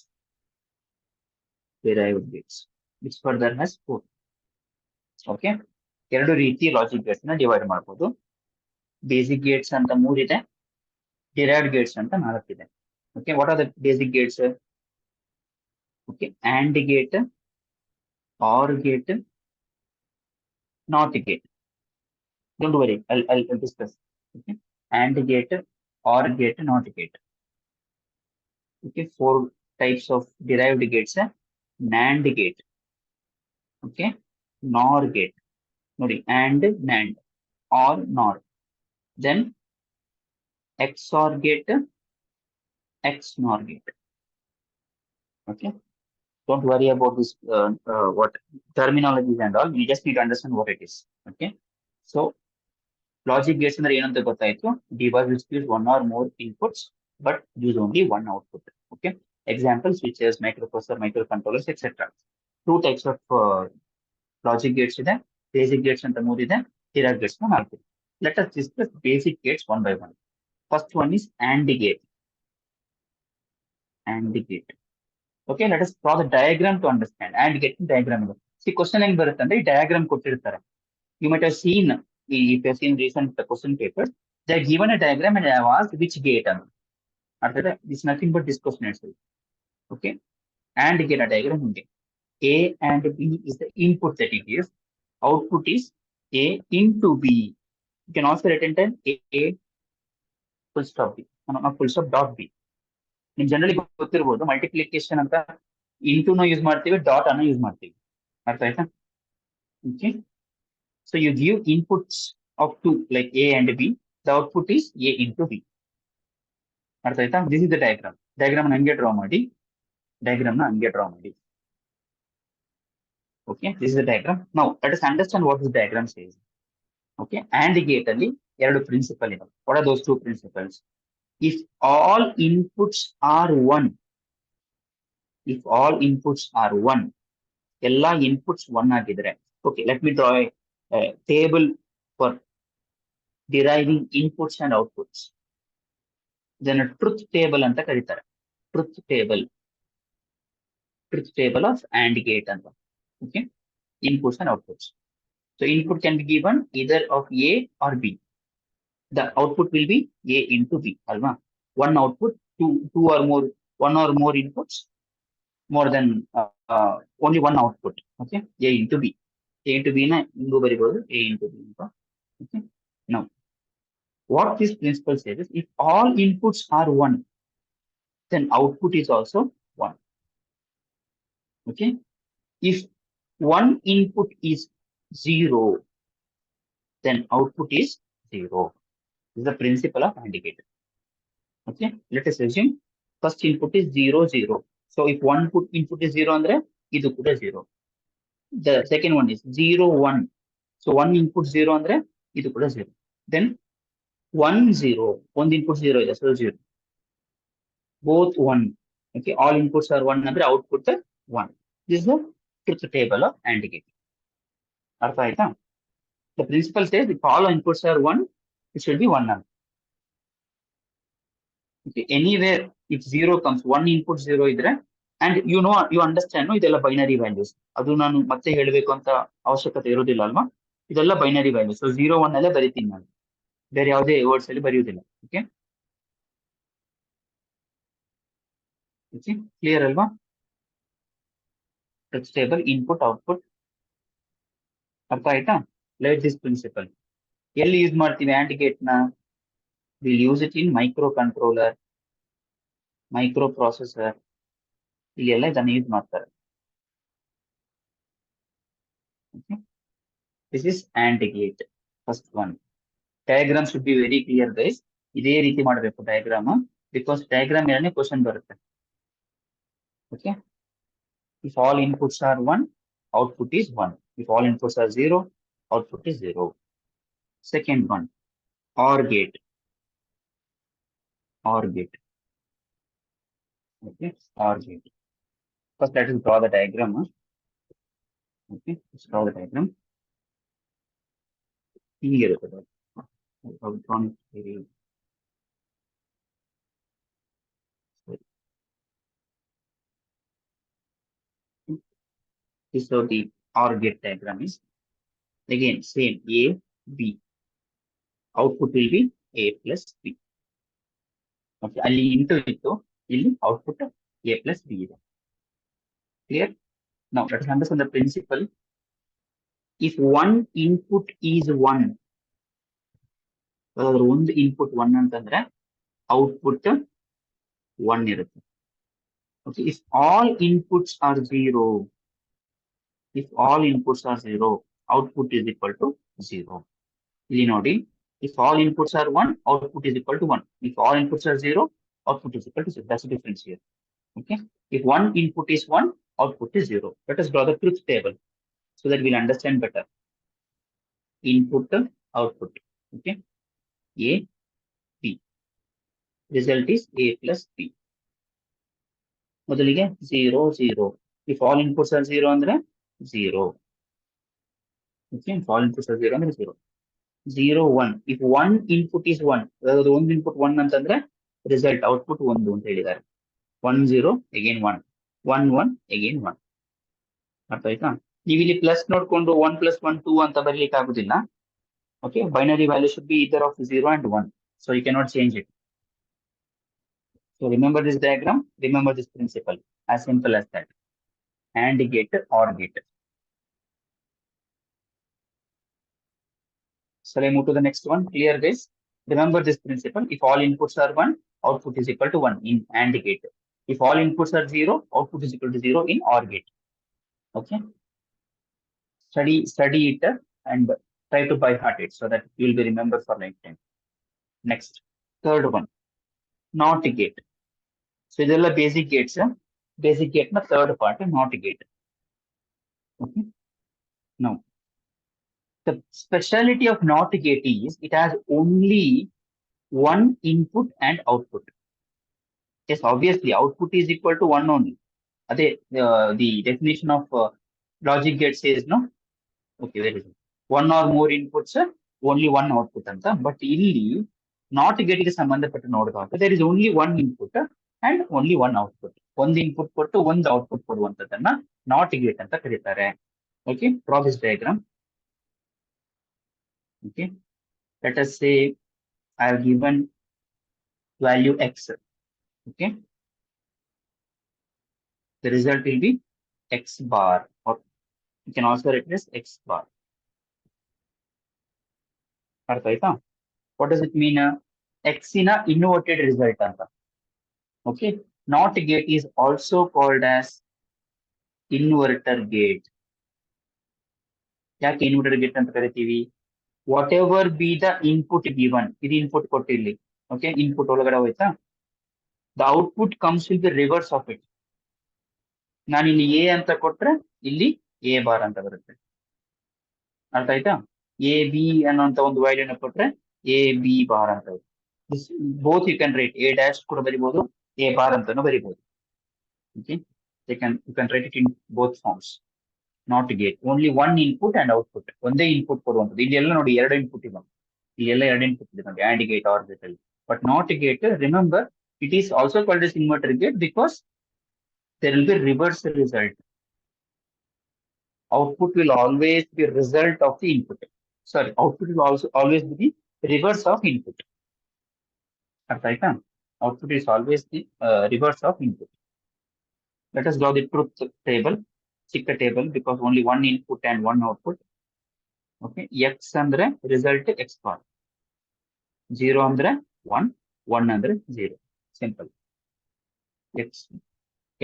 which further has four. Okay, ಎರಡು ರೀತಿ logic Gates ನ divide ಮಾಡಬಹುದು. Basic Gates ಅಂತ 3 ಇದೆ, derived Gates ಅಂತ 4 ಇದೆ. Okay, what are the basic Gates? Okay, AND gate, OR gate, NOT gate. Don't worry, I'll discuss. Okay, AND gate, OR gate, NOT gate. Okay, 4 types of derived gates. NAND gate. Okay, NOR gate. Nodi, AND, NAND, OR, NOR. Then XOR gate, XNOR gate. Okay, don't worry about this what terminologies and all. You just need to understand what it is. Okay, so logic gates ಅಂದ್ರೆ ಏನಂತ ಗೊತ್ತಾಯ್ತು. Device which gives one or more inputs but use only one output. Okay, example switches, microprocessor, microcontrollers, etc. Two types of logic gates ಇದೆ. Basic gates ಅಂತ 3 ಇದೆ, derived gates ನ 4 ಇದೆ. Let us discuss basic gates one by one. First one is AND gate. Okay, let us draw the diagram to understand. AND gate diagram. See, question ಹೆಂಗ್ ಬರುತ್ತೆ ಅಂದ್ರೆ ಈ diagram ಕೊಟ್ಟಿರ್ತಾರೆ. You might have seen, if you have seen recent question papers, they are given a diagram and I have asked which gate. It's nothing but this question itself. Okay, AND gate diagram. A and B is the input that it gives. Output is A into B. You can also write it as A full stop B, full stop dot B. ನಿಮ್ generally ಗೊತ್ತಿರ್ಬೋದು, multiplication ಅಂತ ಇಂಟೂನ use ಮಾಡ್ತೀವಿ, dot ಅನ್ನ use ಮಾಡ್ತೀವಿ. ಅರ್ಥ ಆಯ್ತಾ? Okay, so you give inputs of two like A and B, the output is A into B. ಅರ್ಥ ಆಯ್ತಾ? This is the diagram. Diagram ಹಂಗೆ ಡ್ರಾ ಮಾಡಿ, ಡಯಾಗ್ರಾಮ್ ನ ಹಂಗೆ ಡ್ರಾ ಮಾಡಿ. Okay, this is the diagram. Now let us understand what this diagram says. Okay, and gate ಅಲ್ಲಿ ಎರಡು principle ಇದಾವೆ. What are those two principles? If all inputs are one, if all inputs are one, ಎಲ್ಲಾ inputs one ಆಗಿದ್ರೆ, okay, let me draw a table for deriving inputs and outputs. ಇದನ್ನ truth table ಅಂತ ಕರೀತಾರೆ. Truth table, truth table of and gate ಅಂತ. Okay, inputs and outputs. So input can be given either of A or B. The output will be A into B. Alva. One output, two or more, one or more inputs, more than only one output. Okay, A into B. A into B na ingo baribodu A into B. Okay. Now, what this principle says is, if all inputs are one, then output is also one. Okay. If one input is zero, then output is zero. This is the principle of AND gate. Okay, let us assume first input is 0 0. So if one input is 0 andre idu kuda 0. The second one is 0 1. So one input 0 andre idu kuda 0. Then 1 0, one input 0 is so 0. Both 1. Okay, all inputs are 1 andre output 1. This is the truth table of AND gate. Artha aita? The principle says if all inputs are 1, it should be 1 number. Okay, anywhere if 0 comes, one input 0 idre, and you understand, no, ಇದೆಲ್ಲ binary values. ಅದು ನಾನು ಮತ್ತೆ ಹೇಳಬೇಕು ಅಂತ ಅವಶ್ಯಕತೆ ಇರೋದಿಲ್ಲ ಅಲ್ವಾ? ಇದೆಲ್ಲ ಬೈನರಿ ವ್ಯಾಲ್ಯೂಸ್. ಸೊ 0 1 ಅಲ್ಲೇ ಬರೀತೀನಿ ನಾನು, ಬೇರೆ ಯಾವುದೇ ವರ್ಡ್ಸ್ ಅಲ್ಲಿ ಬರೆಯುವುದಿಲ್ಲ. ಓಕೆ, ಓಕೆ, ಕ್ಲಿಯರ್ ಅಲ್ವಾ? ಟೇಬಲ್ ಇನ್ಪುಟ್ ಔಟ್ಪುಟ್ ಅರ್ಥ ಆಯ್ತಾ? ಲೆಟ್ ದಿಸ್ ಪ್ರಿನ್ಸಿಪಲ್ ಎಲ್ಲಿ ಯೂಸ್ ಮಾಡ್ತೀವಿ ಆಂಡ್ ಗೇಟ್ ನ? Will use it in micro controller, micro processor, ಇಲ್ಲೆಲ್ಲ ಇದನ್ನ ಯೂಸ್ ಮಾಡ್ತಾರೆ. Okay. This is AND gate. First one. Diagram should be very clear, guys. ಇದೇ ರೀತಿ ಮಾಡಬೇಕು ಡಯಾಗ್ರಾಮ್, ಬಿಕಾಸ್ ಡಯಾಗ್ರಾಮ್ ಎರಡನೇ ಕ್ವಶನ್ ಬರುತ್ತೆ. Okay, if all inputs are one, output is one. If all inputs R zero, output is zero. Second one, OR gate. OR gate. Okay, OR gate. First, let us draw the diagram. Okay, let's draw the diagram. Here, this is how the OR gate diagram is. Again, same A, B. Output will be A plus B. Okay, ಅಲ್ಲಿ into ಇತ್ತು, ಇಲ್ಲಿ output A plus B ಇದೆ. Clear? Now, let us understand the principle. If one input is one, ಒಂದು input one ಅಂತಂದ್ರೆ output one ಇರುತ್ತೆ. Okay, if all inputs R zero, if all inputs are 0, output is equal to 0. ಇಲ್ಲಿ ನೋಡಿ, if all inputs are 1, output is equal to 1. If all inputs are 0, output is equal to 0. That's the difference here. Okay, if one input is 1, output is 0. Let us draw the truth table so that we'll understand better. Input, output. Okay, A, B. Result is A plus B. ಮೊದಲಿಗೆ 0 0. If all inputs are 0 ಅಂದ್ರೆ 0. Okay, if all inputs are 0 ಅಂದ್ರೆ 0. 0 1. If one input is 1, ಒಂದು input 1 ಅಂತಂದ್ರೆ result output 1 ಅಂತ ಹೇಳಿದ್ದಾರೆ. 1 0 again 1, 1 1 again 1. ಅರ್ಥ ಆಯ್ತಾ? ನೀವು ಇಲ್ಲಿ ಪ್ಲಸ್ ನೋಡ್ಕೊಂಡು 1 plus 1 2 ಅಂತ ಬರಲಿಕ್ಕೆ ಆಗುದಿಲ್ಲ. Okay, binary value should be either of 0 and 1, so you cannot change it. So remember this diagram, remember this principle, as simple as that. AND gate, OR gate. So I move to the next one. Clear, guys? Remember this principle. If all inputs are 1, output is equal to 1 in AND gate. If all inputs are 0, output is equal to 0 in OR gate. Okay. Study it and try to by heart it so that you will be remembered for lifetime. Next, third one, not gate. So ಇದೆಲ್ಲ basic gates. Basic gate na third part, not gate. Okay. Now, the speciality of not gate is it has only one input and output. Yes, obviously output is equal to one only. The definition of logic gate says no. Okay, there is one or more inputs, only one output ಅಂತ. But ಇಲ್ಲಿ not gate ಗೆ ಸಂಬಂಧಪಟ್ಟ ನೋಡಿದಾಗ there is only one input and only one output. ಒಂದು input ಕೊಟ್ಟು ಒಂದು output ಕೊಡುವಂತದನ್ನ not gate ಅಂತ ಕರೀತಾರೆ. Okay, draw this diagram. Okay, let us say I have given value x. Okay, the result will be x bar, or you can also write this x bar. ಅರ್ಥ ಆಯ್ತಾ? What does it mean? X in a inverted result ಅಂತ. Okay, not gate is also called as inverter gate. ಯಾಕೆ inverter gate ಅಂತ ಕರಿತೀವಿ? Whatever be the input given, ಇದು input ಕೊಟ್ಟಿರ್ಲಿ. Okay, input ಒಳಗಡೆ ಹೋಯ್ತಾ? The output comes with the reverse of it. ನಾನು ಇಲ್ಲಿ A ಅಂತ ಕೊಟ್ರೆ ಇಲ್ಲಿ A bar ಅಂತ ಬರುತ್ತೆ. ಅರ್ಥ ಆಯ್ತಾ? A B ಅನ್ನೋಂತ ಒಂದು ವ್ಯಾಲ್ಯೂನ ಕೊಟ್ರೆ A B bar ಅಂತ ಬರುತ್ತೆ. This both you can write A dash ಕೂಡ ಬರಿಬಹುದು, A bar ಅಂತಾನು ಬರಿಬಹುದು. Okay, you can write it in both forms. Not gate, only one input and output. ಒಂದೇ ಇನ್ಪುಟ್ ಕೊಡುವಂಥದ್ದು. ಇಲ್ಲೆಲ್ಲ ನೋಡಿ ಎರಡು ಇನ್ಪುಟ್ ಇದೆ. ಇಲ್ಲೆಲ್ಲ ಎರಡು ಇನ್ಪುಟ್ ಇದೆ ನೋಡಿ, AND gate or gate ಅಲ್ಲಿ. But not gate, remember, it is also called as inverter gate because there will be reverse result. Output will always be result of the input. Sorry, output will also always be the reverse of input. ಅರ್ಥ ಆಯ್ತಾ? Output is always the reverse of input. Let us draw the truth table, ಚಿಕ್ಕ table, because only one input and one output. Okay, x ಅಂದ್ರೆ result x bar, 0 ಅಂದ್ರೆ 1, 1 ಅಂದ್ರೆ 0. Simple.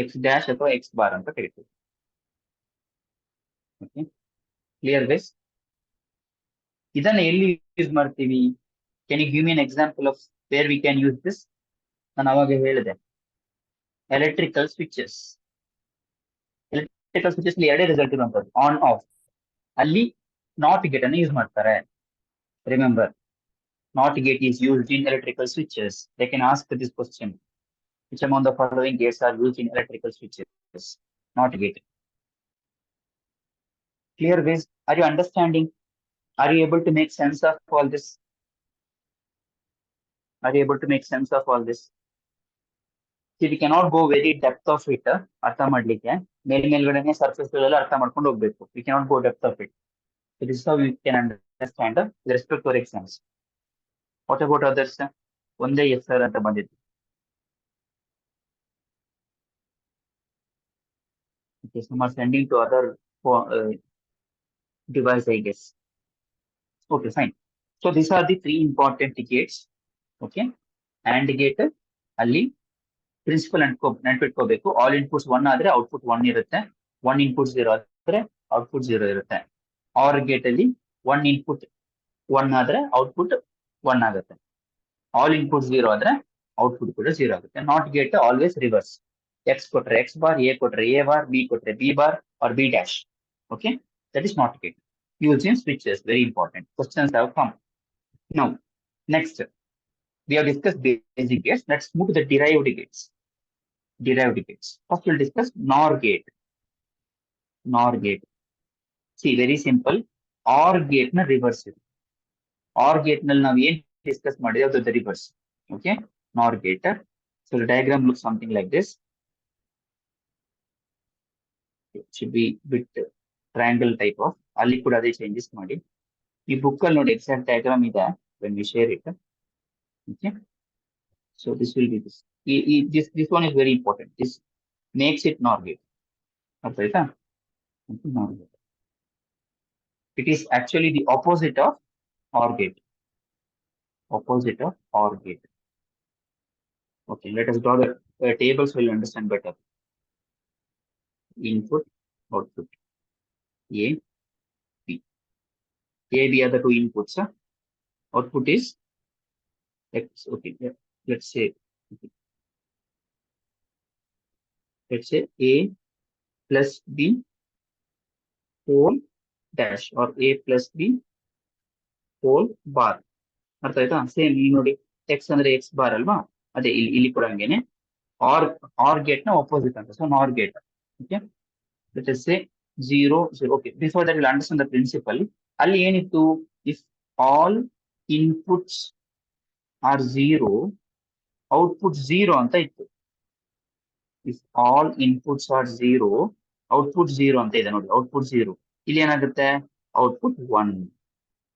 x dash ಅಥವಾ x bar ಅಂತ ಕರೀತೀವಿ. Okay, clear guys? ಇದನ್ನ ಎಲ್ಲಿ use ಮಾಡ್ತೀವಿ? Can you give me an example of where we can use this? ನಾನು ಅವಾಗ ಹೇಳಿದೆ, electrical switches. Electrical switches ಎರಡೇ ರಿಸಲ್ಟ್ ಇರುವಂತದ್ದು, ಆನ್ ಆಫ್. ಅಲ್ಲಿ ನಾಟ್ ಗೇಟ್ ಅನ್ನು ಯೂಸ್ ಮಾಡ್ತಾರೆ. Remember, not gate is used in electrical switches. They can ask this question: which among the following gates are used in electrical switches? Not gate. Clear guys? Are you understanding? Are you able to make sense of all this? Are you able to make sense of all this? See, we cannot go very depth of it. ಅರ್ಥ ಮಾಡ್ಲಿಕ್ಕೆ ಮೇಲ್ಗಡೆನೆ surface ಎಲ್ಲ ಅರ್ಥ ಮಾಡ್ಕೊಂಡು ಹೋಗ್ಬೇಕು. We cannot go depth of it. So this is how we can understand with respect to our exams. What about others? ಒಂದೇ yes sir ಅಂತ ಬಂದಿತ್ತು. Okay, some are sending to other device, I guess. Okay, fine. So these are the three important gates. Okay, AND gate ಅಲ್ಲಿ principal ನೆನ್ಪಿಟ್ಕೋಬೇಕು. All inputs 1 ಆದ್ರೆ output 1 ಇರುತ್ತೆ, 1 input 0 ಆದ್ರೆ output 0 ಇರುತ್ತೆ. R gate ಅಲ್ಲಿ 1 input 1 ಆದ್ರೆ output 1 ಆಗುತ್ತೆ. All input 0 ಆದ್ರೆ output ಕೂಡ 0 ಆಗುತ್ತೆ. Not gate always reverse. X ಕೊಟ್ರೆ ಎಕ್ಸ್ ಬಾರ್, ಎ ಕೊಟ್ರೆ ಎ ಬಾರ್, ಬಿ ಕೊಟ್ರೆ B bar or B dash. Okay, that is not gate. Used in switches, very important. Questions have come. Now, next, we have discussed basic gates. Let's move to the derived gates. Derived gates. First, we'll discuss NOR gate. NOR gate. See, very simple. OR gate na reverse. OR gate nal ನಾವು ಏನ್ discuss ಮಾಡಿದ್ರೆ the reverse. Okay, NOR gate. So the diagram looks something like this. It should be bit triangle type of. ಅಲ್ಲಿ ಕೂಡ ಅದೇ changes ಮಾಡಿ. ಈ book ಅಲ್ಲಿ ನೋಡಿ exact diagram ಇದೆ when we share it. Okay, so this will be this. This one is very important. This makes it NOR gate. ಅರ್ಥ ಆಯ್ತಾ? NOR gate. It is actually the opposite of OR gate. opposite of OR gate. Okay, let us draw the tables, we'll understand better. Input, output, A, B. A, B are the two inputs. Output is X. Okay, yeah. Let's say, okay, let's say A plus B whole dash or A plus B whole bar. ಅರ್ಥ ಆಯ್ತಾ? Same ಈಗ ನೋಡಿ X ಅಂದ್ರೆ X bar ಅಲ್ವಾ, ಅದೇ ಇಲ್ಲಿ ಕೂಡ ಹಂಗೇನೆ ಆರ್ ಗೇಟ್ ನ ಆಪೋಸಿಟ್ ಅಂತ, so NOR gate. Okay, let us say 0 0. Okay, before that will understand the principle. ಅಲ್ಲಿ ಏನಿತ್ತು, if all inputs are 0 output 0 ಅಂತ ಇತ್ತು. If all inputs are 0 output 0 ಅಂತ ಇದೆ ನೋಡಿ, ಔಟ್ಪುಟ್ 0. ಇಲ್ಲಿ ಏನಾಗುತ್ತೆ, output 1.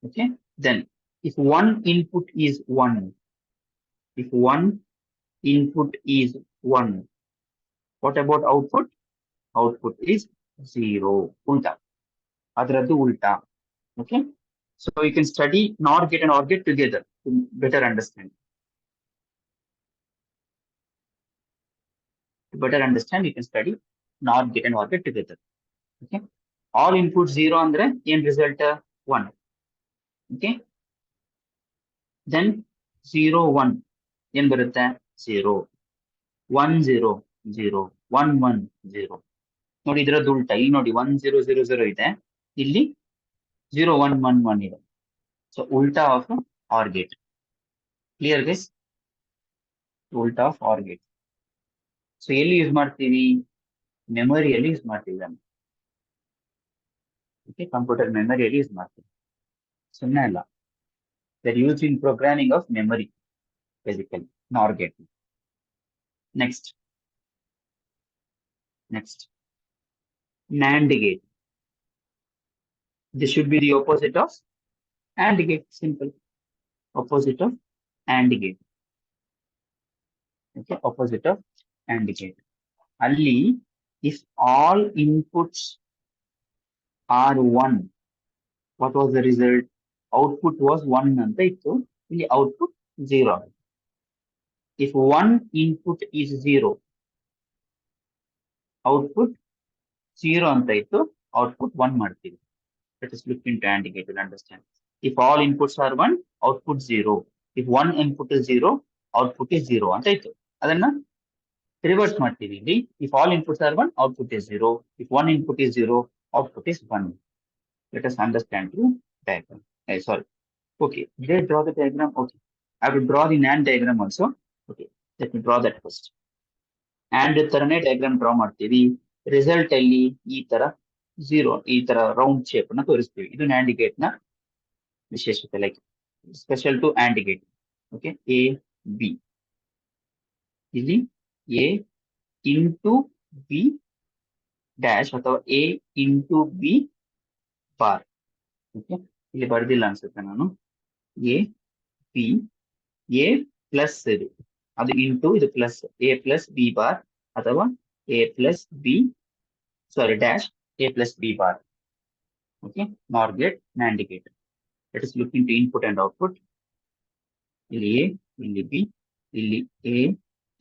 Okay, then if one input is 1, if one input is 1, what about output? Output is 0. Ulta. Adradu ulta. Okay. So you can study NOR gate and OR gate together to better understand. To better understand, you can study NOR gate and OR gate together. Okay. All inputs 0 andre end result 1. Okay. Then 0 1 ಏನು ಬರುತ್ತೆ, 0 1 0 0 1 1 0. ನೋಡಿ ಇದರದ್ದು ಉಲ್ಟಾ, ಇಲ್ಲಿ ನೋಡಿ 1 0 0 0 ಇದೆ, ಇಲ್ಲಿ 0 1 1 1 ಇದೆ. ಸೊ ಉಲ್ಟಾ of R gate. Clear guys? ಉಲ್ಟಾ ಆಫ್ ಆರ್ ಗೇಟ್. ಸೊ ಎಲ್ಲಿ ಯೂಸ್ ಮಾಡ್ತೀವಿ, ಮೆಮೊರಿಯಲ್ಲಿ ಯೂಸ್ ಮಾಡ್ತೀವಿ ಅದನ್ನು. ಓಕೆ, ಕಂಪ್ಯೂಟರ್ ಮೆಮೊರಿಯಲ್ಲಿ ಯೂಸ್ ಮಾಡ್ತೀವಿ, ಸುಮ್ಮನೆ ಅಲ್ಲ. Their use in programming of memory basically, NOR gate. Next NAND gate. This should be the opposite of AND gate. Simple. Opposite of AND gate. Okay, opposite of AND gate. Only if all inputs are 1, what was the result? Output was 1 anta ittu, ಇಲ್ಲಿ output 0. If one input is 0, output 0 anta ittu, output 1 ಮಾಡ್ತೀವಿ. Let us look into AND gate to understand. If all inputs are 1, output 0. If one input is 0, output is 0 ಅಂತ ಇತ್ತು. ಅದನ್ನ reverse ಮಾಡ್ತೀವಿ ಇಲ್ಲಿ. If all inputs are 1, output is 0. If one input is 0, output is 1. Let us understand through diagram. Sorry. Okay, did I draw the diagram? Okay, I will draw the NAND diagram also. Okay, let me draw that first. AND ತರನೇ diagram draw ಮಾಡ್ತೀವಿ. Result ಅಲ್ಲಿ ಈ ತರ 0, ಈ ತರ round shape ಅನ್ನ ತೋರಿಸ್ತೀವಿ. ಇದು NAND ಗೇಟ್ ನ ವಿಶೇಷತೆ, like special to AND gate. Okay, A B, ಇಲ್ಲಿ ಎ ಇಂಟು ಬಿ ಡ್ಯಾಶ್ ಅಥವಾ A into B bar. Okay, ಇಲ್ಲಿ ಬರ್ದಿಲ್ಲ ಅನ್ಸುತ್ತೆ ನಾನು. ಎ ಬಿ, ಎ ಪ್ಲಸ್ ಇದು, ಅದು ಇಂಟು ಇದು plus, A plus B bar ಅಥವಾ A plus B, sorry dash A plus B bar. Okay, NOR gate, NAND gate. Let us look into input and output. ಇಲ್ಲಿ A, ಇಲ್ಲಿ B, ಇಲ್ಲಿ A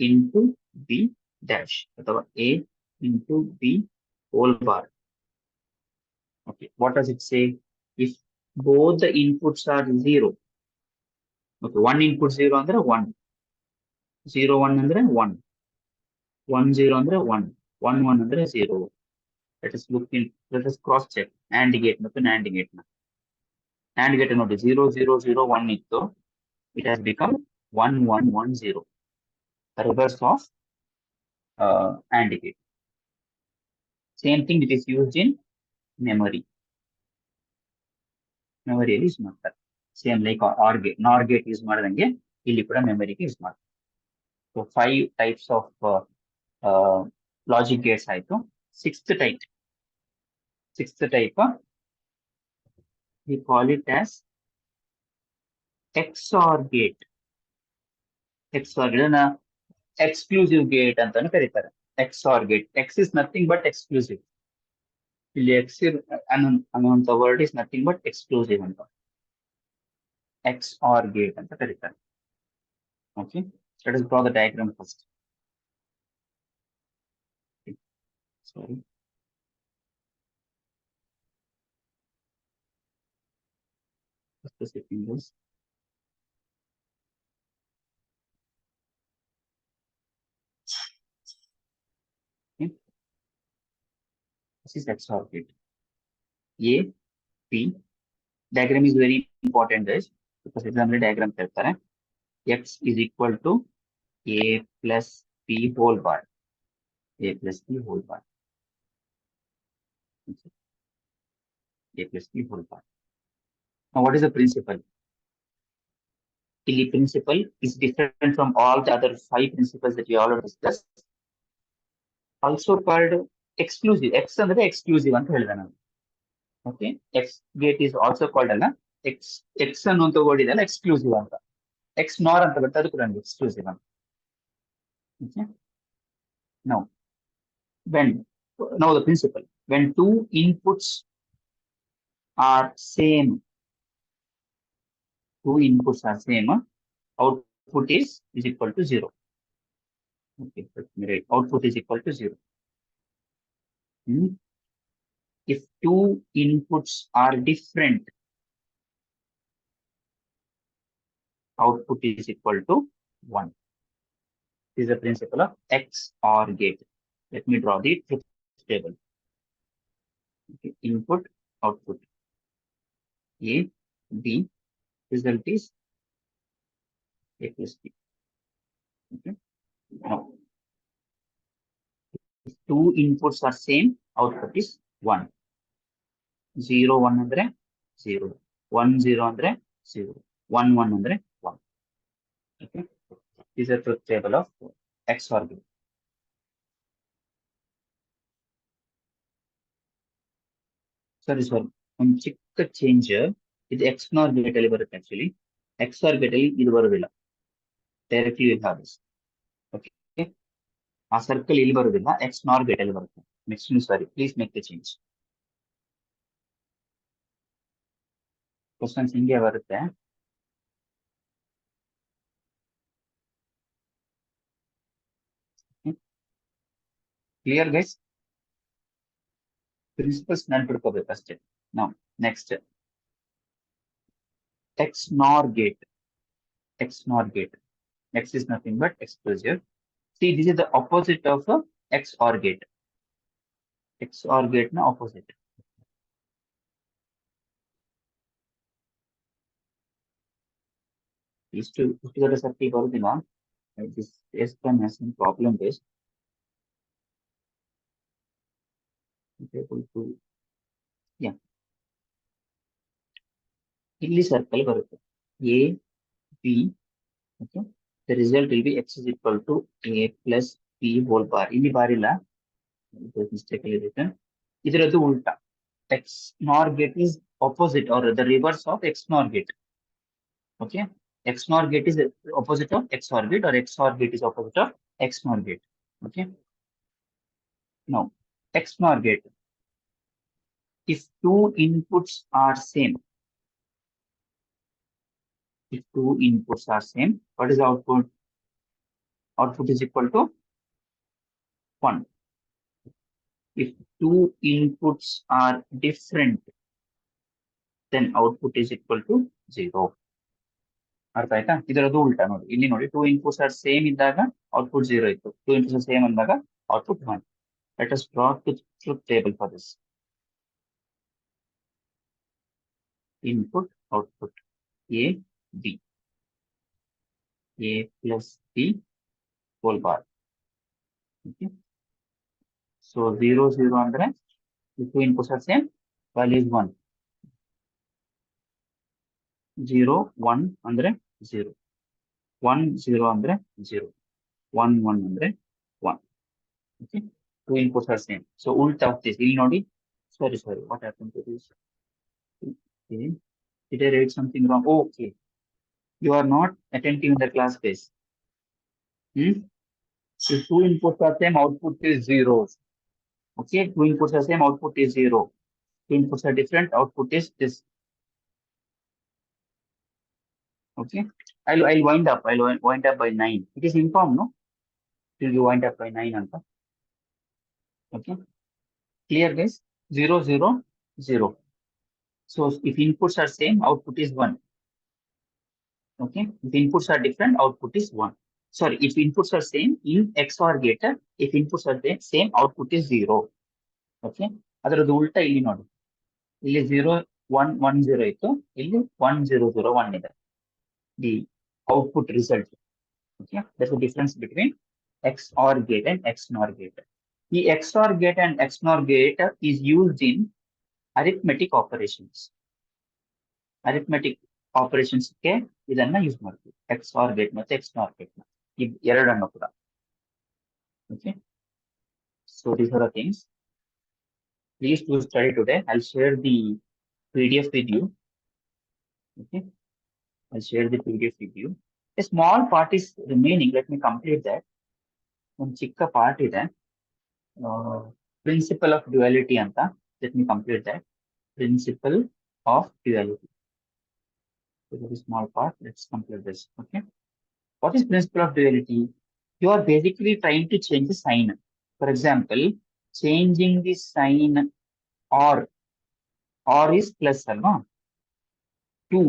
into B dash ಅಥವಾ A into B whole bar. Okay, what does it say? If both the inputs are 0, okay, one input 0 ಅಂದ್ರೆ 1, 0 1 ಅಂದ್ರೆ 1, 1 0 ಅಂದ್ರೆ 1, 1 1 ಅಂದ್ರೆ 0. Let us cross check AND gate ಮತ್ತು NAND gate ನ. AND gate ನೋಡಿ 0 0 0 1 ಇತ್ತು, it has become 1 1 1 0. The reverse of AND gate. Same thing it is used in memory. ಮೆಮೊರಿಯಲ್ಲಿ use ಮಾಡ್ತಾರೆ. Same like or gate, nor gate use ಮಾಡಿದಂಗೆ ಇಲ್ಲಿ ಕೂಡ ಮೆಮೊರಿಗೆ ಯೂಸ್ ಮಾಡ್ತಾರೆ. So 5 types of logic gates ಆಯ್ತು. Sixth type we call it as XOR gate. XOR gate exclusive gate ಅಂತಾನು ಕರೀತಾರೆ. XOR gate. X is nothing but exclusive. ಇಲ್ಲಿ X ಅನ್ನುವಂತ word is nothing but exclusive ಅಂತ. XOR gate ಅಂತ ಕರೀತಾರೆ. Okay, let us draw the diagram first. Okay. Sorry. Just a second, guys. Okay. This is XOR gate. A, P. Diagram is very important, guys, because exam diagram ಹೇಳ್ತಾರೆ. X is equal to A plus P whole bar. A plus P whole bar. Okay. A plus P whole bar. Now, what is the principle? The principle is different from all the other 5 principles that we already discussed. Also called exclusive. X ಅಂದ್ರೆ exclusive ಅಂತ ಹೇಳಿದೆ ನಾನು. Okay. X gate is also called ಅಲ್ಲ X ಅನ್ನುವಂತ word ಇದೆಲ್ಲ exclusive ಅಂತ. X nor ಅಂತ ಬರುತ್ತೆ ಅದು ಕೂಡ exclusive ಅಂತ. Okay. Now, now the principle. When two inputs are same, output is equal to 0. Okay, right. Output is equal to 0. If two inputs are different, output is equal to 1. This is the principle of XOR gate. Let me draw the truth table. Okay. Input, output. A, B, result is A plus B. Okay. Now, if two inputs are same, output is 1. 0, 1 andre 0. 1, 0 andre 0. 1, 1 andre 1. Okay. This is a truth table of XOR gate. Sorry, ಒಂದು ಚಿಕ್ಕ change ಇದು XNOR gate ಅಲ್ಲಿ ಬರುತ್ತೆ. Actually XOR gate ಅಲ್ಲಿ ಇದು ಬರೋದಿಲ್ಲ, directly will have this. Okay, ಆ circle ಇಲ್ಲಿ ಬರೋದಿಲ್ಲ, XNOR ಗೇಟ್ ಅಲ್ಲಿ ಬರುತ್ತೆ. Next sorry, please make the change. Questions ಹಿಂಗೆ ಬರುತ್ತೆ. Clear guys? ಪ್ರಿನ್ಸಿಪಲ್ಸ್ ನೆನ್ಪಿಡ್ಕೋಬೇಕು ಅಷ್ಟೇ. ನಾವು next XNOR gate. XNOR gate. X is nothing but exclusive. See, this is the opposite of a XOR gate. XOR gate na opposite. ಇಷ್ಟು ದೊಡ್ಡ circle ಬರುದಿಲ್ಲ. This S1 has some problem based. Able to, yeah. ಇಲ್ಲಿ circle ಬರುತ್ತೆ. A, B. Okay. The result will be X is equal to A plus P whole bar. ಇಲ್ಲಿ bar ಇಲ್ಲ, ಮಿಸ್ಟೇಕಲ್ಲಿ written. ಇದರದ್ದು ಉಲ್ಟಾ. XNOR gate is opposite or the reverse of XNOR gate. Okay. XNOR gate is the opposite of XOR gate, or XOR gate is opposite of XNOR gate. Okay. Now, XNOR gate. If two inputs are same, what is the output? Output is equal to 1. If two inputs are different, then output is equal to 0. ಅರ್ಥ ಆಯ್ತಾ? ಇದರದ್ದು ಉಲ್ಟಾ ನೋಡಿ. ಇಲ್ಲಿ ನೋಡಿ, two inputs are same ಇದ್ದಾಗ output 0 ಇತ್ತು. Two inputs same ಅಂದಾಗ output 1. Let us draw the truth table for this. Input, output. A, B. A plus B whole bar. Okay. So 0, 0 andre, the two inputs are same, value is 1. 0, 1 andre 0. 1, 0 andre 0. 1, 1 andre 1. Okay. Two inputs are same. So ulta of this, ಇಲ್ಲಿ ನೋಡಿ. Sorry, what happened to this? Okay. Did I write something wrong? Oh, okay. You are not attentive in the class space. If two inputs are same, output is 0. Okay, two inputs are same, output is 0. Two inputs are different, output is this. Okay. I'll wind up. I'll wind up by 9. It is informed, no? Till you wind up by 9 anta. Okay. Clear, guys? 0, 0, 0. So if inputs are same, output is 1. Okay. If inputs are different, output is 1. Sorry, if inputs are same in XOR gate, if inputs are the same, output is 0. Okay. ಅದರದ್ದು ಉಲ್ಟಾ ಇಲ್ಲಿ ನೋಡಿ. ಇಲ್ಲಿ 0, 1, 1, 0 ಇತ್ತು. ಇಲ್ಲಿ 1, 0, 0, 1 ಇದೆ. The output result. Okay. That's the difference between XOR gate and XNOR gate. The XOR gate and XNOR gate is used in arithmetic operations. Arithmetic operations ಗೆ ಇದನ್ನ ಯೂಸ್ ಮಾಡ್ತೀವಿ. XOR gate ಮತ್ತೆ XNOR gate ಎರಡನ್ನು ಕೂಡ. Okay. So these are the things. Please do study today. I'll share the PDF with you. Okay. I'll share the PDF with you. A small part is remaining. Let me complete that. ಒಂದು ಚಿಕ್ಕ part ಇದೆ. Principle of duality ಅಂತ. Let me complete that. Principle of duality. So this is small part. Let's complete this. Okay. What is principle of duality? You are basically trying to change the sign. For example, changing the sign or is plus alva to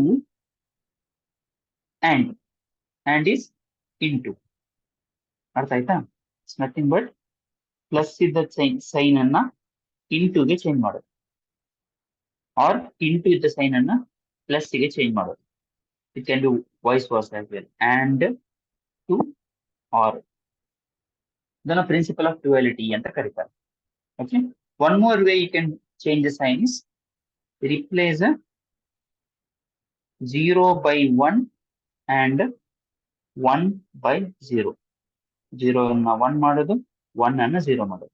and is into. ಅರ್ಥ ಆಯ್ತಾ? It's nothing but plus ಇದ್ದ sign ಅನ್ನ into ಗೆ change ಮಾಡೋದು. Or into ಇದ್ದ sign ಅನ್ನ plus ಗೆ change ಮಾಡೋದು. It can do vice versa as well. And to or. ಇದನ್ನ principle of duality ಅಂತ ಕರೀತಾರೆ. Okay. One more way you can change the sign is replace 0 by 1 and 1 by 0. 0 ಅನ್ನ 1 ಮಾಡೋದು, 1 ಅನ್ನ 0 ಮಾಡೋದು.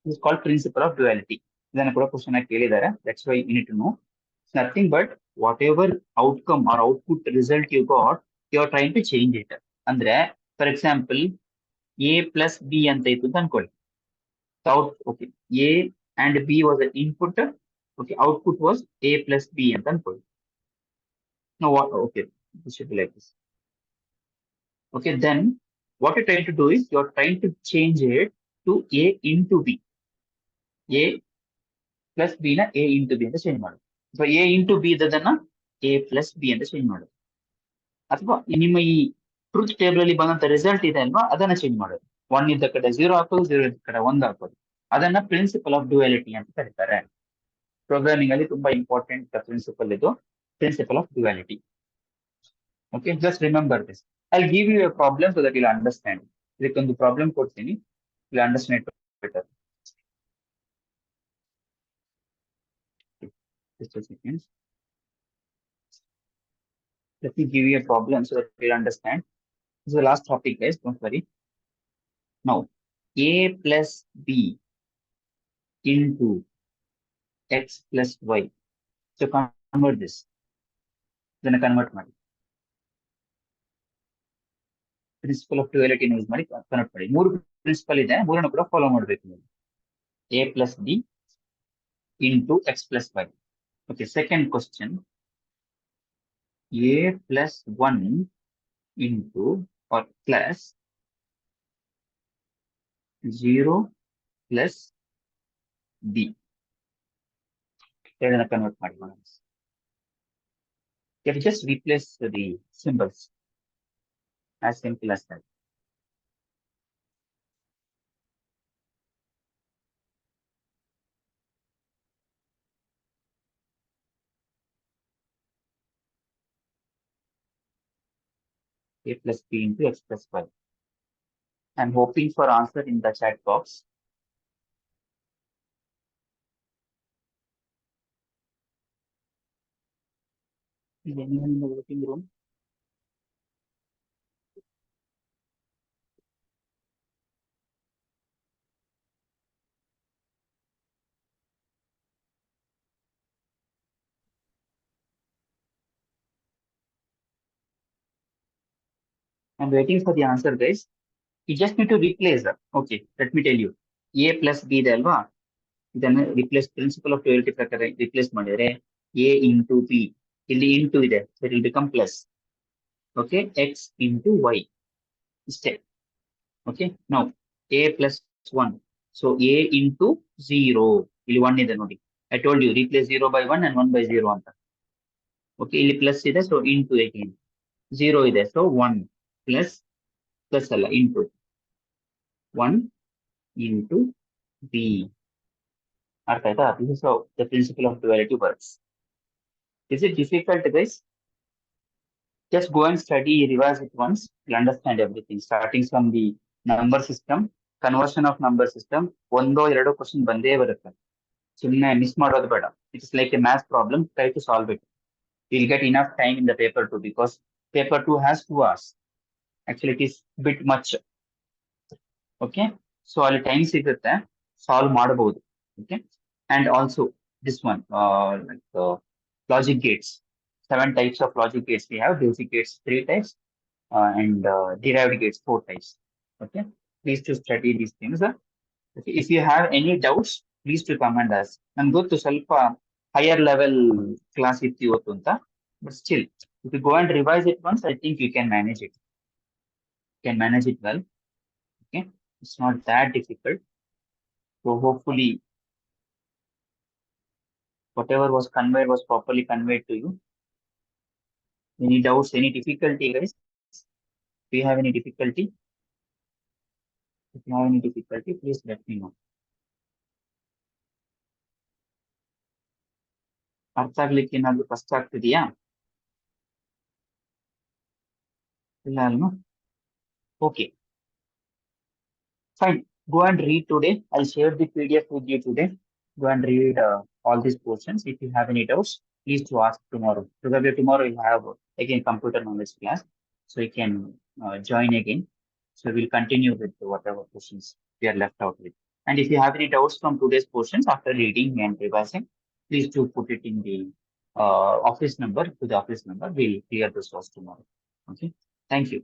This is called principle of duality. ಇದನ್ನ ಕೂಡ question ಆಗಿ ಕೇಳಿದ್ದಾರೆ. That's why you need to know. It's nothing but whatever outcome or output result you got, you are trying to change it. ಅಂದ್ರೆ for example, A plus B ಅಂತ ಇತ್ತು ಅಂತ ಅನ್ಕೊಳ್ಳಿ. Okay, A and B was the input. Okay, output was A plus B ಅಂತ ಅನ್ಕೊಳ್ಳಿ. Now what? Okay, this should be like this. Okay, then what you're trying to do is you're trying to change it to A into B. A plus B na A into B ಅಂತ change ಮಾಡೋದು. So A into B ಇದನ್ನ A plus B ಅಂತ change ಮಾಡೋದು. ಅಥವಾ ನಿಮ್ಮ ಈ truth table ಅಲ್ಲಿ ಬಂದಂತ ರಿಸಲ್ಟ್ ಇದೆ ಅಲ್ವಾ, ಅದನ್ನ ಚೇಂಜ್ ಮಾಡೋದು. 1 ಇದ್ದ ಕಡೆ 0 ಹಾಕೋದು, 0 ಇದ್ದ ಕಡೆ 1 ಹಾಕೋದು. ಅದನ್ನ ಪ್ರಿನ್ಸಿಪಲ್ ಆಫ್ ಡ್ಯುಯಾಲಿಟಿ ಅಂತ ಕರೀತಾರೆ. ಪ್ರೋಗ್ರಾಮಿಂಗ್ ಅಲ್ಲಿ ತುಂಬಾ ಇಂಪಾರ್ಟೆಂಟ್ ಪ್ರಿನ್ಸಿಪಲ್ ಇದು, principle of duality. Okay, just remember this. I'll give you a problem so that you'll understand. ಇದಕ್ಕೊಂದು ಪ್ರಾಬ್ಲಮ್ ಕೊಡ್ತೀನಿ, you'll understand it better. Just a second. Let me give you a problem so that you'll understand. This is the last topic, guys. Don't worry. Now, A plus B into X plus Y. So convert this. Then convert ಮಾಡಿ. Principle of duality use ಮಾಡಿ convert ಮಾಡಿ. 3 principal ಇದೆ, 3 ಕೂಡ follow ಮಾಡಬೇಕು ನೀವು. A plus B into X plus Y. Okay, second question. A plus 1 into or plus 0 plus B. ಇದನ್ನ convert ಮಾಡಿ. You have just replace the symbols. As simple as that. A plus B into X plus Y. I'm hoping for answer in the chat box. Is anyone in the waiting room? I'm waiting for the answer, guys. You just need to replace that. Okay, let me tell you. A plus B ಇದೆ ಅಲ್ವಾ, ಇದನ್ನ replace principal of duality ಪ್ರಕಾರ replace ಮಾಡಿದ್ರೆ A into B, ಇಲ್ಲಿ into ಇದೆ, so it will become plus. Okay, x into y step. Okay, now a plus 1. So a into 0. ಇಲ್ಲಿ 1 ಇದೆ ನೋಡಿ. I told you replace 0 by 1 and 1 by 0 ಅಂತ. Okay, ಇಲ್ಲಿ plus ಇದೆ, so into again. 0 ಇದೆ, so 1 plus plus ಅಲ್ಲ into 1 into b. ಅರ್ಥ ಆಯ್ತಾ? This is how the principle of duality works. Is it difficult, guys? Just go and study, revise it once. You understand everything, starting from the number system, conversion of number system. ಒಂದೋ ಎರಡೋ question ಬಂದೇ ಬರುತ್ತೆ. ಸುಮ್ಮನೆ miss ಮಾಡೋದು ಬೇಡ. It's like a math problem. Try to solve it. You'll get enough time in the paper 2 because paper 2 has 2 hours. Actually, it is bit much. Okay. So ಅಲ್ಲಿ time ಸಿಗುತ್ತೆ, solve ಮಾಡಬಹುದು. Okay. And also this one, like logic gates. 7 types of logic gates we have. Basic gates 3 types, and derived gates 4 types. Okay. Please to study these things. Okay. If you have any doubts, please to comment us. And go to ಸ್ವಲ್ಪ higher level class ಇತ್ತು ಇವತ್ತು ಅಂತ. But still, if you go and revise it once, I think you can manage it. You can manage it well. Okay. It's not that difficult. So hopefully whatever was conveyed was properly conveyed to you. Any doubts, any difficulty, guys? Do you have any difficulty? If you have any difficulty, please let me know. ಅರ್ಥ ಆಗ್ಲಿಕ್ಕೆ ಏನಾದ್ರು ಕಷ್ಟ ಆಗ್ತಿದೆಯಾ? ಇಲ್ಲ ಅಲ್ವಾ? Okay. Fine. Go and read today. I'll share the PDF with you today. Go and read all these portions. If you have any doubts, please to ask tomorrow. Probably tomorrow you have again computer knowledge class, so you can join again. So we'll continue with whatever questions we are left out with. And if you have any doubts from today's portions after reading and revising, please do put it in the office number. To the office number, we'll clear this course tomorrow. Okay. Thank you.